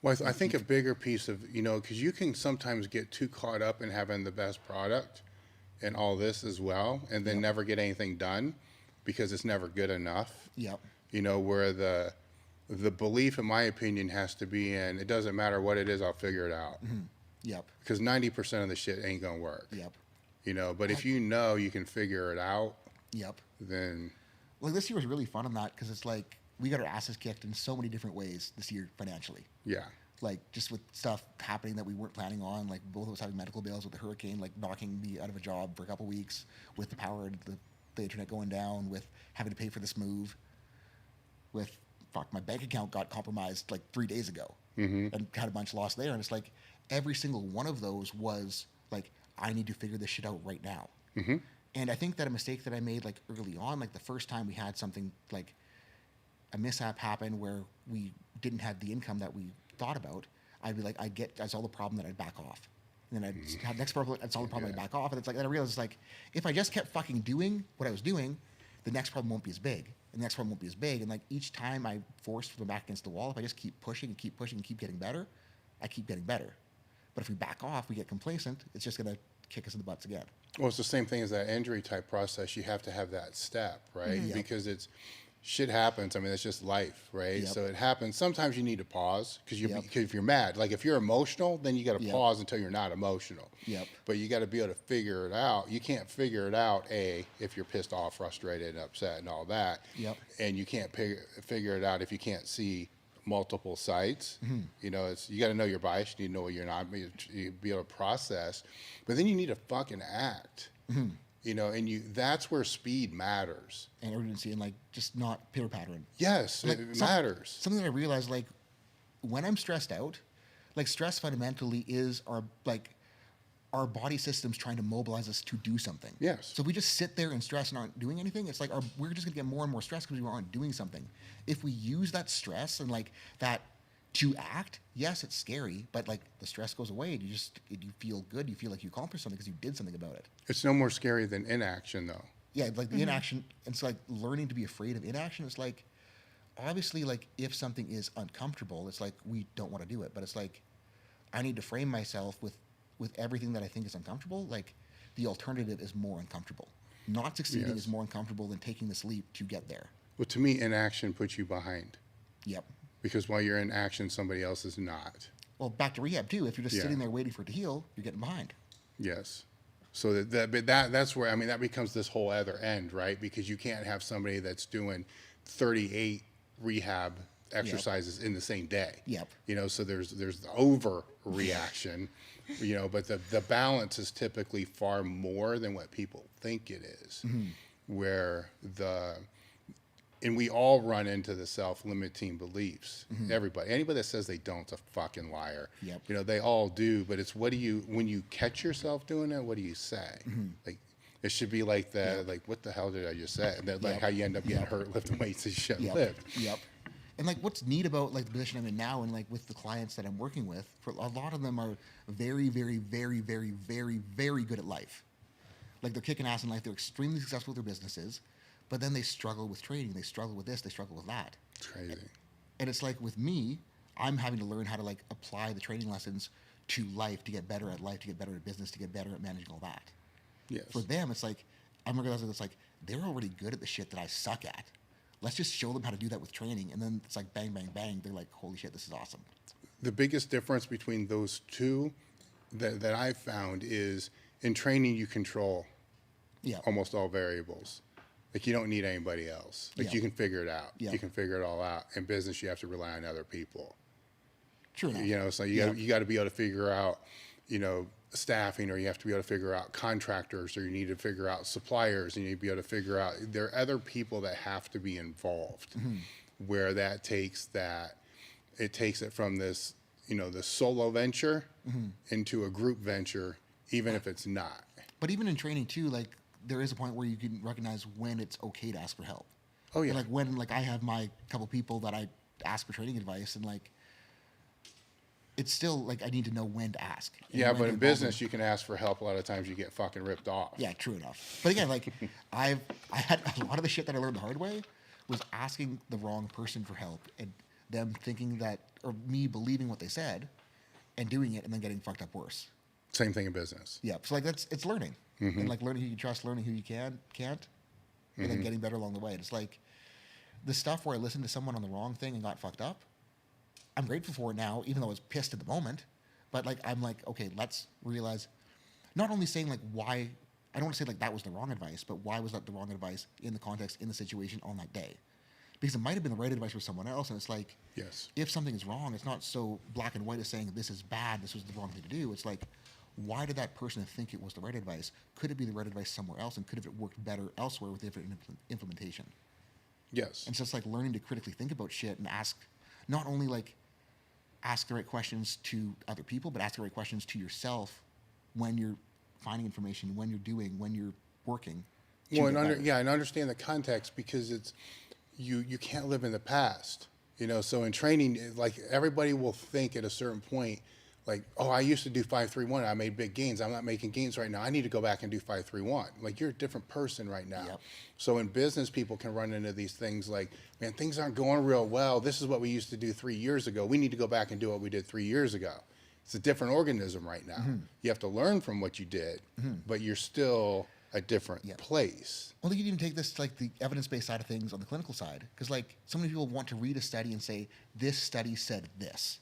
Well, I think a bigger piece of, because you can sometimes get too caught up in having the best product and all this as well, and then never get anything done because it's never good enough. Yep. Where the belief, in my opinion, has to be in, it doesn't matter what it is, I'll figure it out. Mm-hmm. Yep. Because 90% of the shit ain't going to work. Yep. But if you can figure it out, Yep. then. Like this year was really fun on that, because it's like, we got our asses kicked in so many different ways this year financially. Yeah. Like just with stuff happening that we weren't planning on, like both of us having medical bills with the hurricane, like knocking me out of a job for a couple of weeks, with the power, the internet going down, with having to pay for this move, with my bank account got compromised like 3 days ago, and had a bunch lost there. And it's like every single one of those was like, I need to figure this shit out right now. Mm-hmm. And I think that a mistake that I made like early on, like the first time we had something like a mishap happen where we didn't have the income that we thought about, I'd be like, I solve the problem, then I'd back off. And then I'd have next problem, I'd solve the problem, I'd back off. And it's like, then I realized it's like, if I just kept fucking doing what I was doing, the next problem won't be as big. And the next problem won't be as big. And like each time I forced my back against the wall, if I just keep pushing and keep pushing and keep getting better, I keep getting better. But if we back off, we get complacent, it's just going to kick us in the butts again. Well, it's the same thing as that injury type process. You have to have that step, right? Yep. Because shit happens. I mean, it's just life, right? Yep. So it happens. Sometimes you need to pause because Yep. if you're mad, like if you're emotional, then you got to Yep. pause until you're not emotional. Yep. But you got to be able to figure it out. You can't figure it out, if you're pissed off, frustrated, and upset and all that. Yep. And you can't figure it out if you can't see multiple sites. You got to know your bias. You need to know what you're not. You be able to process. But then you need to fucking act. And that's where speed matters. And urgency, and like just not pitter pattern. Yes, Like it matters. Something that I realized, like when I'm stressed out, like stress fundamentally is our body systems trying to mobilize us to do something. Yes. So if we just sit there and stress and aren't doing anything, it's like we're just gonna get more and more stressed because we aren't doing something. If we use that stress and like that to act, yes, it's scary, but like the stress goes away and you feel good. You feel like you accomplished something because you did something about it. It's no more scary than inaction, though. Yeah, like the inaction, it's like learning to be afraid of inaction. It's like, obviously, like if something is uncomfortable, it's like we don't want to do it. But it's like, I need to frame myself with everything that I think is uncomfortable. Like the alternative is more uncomfortable. Not succeeding Yes. is more uncomfortable than taking this leap to get there. Well, to me, inaction puts you behind. Yep. Because while you're in action, somebody else is not. Well, back to rehab too. If you're just Yeah. sitting there waiting for it to heal, you're getting behind. Yes. So that's where, I mean, that becomes this whole other end, right? Because you can't have somebody that's doing 38 rehab exercises in the same day. Yep. So there's the overreaction, but the balance is typically far more than what people think it is. Where and we all run into the self-limiting beliefs. Anybody that says they don't is a fucking liar. Yep. They all do, but it's when you catch yourself doing it, what do you say? Like, it should be like that, like, what the hell did I just say? And then, like, how you end up getting hurt lifting weights that you shouldn't lift. Yep. And like what's neat about like the position I'm in now and like with the clients that I'm working with, for a lot of them are very, very, very, very, very, very good at life. Like they're kicking ass in life, they're extremely successful with their businesses, but then they struggle with training, they struggle with this, they struggle with that. It's crazy. And it's like with me, I'm having to learn how to like apply the training lessons to life, to get better at life, to get better at business, to get better at managing all that. Yes. For them, it's like, I'm realizing it's like, they're already good at the shit that I suck at. Let's just show them how to do that with training. And then it's like, bang, bang, bang. They're like, holy shit, this is awesome. The biggest difference between those two that I've found is in training, you control almost all variables. Like you don't need anybody else. Like you can figure it out. You can figure it all out. In business, you have to rely on other people. True enough. You know, so you got to be able to figure out, you know, staffing, or you have to be able to figure out contractors, or you need to figure out suppliers, and you need to be able to figure out, there are other people that have to be involved, where that takes that, it takes it from this, you know, the solo venture into a group venture, even if it's not. But even in training too, like there is a point where you can recognize when it's okay to ask for help. Oh yeah. And like when, like I have my couple people that I ask for training advice, and like, it's still like I need to know when to ask. Yeah, but in business, you can ask for help. A lot of times you get fucking ripped off. Yeah, true enough. But again, like I had a lot of the shit that I learned the hard way was asking the wrong person for help, and them thinking that, or me believing what they said and doing it and then getting fucked up worse. Same thing in business. Yeah. So like it's learning. And like learning who you trust, learning who you can't, and then getting better along the way. And it's like the stuff where I listened to someone on the wrong thing and got fucked up, I'm grateful for it now, even though I was pissed at the moment. But like, I'm like, okay, let's realize, not only saying like why, I don't want to say like that was the wrong advice, but why was that the wrong advice in the context, in the situation on that day? Because it might have been the right advice for someone else. And it's like, Yes. if something is wrong, it's not so black and white as saying this is bad, this was the wrong thing to do. It's like, why did that person think it was the right advice? Could it be the right advice somewhere else? And could have it worked better elsewhere with different implementation? Yes. And it's just like learning to critically think about shit and ask, not only like ask the right questions to other people, but ask the right questions to yourself when you're finding information, when you're doing, when you're working. Well, and understand the context, because it's you can't live in the past, you know. So in training, like everybody will think at a certain point, like, oh, I used to do 5-3-1, I made big gains. I'm not making gains right now. I need to go back and do 5-3-1. Like you're a different person right now. Yep. So in business, people can run into these things like, man, things aren't going real well. This is what we used to do 3 years ago. We need to go back and do what we did 3 years ago. It's a different organism right now. You have to learn from what you did, but you're still a different place. Well, you can even take this to like the evidence-based side of things on the clinical side, because like so many people want to read a study and say, this study said this.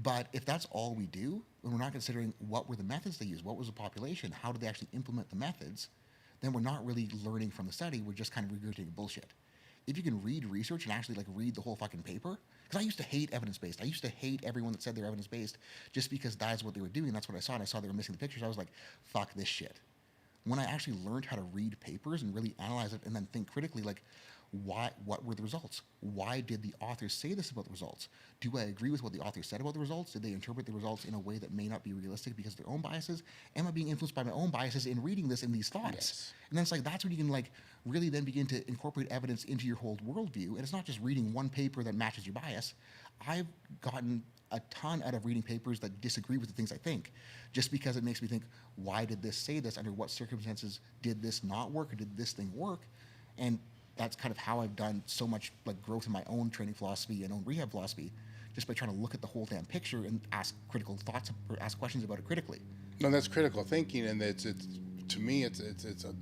But if that's all we do, and we're not considering what were the methods they used, what was the population, how did they actually implement the methods, then we're not really learning from the study. We're just kind of regurgitating bullshit. If you can read research and actually like read the whole fucking paper, because I used to hate evidence-based. I used to hate everyone that said they're evidence-based just because that's what they were doing. That's what I saw, and I saw they were missing the pictures. I was like, fuck this shit. When I actually learned how to read papers and really analyze it and then think critically, like, what were the results? Why did the authors say this about the results? Do I agree with what the authors said about the results? Did they interpret the results in a way that may not be realistic because of their own biases? Am I being influenced by my own biases in reading this in these thoughts? Yes. And then it's like, that's when you can like really then begin to incorporate evidence into your whole worldview. And it's not just reading one paper that matches your bias. I've gotten a ton out of reading papers that disagree with the things I think, just because it makes me think, why did this say this? Under what circumstances did this not work, or did this thing work? And that's kind of how I've done so much like growth in my own training philosophy and own rehab philosophy, just by trying to look at the whole damn picture and ask critical thoughts or ask questions about it critically. No, that's critical thinking, and it's to me it's a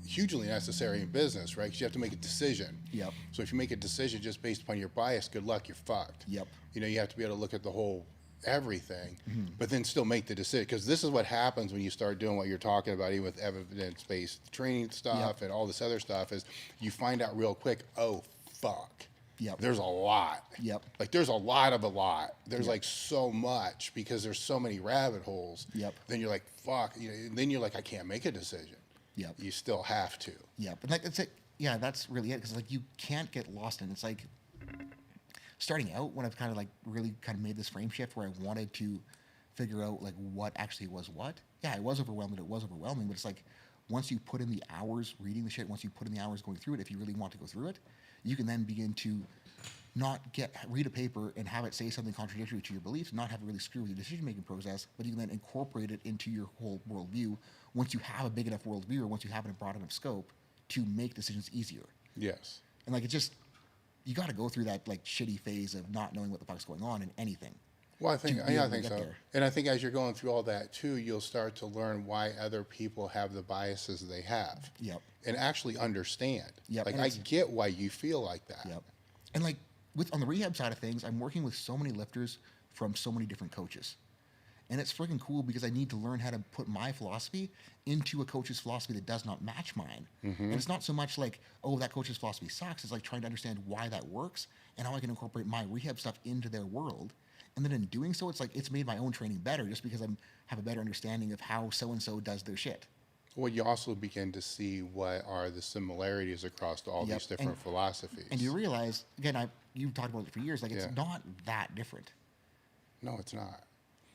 hugely necessary in business, right? 'Cause you have to make a decision. Yep. So if you make a decision just based upon your bias, good luck, you're fucked. Yep. You know, you have to be able to look at the whole everything, but then still make the decision. Because this is what happens when you start doing what you're talking about, even with evidence-based training stuff and all this other stuff, is you find out real quick, oh, fuck. Yep. There's a lot. Yep. Like there's a lot of a lot. There's like so much because there's so many rabbit holes. Yep. Then you're like, fuck. You know, and then you're like, I can't make a decision. Yep. You still have to. Yeah, but like it's it. Yeah, that's really it. Because like you can't get lost in. It's like starting out when I've kind of like really kind of made this frame shift where I wanted to figure out like what actually was what. Yeah, it was overwhelming. It was overwhelming, but it's like once you put in the hours reading the shit, once you put in the hours going through it, if you really want to go through it, you can then begin to not read a paper and have it say something contradictory to your beliefs, not have it really screw with your decision-making process, but you can then incorporate it into your whole worldview once you have a big enough worldview or once you have a broad enough scope to make decisions easier. Yes. And like, it just, you got to go through that like shitty phase of not knowing what the fuck's going on in anything. Well, I think, to be yeah, I able to think get so. there. And I think as you're going through all that too, you'll start to learn why other people have the biases they have. Yep. And actually understand. Yep, Like, and I it's- get why you feel like that. Yep. And like on the rehab side of things, I'm working with so many lifters from so many different coaches. And it's freaking cool because I need to learn how to put my philosophy into a coach's philosophy that does not match mine. And it's not so much like, oh, that coach's philosophy sucks. It's like trying to understand why that works and how I can incorporate my rehab stuff into their world. And then in doing so, it's like it's made my own training better just because I have a better understanding of how so-and-so does their shit. Well, you also begin to see what are the similarities across all Yep, these different philosophies. And you realize, again, you've talked about it for years, like it's Yeah. not that different. No, it's not.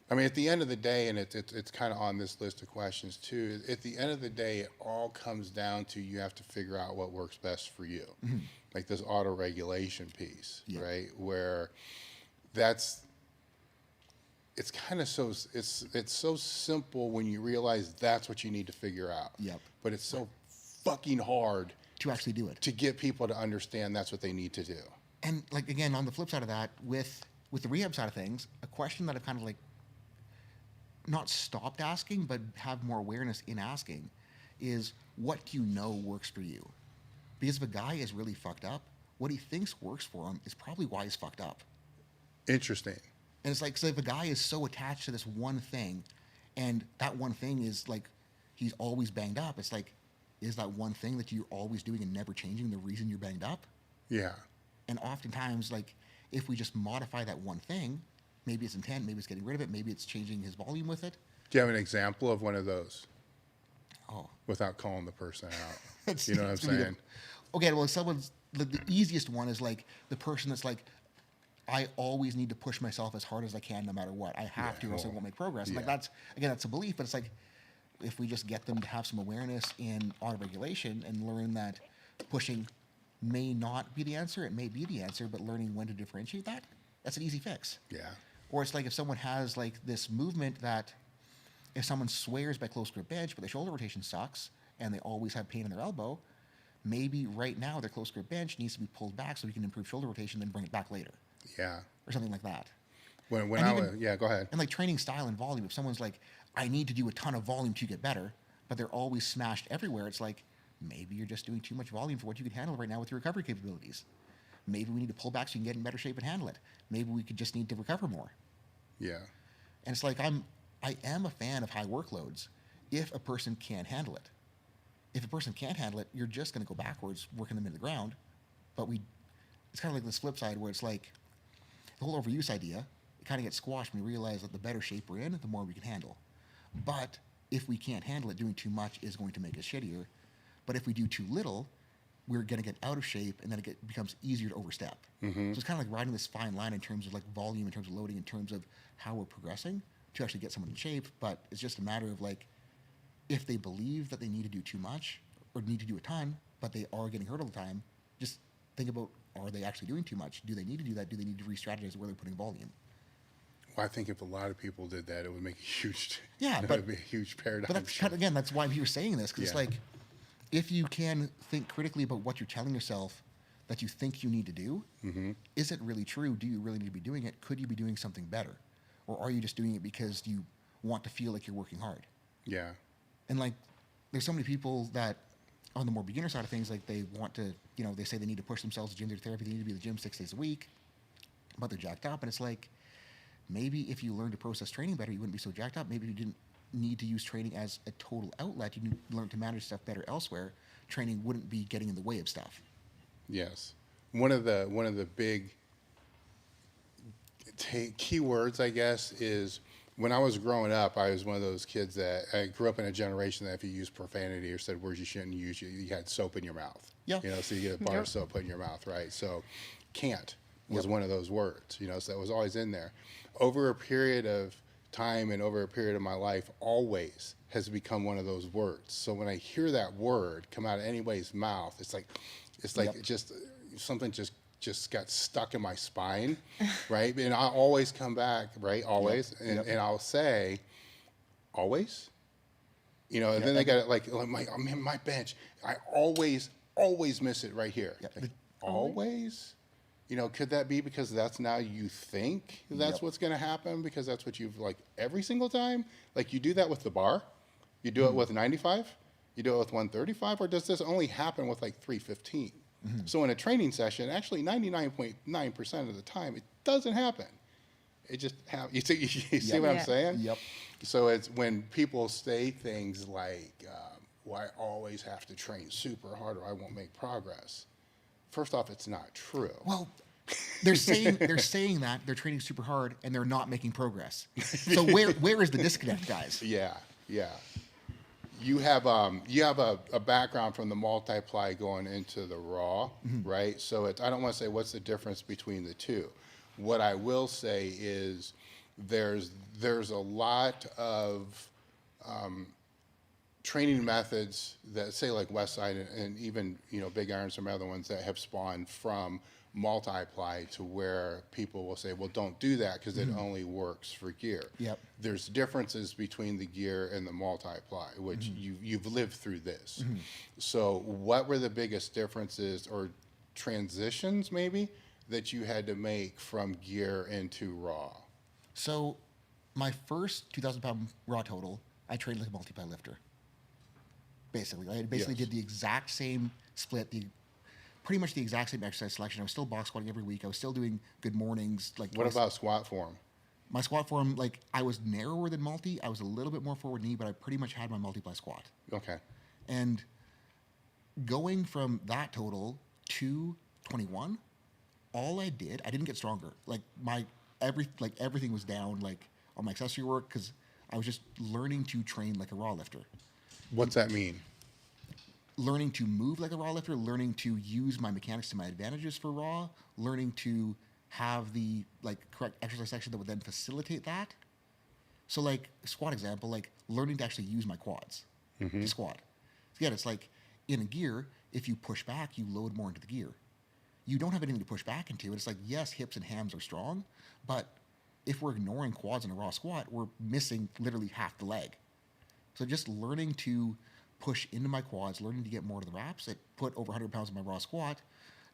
I mean, at the end of the day, and it's kind of on this list of questions too, at the end of the day, it all comes down to you have to figure out what works best for you. Like this auto-regulation piece, Yeah. right? Where it's kind of it's so simple when you realize that's what you need to figure out. Yep. But it's so fucking hard To actually do it. to get people to understand that's what they need to do. And like again, on the flip side of that, with the rehab side of things, a question that I've kind of like not stopped asking, but have more awareness in asking, is what do you know works for you? Because if a guy is really fucked up, what he thinks works for him is probably why he's fucked up. Interesting. And it's like, so if a guy is so attached to this one thing, and that one thing is like he's always banged up, it's like, is that one thing that you're always doing and never changing the reason you're banged up? Yeah. And oftentimes, like, if we just modify that one thing, maybe it's intent, maybe it's getting rid of it, maybe it's changing his volume with it. Do you have an example of one of those Oh, without calling the person out? That's- You know what I'm that's really saying? okay. Well, someone's the easiest one is like the person that's like, I always need to push myself as hard as I can, no matter what. I have to, or else I well, won't make progress. And like yeah. that's a belief, but it's like if we just get them to have some awareness in auto-regulation and learn that pushing may not be the answer, it may be the answer, but learning when to differentiate that's an easy fix. Yeah. Or it's like if someone has like this movement that if someone swears by close grip bench, but their shoulder rotation sucks and they always have pain in their elbow, maybe right now their close grip bench needs to be pulled back so we can improve shoulder rotation, then bring it back later Yeah. or something like that. When And I even- was, yeah, go ahead. And like training style and volume, if someone's like, I need to do a ton of volume to get better, but they're always smashed everywhere, it's like, maybe you're just doing too much volume for what you can handle right now with your recovery capabilities. Maybe we need to pull back so you can get in better shape and handle it. Maybe we could just need to recover more. Yeah. And it's like I am a fan of high workloads if a person can handle it. If a person can't handle it, you're just going to go backwards, working them into the ground. But it's kind of like this flip side where it's like the whole overuse idea, it kind of gets squashed when we realize that the better shape we're in, the more we can handle. But if we can't handle it, doing too much is going to make us shittier. But if we do too little, we're going to get out of shape, and then it becomes easier to overstep. So it's kind of like riding this fine line in terms of like volume, in terms of loading, in terms of how we're progressing to actually get someone in shape. But it's just a matter of like, if they believe that they need to do too much or need to do a ton, but they are getting hurt all the time, just think about, are they actually doing too much? Do they need to do that? Do they need to re-strategize where they're putting volume? Well, I think if a lot of people did that, it would make a huge, Yeah, it but- would be a huge paradigm But that's shift. kind of, again, that's why we were saying this, because it's Yeah. like, if you can think critically about what you're telling yourself that you think you need to do, is it really true? Do you really need to be doing it? Could you be doing something better? Or are you just doing it because you want to feel like you're working hard? Yeah. And like, there's so many people that on the more beginner side of things, like they want to, they say they need to push themselves to gym their therapy, they need to be at the gym 6 days a week, but they're jacked up. And it's like, maybe if you learned to process training better, you wouldn't be so jacked up. Maybe you didn't need to use training as a total outlet. You learn to manage stuff better elsewhere. Training wouldn't be getting in the way of stuff. Yes. One of the big keywords, I guess, is when I was growing up, I was one of those kids that I grew up in a generation that if you used profanity or said words you shouldn't use, you had soap in your mouth. Yeah. So you get a bar of Yep. soap put in your mouth, right? So can't was Yep. one of those words, so that was always in there. Over a period of time and over a period of my life, always has become one of those words. So when I hear that word come out of anybody's mouth, it's like Yep. it just something just got stuck in my spine, right? And I always come back, right? Always, Yep. and I'll say, always, and then they got it like I'm in my bench. I always miss it right here. Yep. Like, always. You know, could that be because that's now you think that's what's going to happen because that's what you've like every single time? Like you do that with the bar, you do it with 95, you do it with 135, or does this only happen with like 315? So in a training session, actually 99.9% of the time, it doesn't happen. It just happens. You see what I'm saying? Yep. So it's when people say things like, well, I always have to train super hard or I won't make progress. First off, it's not true. Well, they're saying that they're training super hard and they're not making progress. So where is the disconnect, guys? Yeah. You have a background from the multiply going into the raw, right? So I don't want to say what's the difference between the two. What I will say is there's a lot of training methods that say like Westside and even Big Iron, some other ones that have spawned from multiply to where people will say, well, don't do that because it only works for gear. Yep. There's differences between the gear and the multiply, which you've lived through this. So what were the biggest differences or transitions maybe that you had to make from gear into raw? So my first 2,000 pound raw total, I trained like a multiply lifter. Basically, I basically did the exact same split, pretty much the exact same exercise selection. I was still box squatting every week. I was still doing good mornings. Like what about squat form? My squat form, like I was narrower than multi. I was a little bit more forward knee, but I pretty much had my multiply squat. Okay. And going from that total to 21, all I didn't get stronger. Like everything was down, like on my accessory work, because I was just learning to train like a raw lifter. What's that mean? Learning to move like a raw lifter, learning to use my mechanics to my advantages for raw, learning to have the correct exercise section that would then facilitate that. So like squat example, like learning to actually use my quads to squat. Again, it's like in a gear, if you push back, you load more into the gear. You don't have anything to push back into. It's like, yes, hips and hams are strong, but if we're ignoring quads in a raw squat, we're missing literally half the leg. So just learning to push into my quads, learning to get more to the wraps, it put over 100 pounds in my raw squat.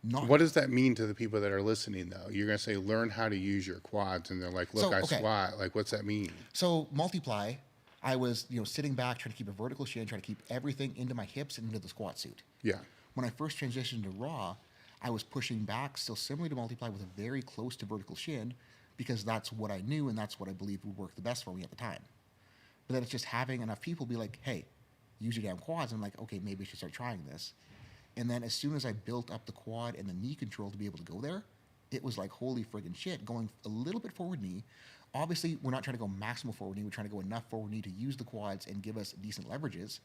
What does that mean to the people that are listening, though? You're going to say, learn how to use your quads, and they're like, look, I squat. Like, what's that mean? So multiply, I was sitting back, trying to keep a vertical shin, trying to keep everything into my hips and into the squat suit. Yeah. When I first transitioned to raw, I was pushing back, still similar to multiply, with a very close to vertical shin, because that's what I knew and that's what I believed would work the best for me at the time. But then it's just having enough people be like, hey, use your damn quads. I'm like, okay, maybe I should start trying this. And then as soon as I built up the quad and the knee control to be able to go there, it was like, holy friggin' shit, going a little bit forward knee. Obviously, we're not trying to go maximal forward knee. We're trying to go enough forward knee to use the quads and give us decent leverages.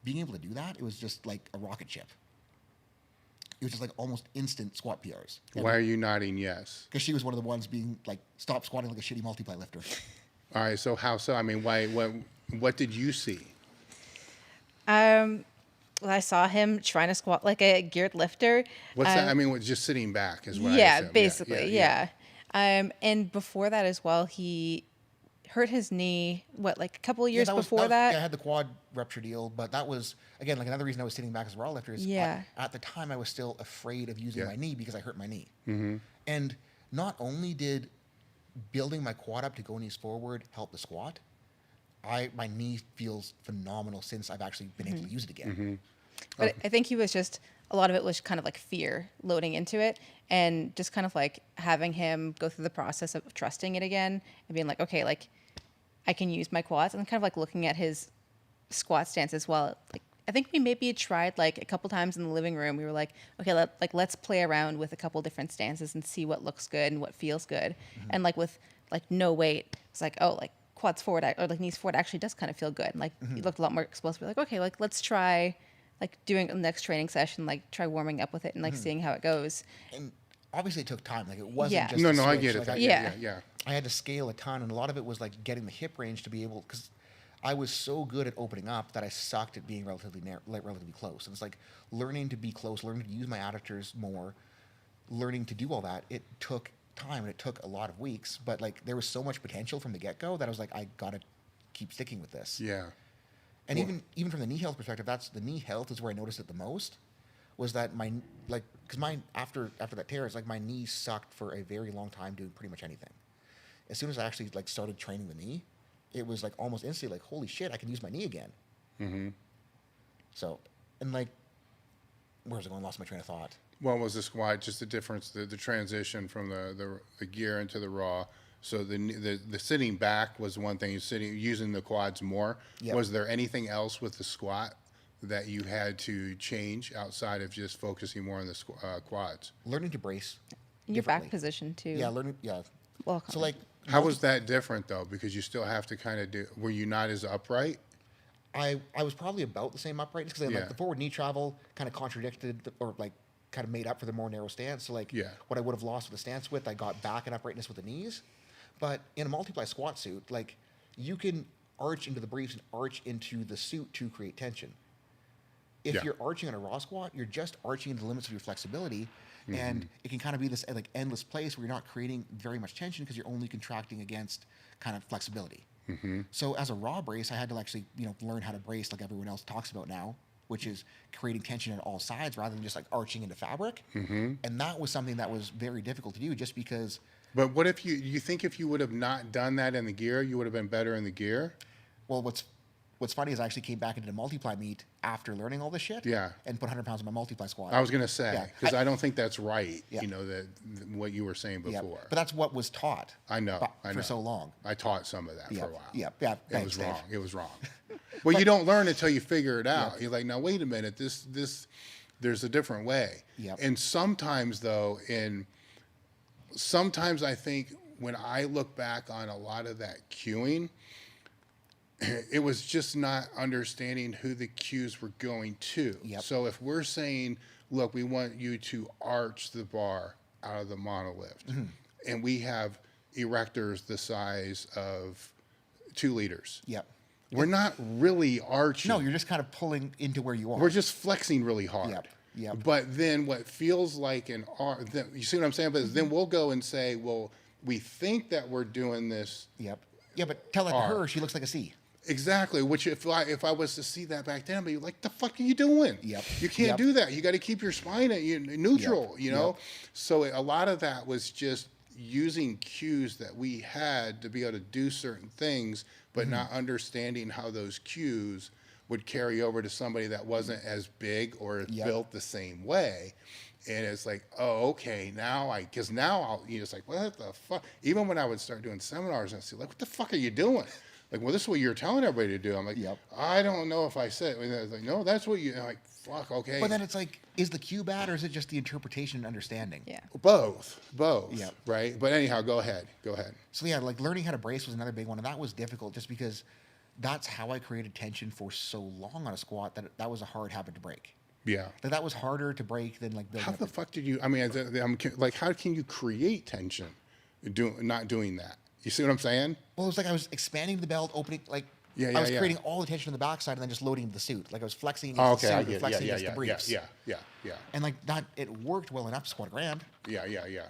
Being able to do that, it was just like a rocket ship. It was just like almost instant squat PRs. Why are you nodding yes? Because she was one of the ones being like, stop squatting like a shitty multiply lifter. All right, so how so? I mean, what did you see? Well, I saw him trying to squat like a geared lifter. What's that? I mean, just sitting back is what I Yeah, assume. basically, yeah. And before that as well, he hurt his knee, like a couple of years before that? Yeah, I had the quad rupture deal, but that was, again, like another reason I was sitting back as a raw lifter is at the time I was still afraid of using my knee because I hurt my knee. And not only did building my quad up to go knees forward help the squat, my knee feels phenomenal since I've actually been able to use it again. But I think he was just, a lot of it was kind of like fear loading into it, and just kind of like having him go through the process of trusting it again and being like, okay, like I can use my quads, and kind of like looking at his squat stance as well. Like I think we maybe tried like a couple times in the living room. We were like, okay, let's play around with a couple different stances and see what looks good and what feels good. And like with like no weight, it's like, oh, like quads forward or like knees forward actually does kind of feel good. And like you looked a lot more explosive. We're like, okay, like let's try like doing the next training session, like try warming up with it and like seeing how it goes. And obviously it took time. Like it wasn't just No, a I switch. get it. Like, Yeah. I had to scale a ton, and a lot of it was like getting the hip range to be able, because I was so good at opening up that I sucked at being relatively close. And it's like learning to be close, learning to use my adductors more, learning to do all that. It took time and it took a lot of weeks, but like there was so much potential from the get-go that I was like, I gotta keep sticking with this. Yeah. And even from the knee health perspective, the knee health is where I noticed it the most. was that my, like, because mine, after that tear, it's like my knee sucked for a very long time doing pretty much anything. As soon as I actually, like, started training the knee, it was, like, almost instantly, like, holy shit, I can use my knee again. Mm-hmm. So, and, like, where's it going? Lost my train of thought. What was the squat? Just the difference, the transition from the gear into the raw. So the sitting back was one thing. Using the quads more. Yep. Was there anything else with the squat that you had to change outside of just focusing more on the quads? Learning to brace. Your back position too. Yeah, learning. Yeah. Well, So like, How was that different though? Because you still have to kind of do. Were you not as upright? I was probably about the same uprightness because Yeah. like the forward knee travel kind of contradicted or like kind of made up for the more narrow stance. So like what I would have lost with the stance width, I got back in uprightness with the knees. But in a multiply squat suit, like you can arch into the briefs and arch into the suit to create tension. If you're arching on a raw squat, you're just arching into the limits of your flexibility. And it can kind of be this like endless place where you're not creating very much tension because you're only contracting against kind of flexibility. So as a raw brace, I had to actually, learn how to brace like everyone else talks about now, which is creating tension on all sides rather than just like arching into fabric. And that was something that was very difficult to do just because. But what if you think if you would have not done that in the gear, you would have been better in the gear? Well, what's funny is I actually came back into the multiply meet after learning all this shit. Yeah. And put 100 pounds in my multiply squat. I was going to say, because I don't think that's right, Yeah. what you were saying Yeah. before. But that's what was taught. I know. For so long. I taught some of that Yeah. for a while. Yeah. It was Dave. wrong. It was wrong. Well, you don't learn until you figure it out. You're like, now wait a minute, this there's a different way. Yep. And sometimes though, sometimes I think when I look back on a lot of that cueing, it was just not understanding who the cues were going to. Yep. So if we're saying, look, we want you to arch the bar out of the monolift, and we have erectors the size of 2 liters. Yep. We're not really arching. No, you're just kind of pulling into where you are. We're just flexing really hard. Yep. But then what feels like you see what I'm saying? But then we'll go and say, well, we think that we're doing this. Yep. Yeah, but tell that to her, she looks like a C. Exactly. Which if I was to see that back then, I'd be like, the fuck are you doing? Yep. You can't do that. You got to keep your spine at neutral, Yep. So a lot of that was just using cues that we had to be able to do certain things, but not understanding how those cues would carry over to somebody that wasn't as big or built the same way. And it's like, oh, okay, because now it's like, what the fuck? Even when I would start doing seminars and see, like, what the fuck are you doing? Like, well, this is what you're telling everybody to do. I'm like, I don't know if I said it. And it's like, no, that's what I'm like, fuck, okay. But then it's like, is the cue bad or is it just the interpretation and understanding? Yeah. Both, Yep. right? But anyhow, go ahead. So yeah, like learning how to brace was another big one, and that was difficult just because that's how I created tension for so long on a squat that was a hard habit to break. Yeah. Like that was harder to break than like building How up the fuck did you, I'm like, how can you create tension not doing that? You see what I'm saying? Well, it was like I was expanding the belt, opening, like I was creating all the tension on the backside and then just loading the suit. Like I was flexing against the suit and flexing against the briefs. Yeah. And like that, it worked well enough to squat a grand. Yeah.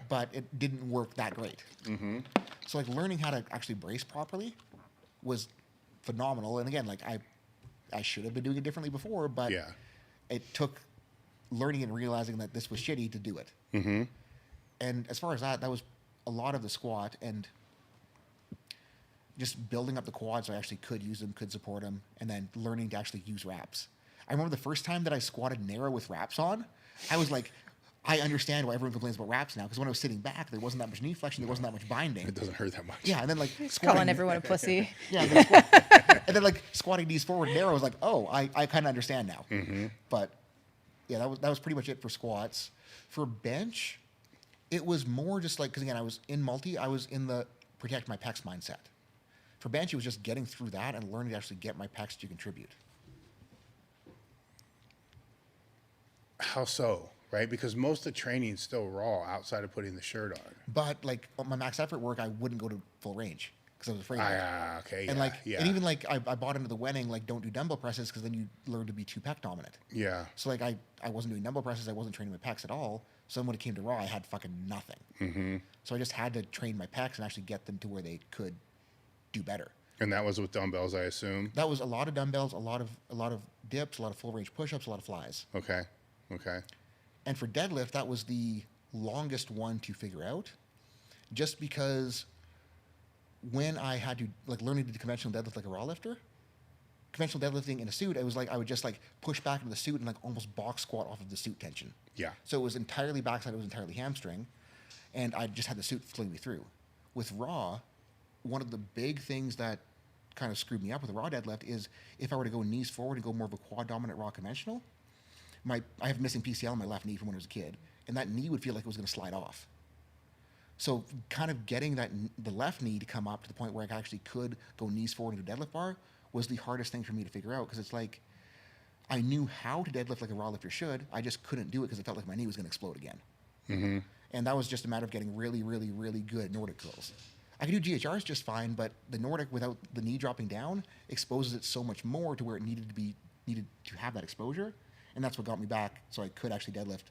But it didn't work that great. So like learning how to actually brace properly was phenomenal. And again, like I should have been doing it differently before, but it took learning and realizing that this was shitty to do it. And as far as that was a lot of the squat and just building up the quads so I actually could use them, could support them, and then learning to actually use wraps. I remember the first time that I squatted narrow with wraps on, I was like, I understand why everyone complains about wraps now, because when I was sitting back, there wasn't that much knee flexion, there wasn't that much binding. It doesn't hurt that much. Yeah, and then like Calling everyone a pussy. Yeah, and then like squatting knees forward narrow, I was like, oh, I kind of understand now. But yeah, that was pretty much it for squats. For bench, it was more just like, because again, I was in the protect my pecs mindset. For bench, it was just getting through that and learning to actually get my pecs to contribute. How so? Right? Because most of the training is still raw outside of putting the shirt on. But like on my max effort work, I wouldn't go to full range because I was afraid of it. Okay. And and even like I bought into the Wenning, like don't do dumbbell presses because then you learn to be too pec dominant. Yeah. So like I wasn't doing dumbbell presses, I wasn't training my pecs at all. So then when it came to raw, I had fucking nothing. So I just had to train my pecs and actually get them to where they could do better. And that was with dumbbells, I assume. That was a lot of dumbbells, a lot of dips, a lot of full range push-ups, a lot of flies. Okay. Okay. And for deadlift, that was the longest one to figure out, just because when I had to like learn to do conventional deadlift like a raw lifter, conventional deadlifting in a suit, it was like I would just like push back into the suit and like almost box squat off of the suit tension. Yeah. So it was entirely backside, it was entirely hamstring, and I just had the suit fling me through. With raw, one of the big things that kind of screwed me up with a raw deadlift is if I were to go knees forward and go more of a quad dominant raw conventional, I have missing PCL in my left knee from when I was a kid, and that knee would feel like it was going to slide off. So kind of getting the left knee to come up to the point where I actually could go knees forward into deadlift bar was the hardest thing for me to figure out, because it's like I knew how to deadlift like a raw lifter should. I just couldn't do it because it felt like my knee was going to explode again. Mm-hmm. And that was just a matter of getting really, really, really good at Nordic curls. I could do GHRs just fine, but the Nordic without the knee dropping down exposes it so much more to where it needed to have that exposure. And that's what got me back so I could actually deadlift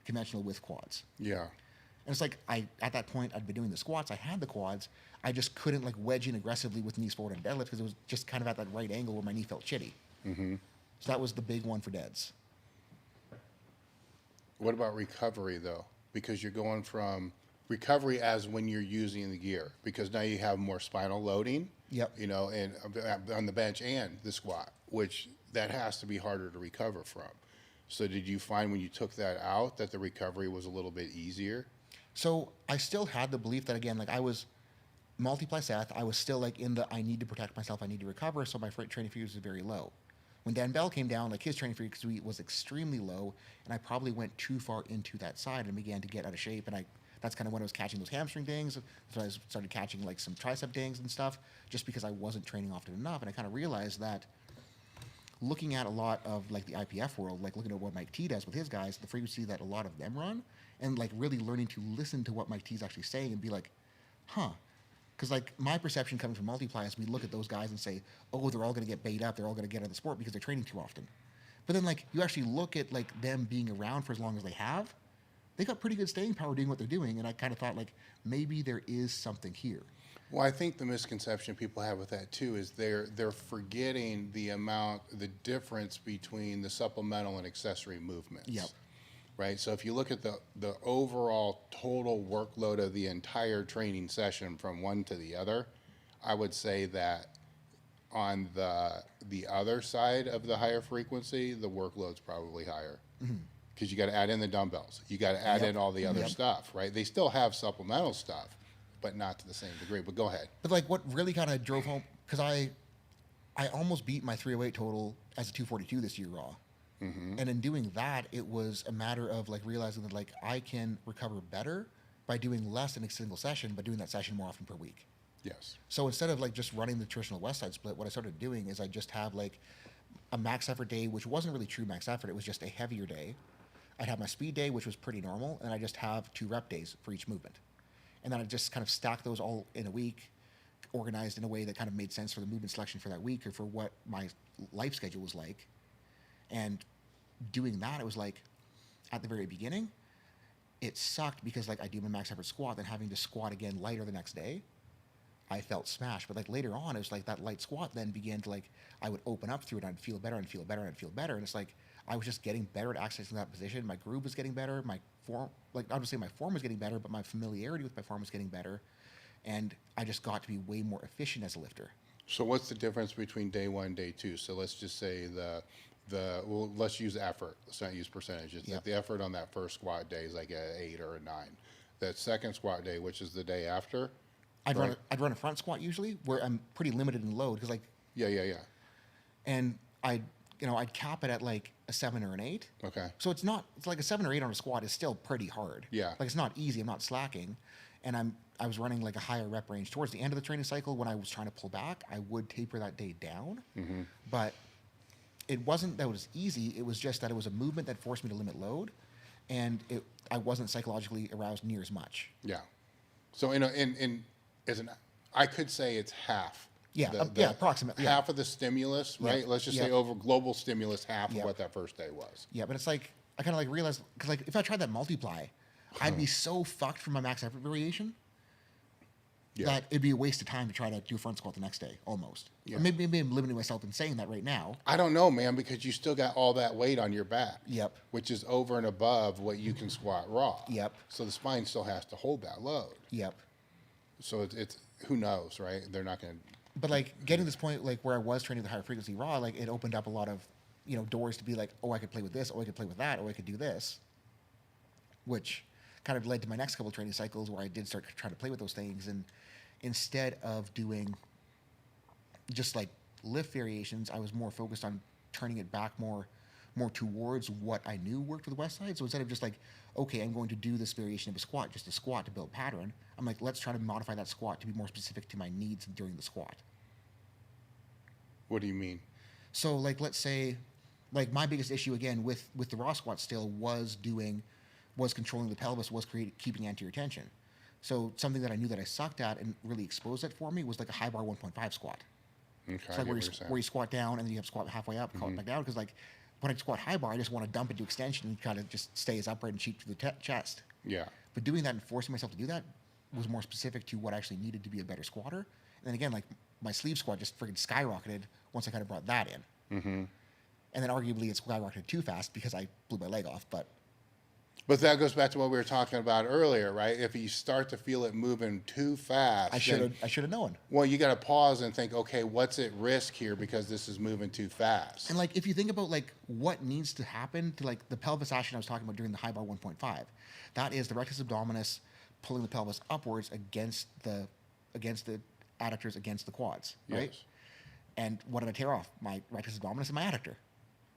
conventional with quads. Yeah. And it's like at that point I'd been doing the squats, I had the quads, I just couldn't like wedge in aggressively with knees forward and deadlift because it was just kind of at that right angle where my knee felt shitty. Mm-hmm. So that was the big one for deads. What about recovery though? Because you're going from recovery as when you're using the gear, because now you have more spinal loading. Yep. You know, and on the bench and the squat, which that has to be harder to recover from. So did you find when you took that out that the recovery was a little bit easier? So I still had the belief that, again, like I was multiply Seth, I was still like in the I need to protect myself, I need to recover, so my training frequency was very low. When Dan Bell came down, like his training frequency was extremely low, and I probably went too far into that side and began to get out of shape, and that's kind of when I was catching those hamstring dings. That's when I started catching like some tricep dings and stuff, just because I wasn't training often enough, and I kind of realized that looking at a lot of like the IPF world, like looking at what Mike T does with his guys, the frequency that a lot of them run, and like really learning to listen to what Mike T's actually saying and be like, huh. Because like my perception coming from Multiply is we look at those guys and say, oh, they're all going to get bait up, they're all going to get out of the sport because they're training too often. But then like you actually look at like them being around for as long as they have, they got pretty good staying power doing what they're doing, and I kind of thought like maybe there is something here. Well, I think the misconception people have with that too is they're forgetting the difference between the supplemental and accessory movements. Yep. Right. So if you look at the overall total workload of the entire training session from one to the other, I would say that on the other side of the higher frequency, the workload's probably higher. Because you got to add in the dumbbells, you got to add in all the other stuff, right? They still have supplemental stuff, but not to the same degree. But go ahead. But like what really kind of drove home, because I almost beat my 308 total as a 242 this year raw. Mm-hmm. And in doing that, it was a matter of like realizing that like I can recover better by doing less in a single session, but doing that session more often per week. Yes. So instead of like just running the traditional West Side split, what I started doing is I just have like a max effort day, which wasn't really true max effort. It was just a heavier day. I'd have my speed day, which was pretty normal, and I just have 2 rep days for each movement. And then I just kind of stack those all in a week, organized in a way that kind of made sense for the movement selection for that week or for what my life schedule was like. And doing that, it was like, at the very beginning, it sucked because like I do my max effort squat, then having to squat again lighter the next day, I felt smashed. But like later on, it was like that light squat then began to like, I would open up through it, and I'd feel better, and feel better, and feel better. And it's like, I was just getting better at accessing that position. My groove was getting better. My form, like I would say my form was getting better, but my familiarity with my form was getting better. And I just got to be way more efficient as a lifter. So what's the difference between day 1 and day 2? So let's just say well, let's use effort. Let's not use percentages. Yep. The effort on that first squat day is like an 8 or a 9. That second squat day, which is the day after, I'd run a front squat usually, where I'm pretty limited in load because like yeah. And I'd cap it at like a 7 or an 8. Okay. So it's like a 7 or 8 on a squat is still pretty hard. Yeah. Like it's not easy. I'm not slacking, and I was running like a higher rep range towards the end of the training cycle. When I was trying to pull back, I would taper that day down. Mm-hmm. But it wasn't that it was easy. It was just that it was a movement that forced me to limit load, and I wasn't psychologically aroused near as much. Yeah. So I could say it's half. Yeah, approximately. Half of the stimulus, right? Yeah. Let's just Yeah. say over global stimulus, half Yeah. of what that first day was. Yeah, but it's like I kind of like realized because like if I tried that multiply, I'd be so fucked from my max effort variation. that it'd be a waste of time to try to do a front squat the next day, almost. Yeah. Or maybe I'm limiting myself in saying that right now. I don't know, man, because you still got all that weight on your back. Yep. Which is over and above what you can squat raw. Yep. So the spine still has to hold that load. Yep. So it's who knows, right? They're not going to. But like getting to this point, like where I was training the higher frequency raw, like it opened up a lot of, doors to be like, oh, I could play with this, oh, I could play with that, oh, I could do this, which kind of led to my next couple of training cycles where I did start trying to play with those things. And instead of doing just like lift variations, I was more focused on turning it back more towards what I knew worked with the West Side. So instead of just like, okay, I'm going to do this variation of a squat, just a squat to build pattern, I'm like, let's try to modify that squat to be more specific to my needs during the squat. What do you mean? So like, let's say, like my biggest issue again with the raw squat still was controlling the pelvis, was keeping anterior tension. So something that I knew that I sucked at and really exposed that for me was like a high bar 1.5 squat. Okay. It's like where you squat down and then you have to squat halfway up, call it back down. Because like when I squat high bar, I just want to dump into extension and kind of just stay as upright and cheek to the chest. Yeah. But doing that and forcing myself to do that was more specific to what actually needed to be a better squatter. And then again, like my sleeve squat just freaking skyrocketed once I kind of brought that in. Mm-hmm. And then arguably it skyrocketed too fast because I blew my leg off. But that goes back to what we were talking about earlier, right? If you start to feel it moving too fast, I should have known. Well, you got to pause and think, okay, what's at risk here because this is moving too fast. And like if you think about like what needs to happen to like the pelvis action I was talking about during the high bar 1.5, that is the rectus abdominis pulling the pelvis upwards against the adductors against the quads, right? Yes. And what did I tear off? My rectus abdominis and my adductor.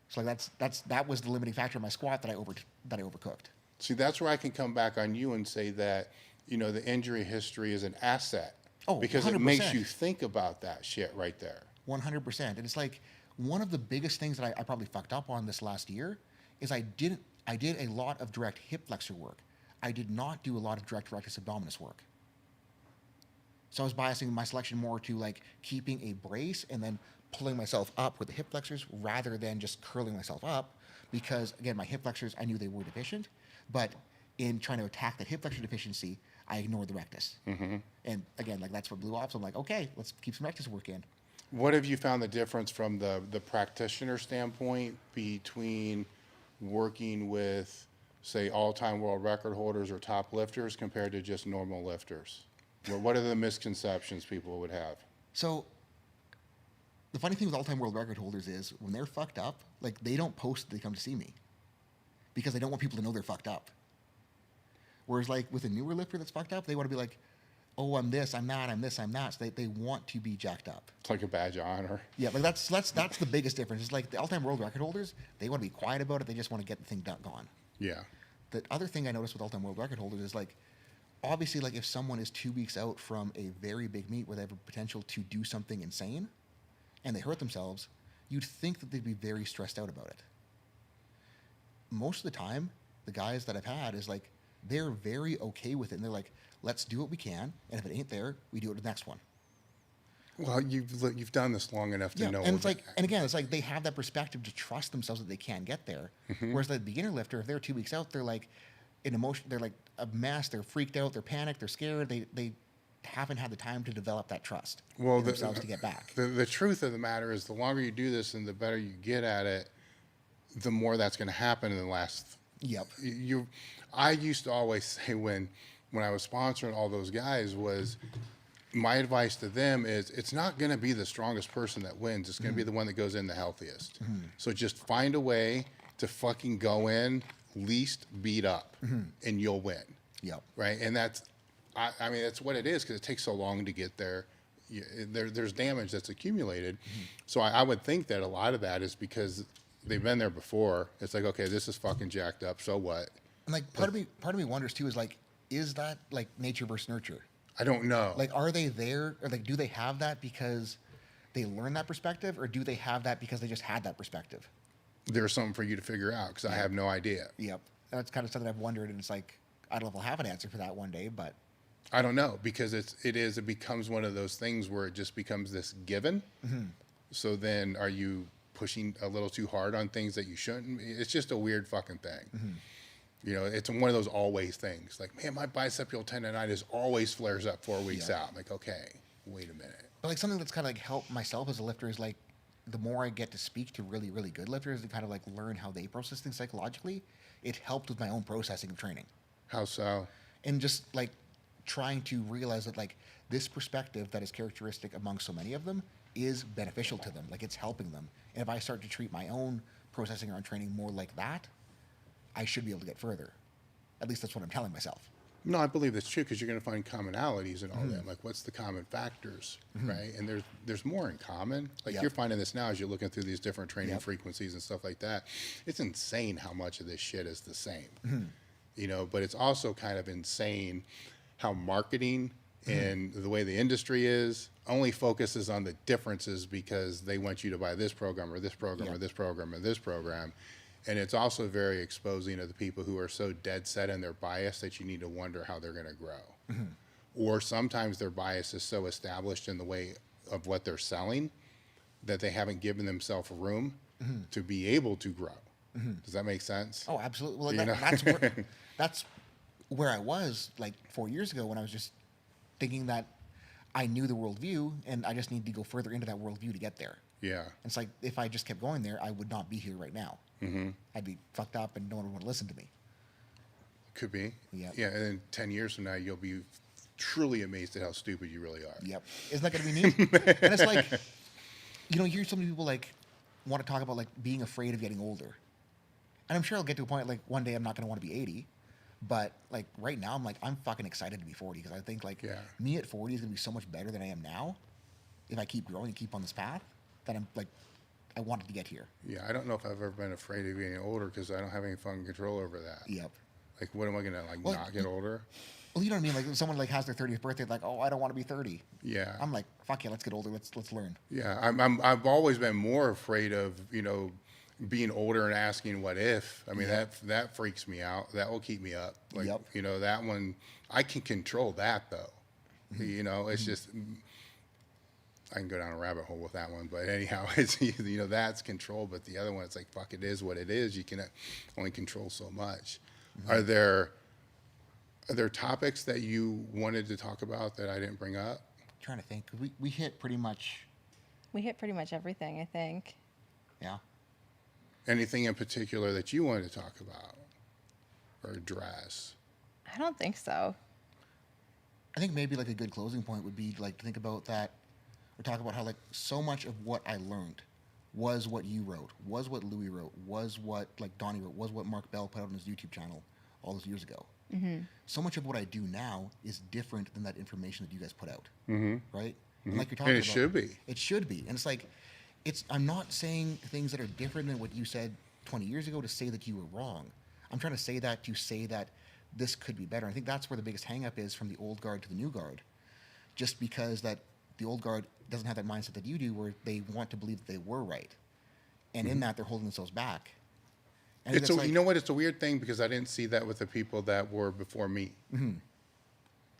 So like that was the limiting factor of my squat that I overcooked. See, that's where I can come back on you and say that, the injury history is an asset. Oh, because 100%. it makes you think about that shit right there. 100%. And it's like one of the biggest things that I probably fucked up on this last year is I did a lot of direct hip flexor work. I did not do a lot of direct rectus abdominis work. So I was biasing my selection more to like keeping a brace and then pulling myself up with the hip flexors rather than just curling myself up, because again, my hip flexors, I knew they were deficient, but in trying to attack that hip flexor deficiency, I ignored the rectus. Mm-hmm. And again, like that's what blew off. So I'm like, okay, let's keep some rectus work in. What have you found the difference from the practitioner standpoint between working with, say, all-time world record holders or top lifters compared to just normal lifters? What are the misconceptions people would have? So the funny thing with all-time world record holders is when they're fucked up, like they don't post that they come to see me because they don't want people to know they're fucked up. Whereas like with a newer lifter that's fucked up, they want to be like, oh, I'm this, I'm that, I'm this, I'm that. So they want to be jacked up. It's like a badge of honor. Yeah, like that's the biggest difference. It's like the all-time world record holders, they want to be quiet about it. They just want to get the thing gone. Yeah. The other thing I noticed with all-time world record holders is like, obviously, like if someone is 2 weeks out from a very big meet where they have a potential to do something insane and they hurt themselves, you'd think that they'd be very stressed out about it. Most of the time, the guys that I've had is like, they're very okay with it. And they're like, let's do what we can. And if it ain't there, we do it the next one. Well, you've done this long enough to know. And it's like, and again, it's like they have that perspective to trust themselves that they can get there. Mm-hmm. Whereas the beginner lifter, if they're 2 weeks out, they're like in emotion, they're like a mess, they're freaked out, they're panicked, they're scared, they haven't had the time to develop that trust in themselves to get back. The truth of the matter is the longer you do this and the better you get at it, the more that's going to happen in the last. Yep. I used to always say when I was sponsoring all those guys was my advice to them is it's not going to be the strongest person that wins. It's going to be the one that goes in the healthiest. Mm-hmm. So just find a way to fucking go in least beat up and you'll win. Yep. Right. And that's what it is because it takes so long to get there. There's damage that's accumulated. Mm-hmm. So I would think that a lot of that is because they've been there before. It's like, okay, this is fucking jacked up. So what? And like part of me wonders too is like, is that like nature versus nurture? I don't know. Like, are they there or like, do they have that because they learn that perspective or do they have that because they just had that perspective? There's something for you to figure out because I have no idea. Yep. That's kind of something I've wondered. And it's like, I don't know if I'll have an answer for that one day, but. I don't know because it becomes one of those things where it just becomes this given. Mm-hmm. So then are you pushing a little too hard on things that you shouldn't? It's just a weird fucking thing. Mm-hmm. You know, it's one of those always things. Like, man, my bicepial tendonitis always flares up 4 weeks out. I'm like, okay, wait a minute. But like something that's kind of like helped myself as a lifter is like the more I get to speak to really, really good lifters and kind of like learn how they process things psychologically, it helped with my own processing of training. How so? And just like trying to realize that like this perspective that is characteristic among so many of them is beneficial to them. Like it's helping them. And if I start to treat my own processing around training more like that, I should be able to get further. At least that's what I'm telling myself. No, I believe that's true because you're going to find commonalities and all that. Like, what's the common factors, right? And there's more in common. Like you're finding this now as you're looking through these different training frequencies and stuff like that. It's insane how much of this shit is the same, you know. But it's also kind of insane how marketing and the way the industry is only focuses on the differences because they want you to buy this program or this program or this program or this program. And it's also very exposing of the people who are so dead set in their bias that you need to wonder how they're going to grow. Or sometimes their bias is so established in the way of what they're selling that they haven't given themselves room to be able to grow. Does that make sense? Oh, absolutely. Well, that's where I was like 4 years ago when I was just thinking that I knew the worldview and I just need to go further into that worldview to get there. Yeah. It's like if I just kept going there, I would not be here right now. I'd be fucked up and no one would want to listen to me. Could be. Yep. Yeah. And then 10 years from now, you'll be truly amazed at how stupid you really are. Yep. Isn't that going to be neat? And it's like, you know, you hear so many people like want to talk about like being afraid of getting older. And I'm sure I'll get to a point like one day I'm not going to want to be 80. But like right now, I'm like, I'm fucking excited to be 40 because I think like me at 40 is going to be so much better than I am now if I keep growing and keep on this path that I'm like, I wanted to get here. Yeah, I don't know if I've ever been afraid of getting older because I don't have any fucking control over that. Yep. Like, what am I gonna like not get older? Well, you know what I mean. Like, if someone like has their 30th birthday, like, oh, I don't want to be 30. Yeah. I'm like, fuck yeah, let's get older. Let's learn. Yeah, I've always been more afraid of being older and asking what if. I mean that freaks me out. That will keep me up. Like that one I can control that though. You know, it's just. I can go down a rabbit hole with that one, but anyhow, it's that's control. But the other one, it's like fuck, it is what it is. You can only control so much. Are there topics that you wanted to talk about that I didn't bring up? I'm trying to think. We hit pretty much. We hit pretty much everything, I think. Yeah. Anything in particular that you wanted to talk about or address? I don't think so. I think maybe like a good closing point would be like to think about that. We talk about how like so much of what I learned was what you wrote, was what Louis wrote, was what like Donnie wrote, was what Mark Bell put out on his YouTube channel all those years ago. So much of what I do now is different than that information that you guys put out, right? And like you're talking And it about, should be. It should be, and it's like, I'm not saying things that are different than what you said 20 years ago to say that you were wrong. I'm trying to say that to say that this could be better. I think that's where the biggest hang up is from the old guard to the new guard, just because that the old guard doesn't have that mindset that you do where they want to believe that they were right. And in that, they're holding themselves back. And It's you know what? It's a weird thing because I didn't see that with the people that were before me.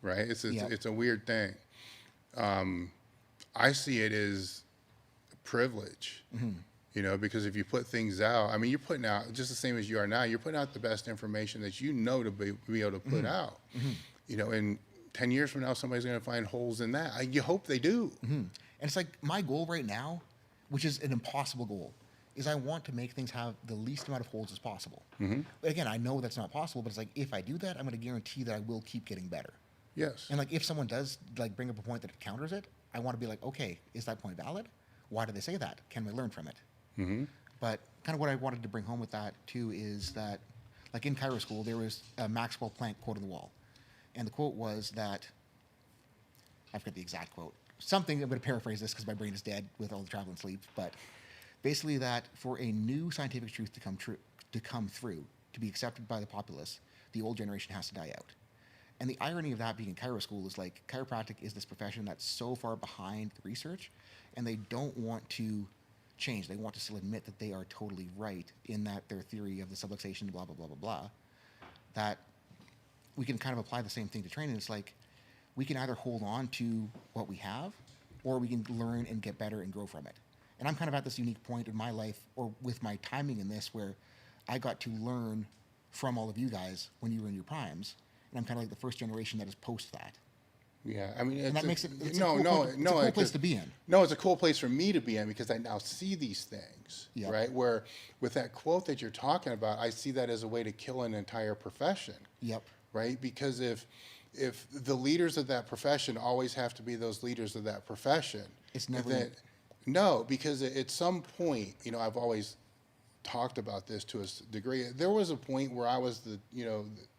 Right? It's a weird thing. I see it as privilege, because if you put things out, I mean, you're putting out just the same as you are now. You're putting out the best information that you know to be able to put out. And 10 years from now, somebody's going to find holes in that. You hope they do. And it's like my goal right now, which is an impossible goal, is I want to make things have the least amount of holes as possible. But again, I know that's not possible, but it's like if I do that, I'm going to guarantee that I will keep getting better. Yes. And like if someone does like bring up a point that counters it, I want to be like, okay, is that point valid? Why did they say that? Can we learn from it? But kind of what I wanted to bring home with that too is that like in Chiro school, there was a Maxwell Planck quote on the wall. And the quote was that, I forget the exact quote, something, I'm going to paraphrase this because my brain is dead with all the travel and sleep, but basically that for a new scientific truth to come through, to be accepted by the populace, the old generation has to die out. And the irony of that being in Chiro school is like chiropractic is this profession that's so far behind the research, and they don't want to change. They want to still admit that they are totally right in that their theory of the subluxation, blah, blah, blah, blah, blah, that we can kind of apply the same thing to training. It's like we can either hold on to what we have or we can learn and get better and grow from it. And I'm kind of at this unique point in my life or with my timing in this where I got to learn from all of you guys when you were in your primes, and I'm kind of like the first generation that is post that. Yeah, I mean, And that makes it it's no, a cool, no, it's no. a cool place to be in. No, it's a cool place for me to be in because I now see these things, Yep. right? Where with that quote that you're talking about, I see that as a way to kill an entire profession. Yep. Right? Because if the leaders of that profession always have to be those leaders of that profession, It's never- then, no, because at some point, you know, I've always talked about this to a degree. There was a point where I was the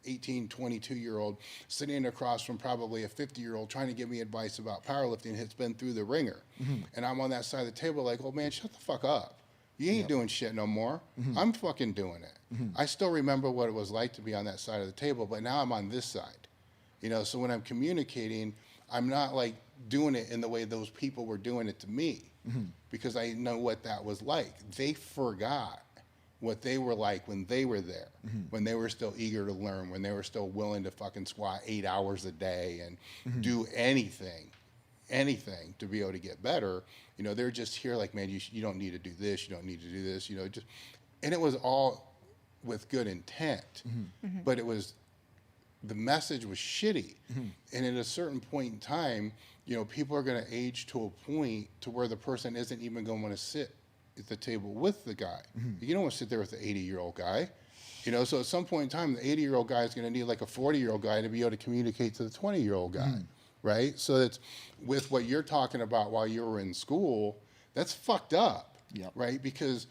18, 22-year-old sitting across from probably a 50-year-old trying to give me advice about powerlifting. It's been through the ringer. And I'm on that side of the table like, oh man, shut the fuck up. You ain't doing shit no more. I'm fucking doing it. I still remember what it was like to be on that side of the table, but now I'm on this side. You know, so when I'm communicating, I'm not like doing it in the way those people were doing it to me because I know what that was like. They forgot what they were like when they were there, when they were still eager to learn, when they were still willing to fucking squat 8 hours a day and do anything to be able to get better. You know, they're just here like, man, you don't need to do this, you don't need to do this, you know, just, and it was all with good intent, but it was, the message was shitty. And at a certain point in time, you know, people are going to age to a point to where the person isn't even going to want to sit at the table with the guy. You don't want to sit there with the 80-year-old guy. You know, so at some point in time, the 80-year-old guy is going to need like a 40-year-old guy to be able to communicate to the 20-year-old guy, right? So that's with what you're talking about while you were in school, that's fucked up, right? Because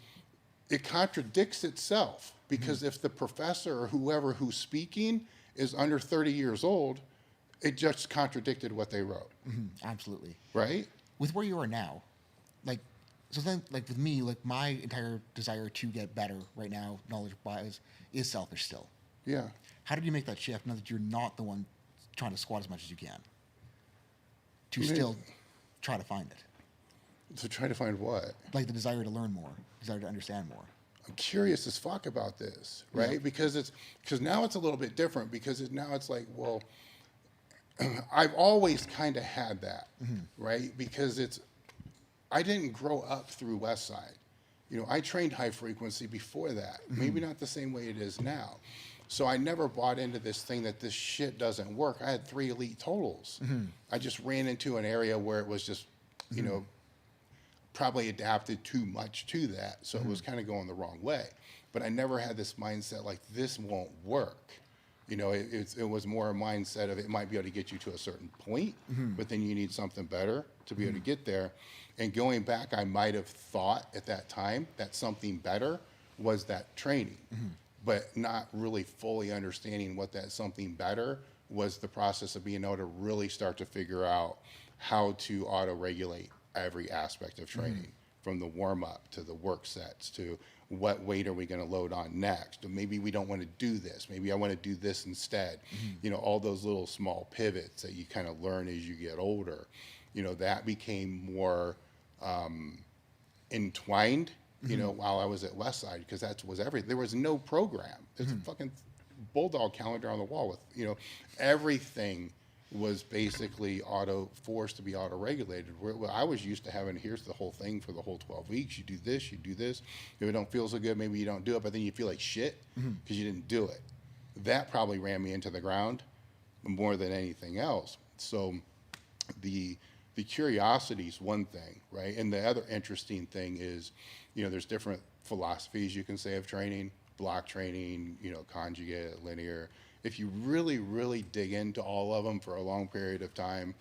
it contradicts itself. Because if the professor or whoever who's speaking is under 30 years old, it just contradicted what they wrote. Absolutely. Right? With where you are now, like, so then, like with me, like my entire desire to get better right now, knowledge-wise, is selfish still. Yeah. How did you make that shift now that you're not the one trying to squat as much as you can? To still try to find it. To try to find what? Like the desire to learn more, desire to understand more. I'm curious as fuck about this, right? Because now it's a little bit different because now it's like, well, I've always kind of had that, right? Because I didn't grow up through West Side. You know, I trained high frequency before that. Maybe not the same way it is now. So I never bought into this thing that this shit doesn't work. I had 3 elite totals. I just ran into an area where it was just, you know, probably adapted too much to that. So it was kind of going the wrong way. But I never had this mindset like this won't work. You know, it was more a mindset of it might be able to get you to a certain point, but then you need something better to be able to get there. And going back, I might have thought at that time that something better was that training, but not really fully understanding what that something better was the process of being able to really start to figure out how to auto-regulate every aspect of training, from the warm-up to the work sets to what weight are we going to load on next? Or maybe we don't want to do this. Maybe I want to do this instead. You know, all those little small pivots that you kind of learn as you get older, you know, that became more entwined, you know, while I was at Westside, because that was everything. There was no program. There's a fucking bulldog calendar on the wall with, you know, everything was basically forced to be auto-regulated. Where I was used to having, here's the whole thing for the whole 12 weeks. You do this, you do this. If it don't feel so good, maybe you don't do it, but then you feel like shit because you didn't do it. That probably ran me into the ground more than anything else. So the curiosity is one thing, right? And the other interesting thing is, you know, there's different philosophies you can say of training, block training, you know, conjugate, linear. If you really, really dig into all of them for a long period of time,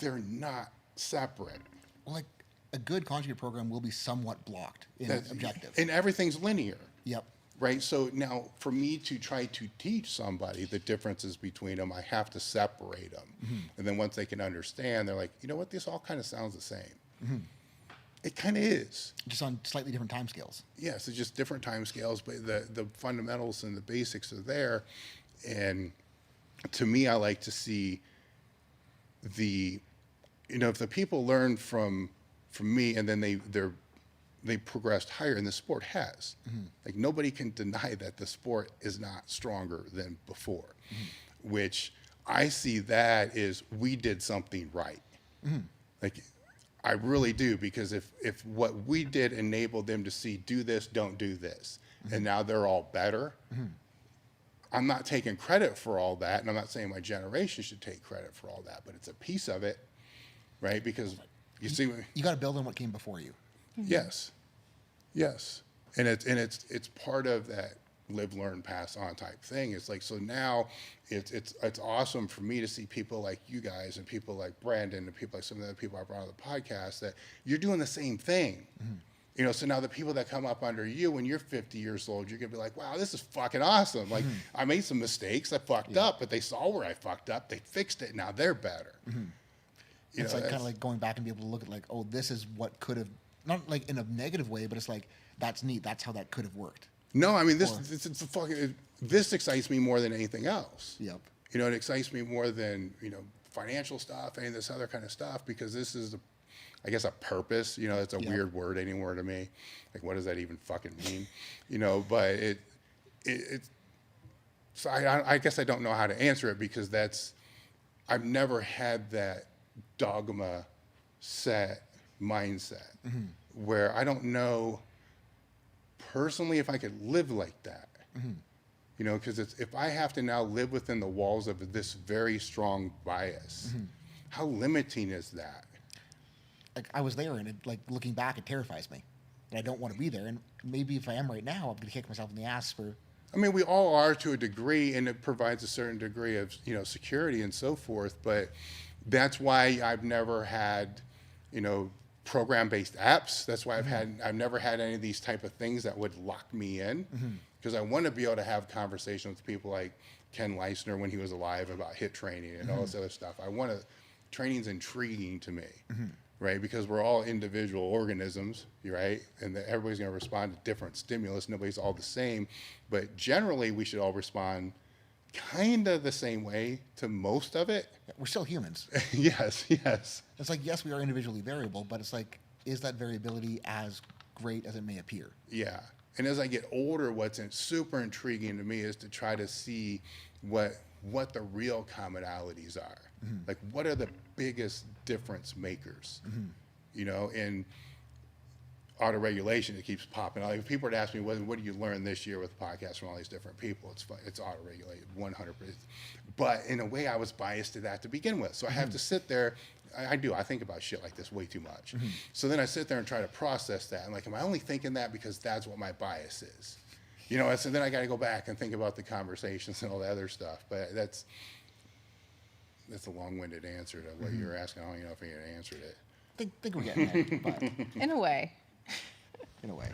they're not separate. Well, like a good conjugate program will be somewhat blocked in objective. And everything's linear. Yep. Right? So now for me to try to teach somebody the differences between them, I have to separate them. And then once they can understand, they're like, you know what, this all kind of sounds the same. It kind of is. Just on slightly different time scales. Yes, it's just different time scales, but the fundamentals and the basics are there. And to me, I like to see the, you know, if the people learn from me and then they progressed higher, and the sport has. Like nobody can deny that the sport is not stronger than before, which I see that is we did something right. Like I really do, because if what we did enabled them to see, do this, don't do this, and now they're all better. I'm not taking credit for all that, and I'm not saying my generation should take credit for all that, but it's a piece of it, right? Because you see, You got to build on what came before you. yes, and it's part of that live, learn, pass on type thing. It's like, so now it's awesome for me to see people like you guys and people like Brandon and people like some of the other people I brought on the podcast that you're doing the same thing. You know, so now the people that come up under you when you're 50 years old, you're gonna be like, wow, this is fucking awesome. Like, I made some mistakes, I fucked up, but they saw where I fucked up, they fixed it, now they're better. You It's know, like kind of like going back and be able to look at like, oh, this is what could have, not like in a negative way, but it's like, that's neat. That's how that could have worked. no, I mean, this excites me more than anything else. Yep. You know, it excites me more than, you know, financial stuff, any of this other kind of stuff, because this is, I guess, a purpose. You know, it's a weird word anymore to me. Like, what does that even fucking mean? You know, but so I guess I don't know how to answer it, because I've never had that dogma set mindset where I don't know personally if I could live like that. You know, because if I have to now live within the walls of this very strong bias, how limiting is that? Like I was there, and it, like looking back, it terrifies me, and I don't want to be there. And maybe if I am right now, I'm gonna kick myself in the ass for. I mean, we all are to a degree, and it provides a certain degree of, you know, security and so forth. But that's why I've never had, you know, program-based apps. That's why I've never had any of these type of things that would lock me in, because I want to be able to have conversations with people like Ken Leisner when he was alive about HIIT training and all this other stuff. Training's intriguing to me. Right, because we're all individual organisms, right? And everybody's going to respond to different stimulus. Nobody's all the same, but generally we should all respond kind of the same way to most of it. We're still humans. Yes. It's like, yes, we are individually variable, but it's like, is that variability as great as it may appear? Yeah, and as I get older, what's super intriguing to me is to try to see what the real commonalities are. Like, what are the biggest difference makers? You know, in autoregulation, it keeps popping out. If people were to ask me, what do you learn this year with podcasts from all these different people? It's autoregulated, 100%. But in a way, I was biased to that to begin with. So I have to sit there. I think about shit like this way too much. So then I sit there and try to process that. I'm like, am I only thinking that because that's what my bias is? You know, so then I got to go back and think about the conversations and all the other stuff. But that's a long-winded answer to what you're asking. I don't even know if I answered it. Think we're getting there, but In a way. in a way.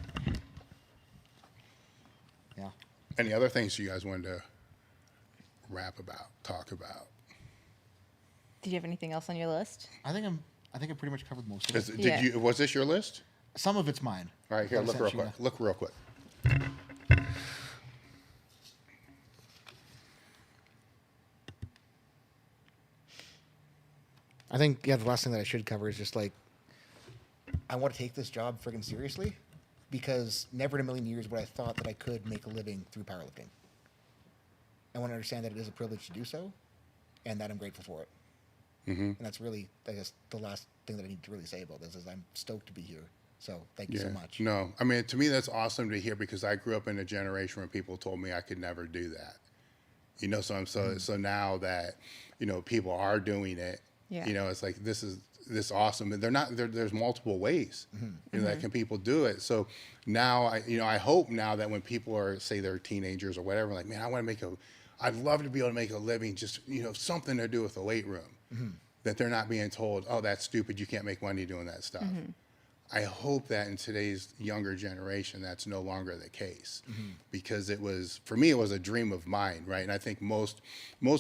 Yeah. Any other things you guys wanted to talk about? Did you have anything else on your list? I think I pretty much covered most of it. Yeah. Was this your list? Some of it's mine. All right, here, But look real essentially, quick. Look real quick. I think, the last thing that I should cover is just like, I want to take this job friggin' seriously, because never in a million years would I thought that I could make a living through powerlifting. I want to understand that it is a privilege to do so, and that I'm grateful for it. And that's really, I guess, the last thing that I need to really say about this is I'm stoked to be here. So thank you so much. No, I mean, to me, that's awesome to hear, because I grew up in a generation where people told me I could never do that. You know, so now that, you know, people are doing it, Yeah. you know, it's like, this awesome. And there's multiple ways you know, that can people do it. So now I hope now that when people are, say they're teenagers or whatever, like, man, I'd love to be able to make a living, just, you know, something to do with the weight room, that they're not being told, oh, that's stupid, you can't make money doing that stuff. I hope that in today's younger generation, that's no longer the case, because for me, it was a dream of mine, right? And I think most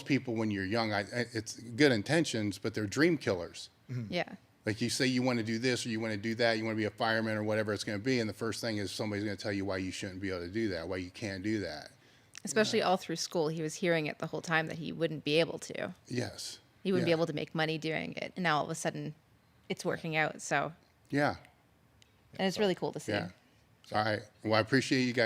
people, when you're young, it's good intentions, but they're dream killers. Yeah. Like, you say you want to do this or you want to do that, you want to be a fireman or whatever it's going to be, and the first thing is somebody's going to tell you why you shouldn't be able to do that, why you can't do that. Especially all through school, he was hearing it the whole time that he wouldn't be able to. Yes. He wouldn't be able to make money doing it. And now all of a sudden, it's working out. So, Yeah. and it's really cool to see. Yeah. All right. Well, I appreciate you guys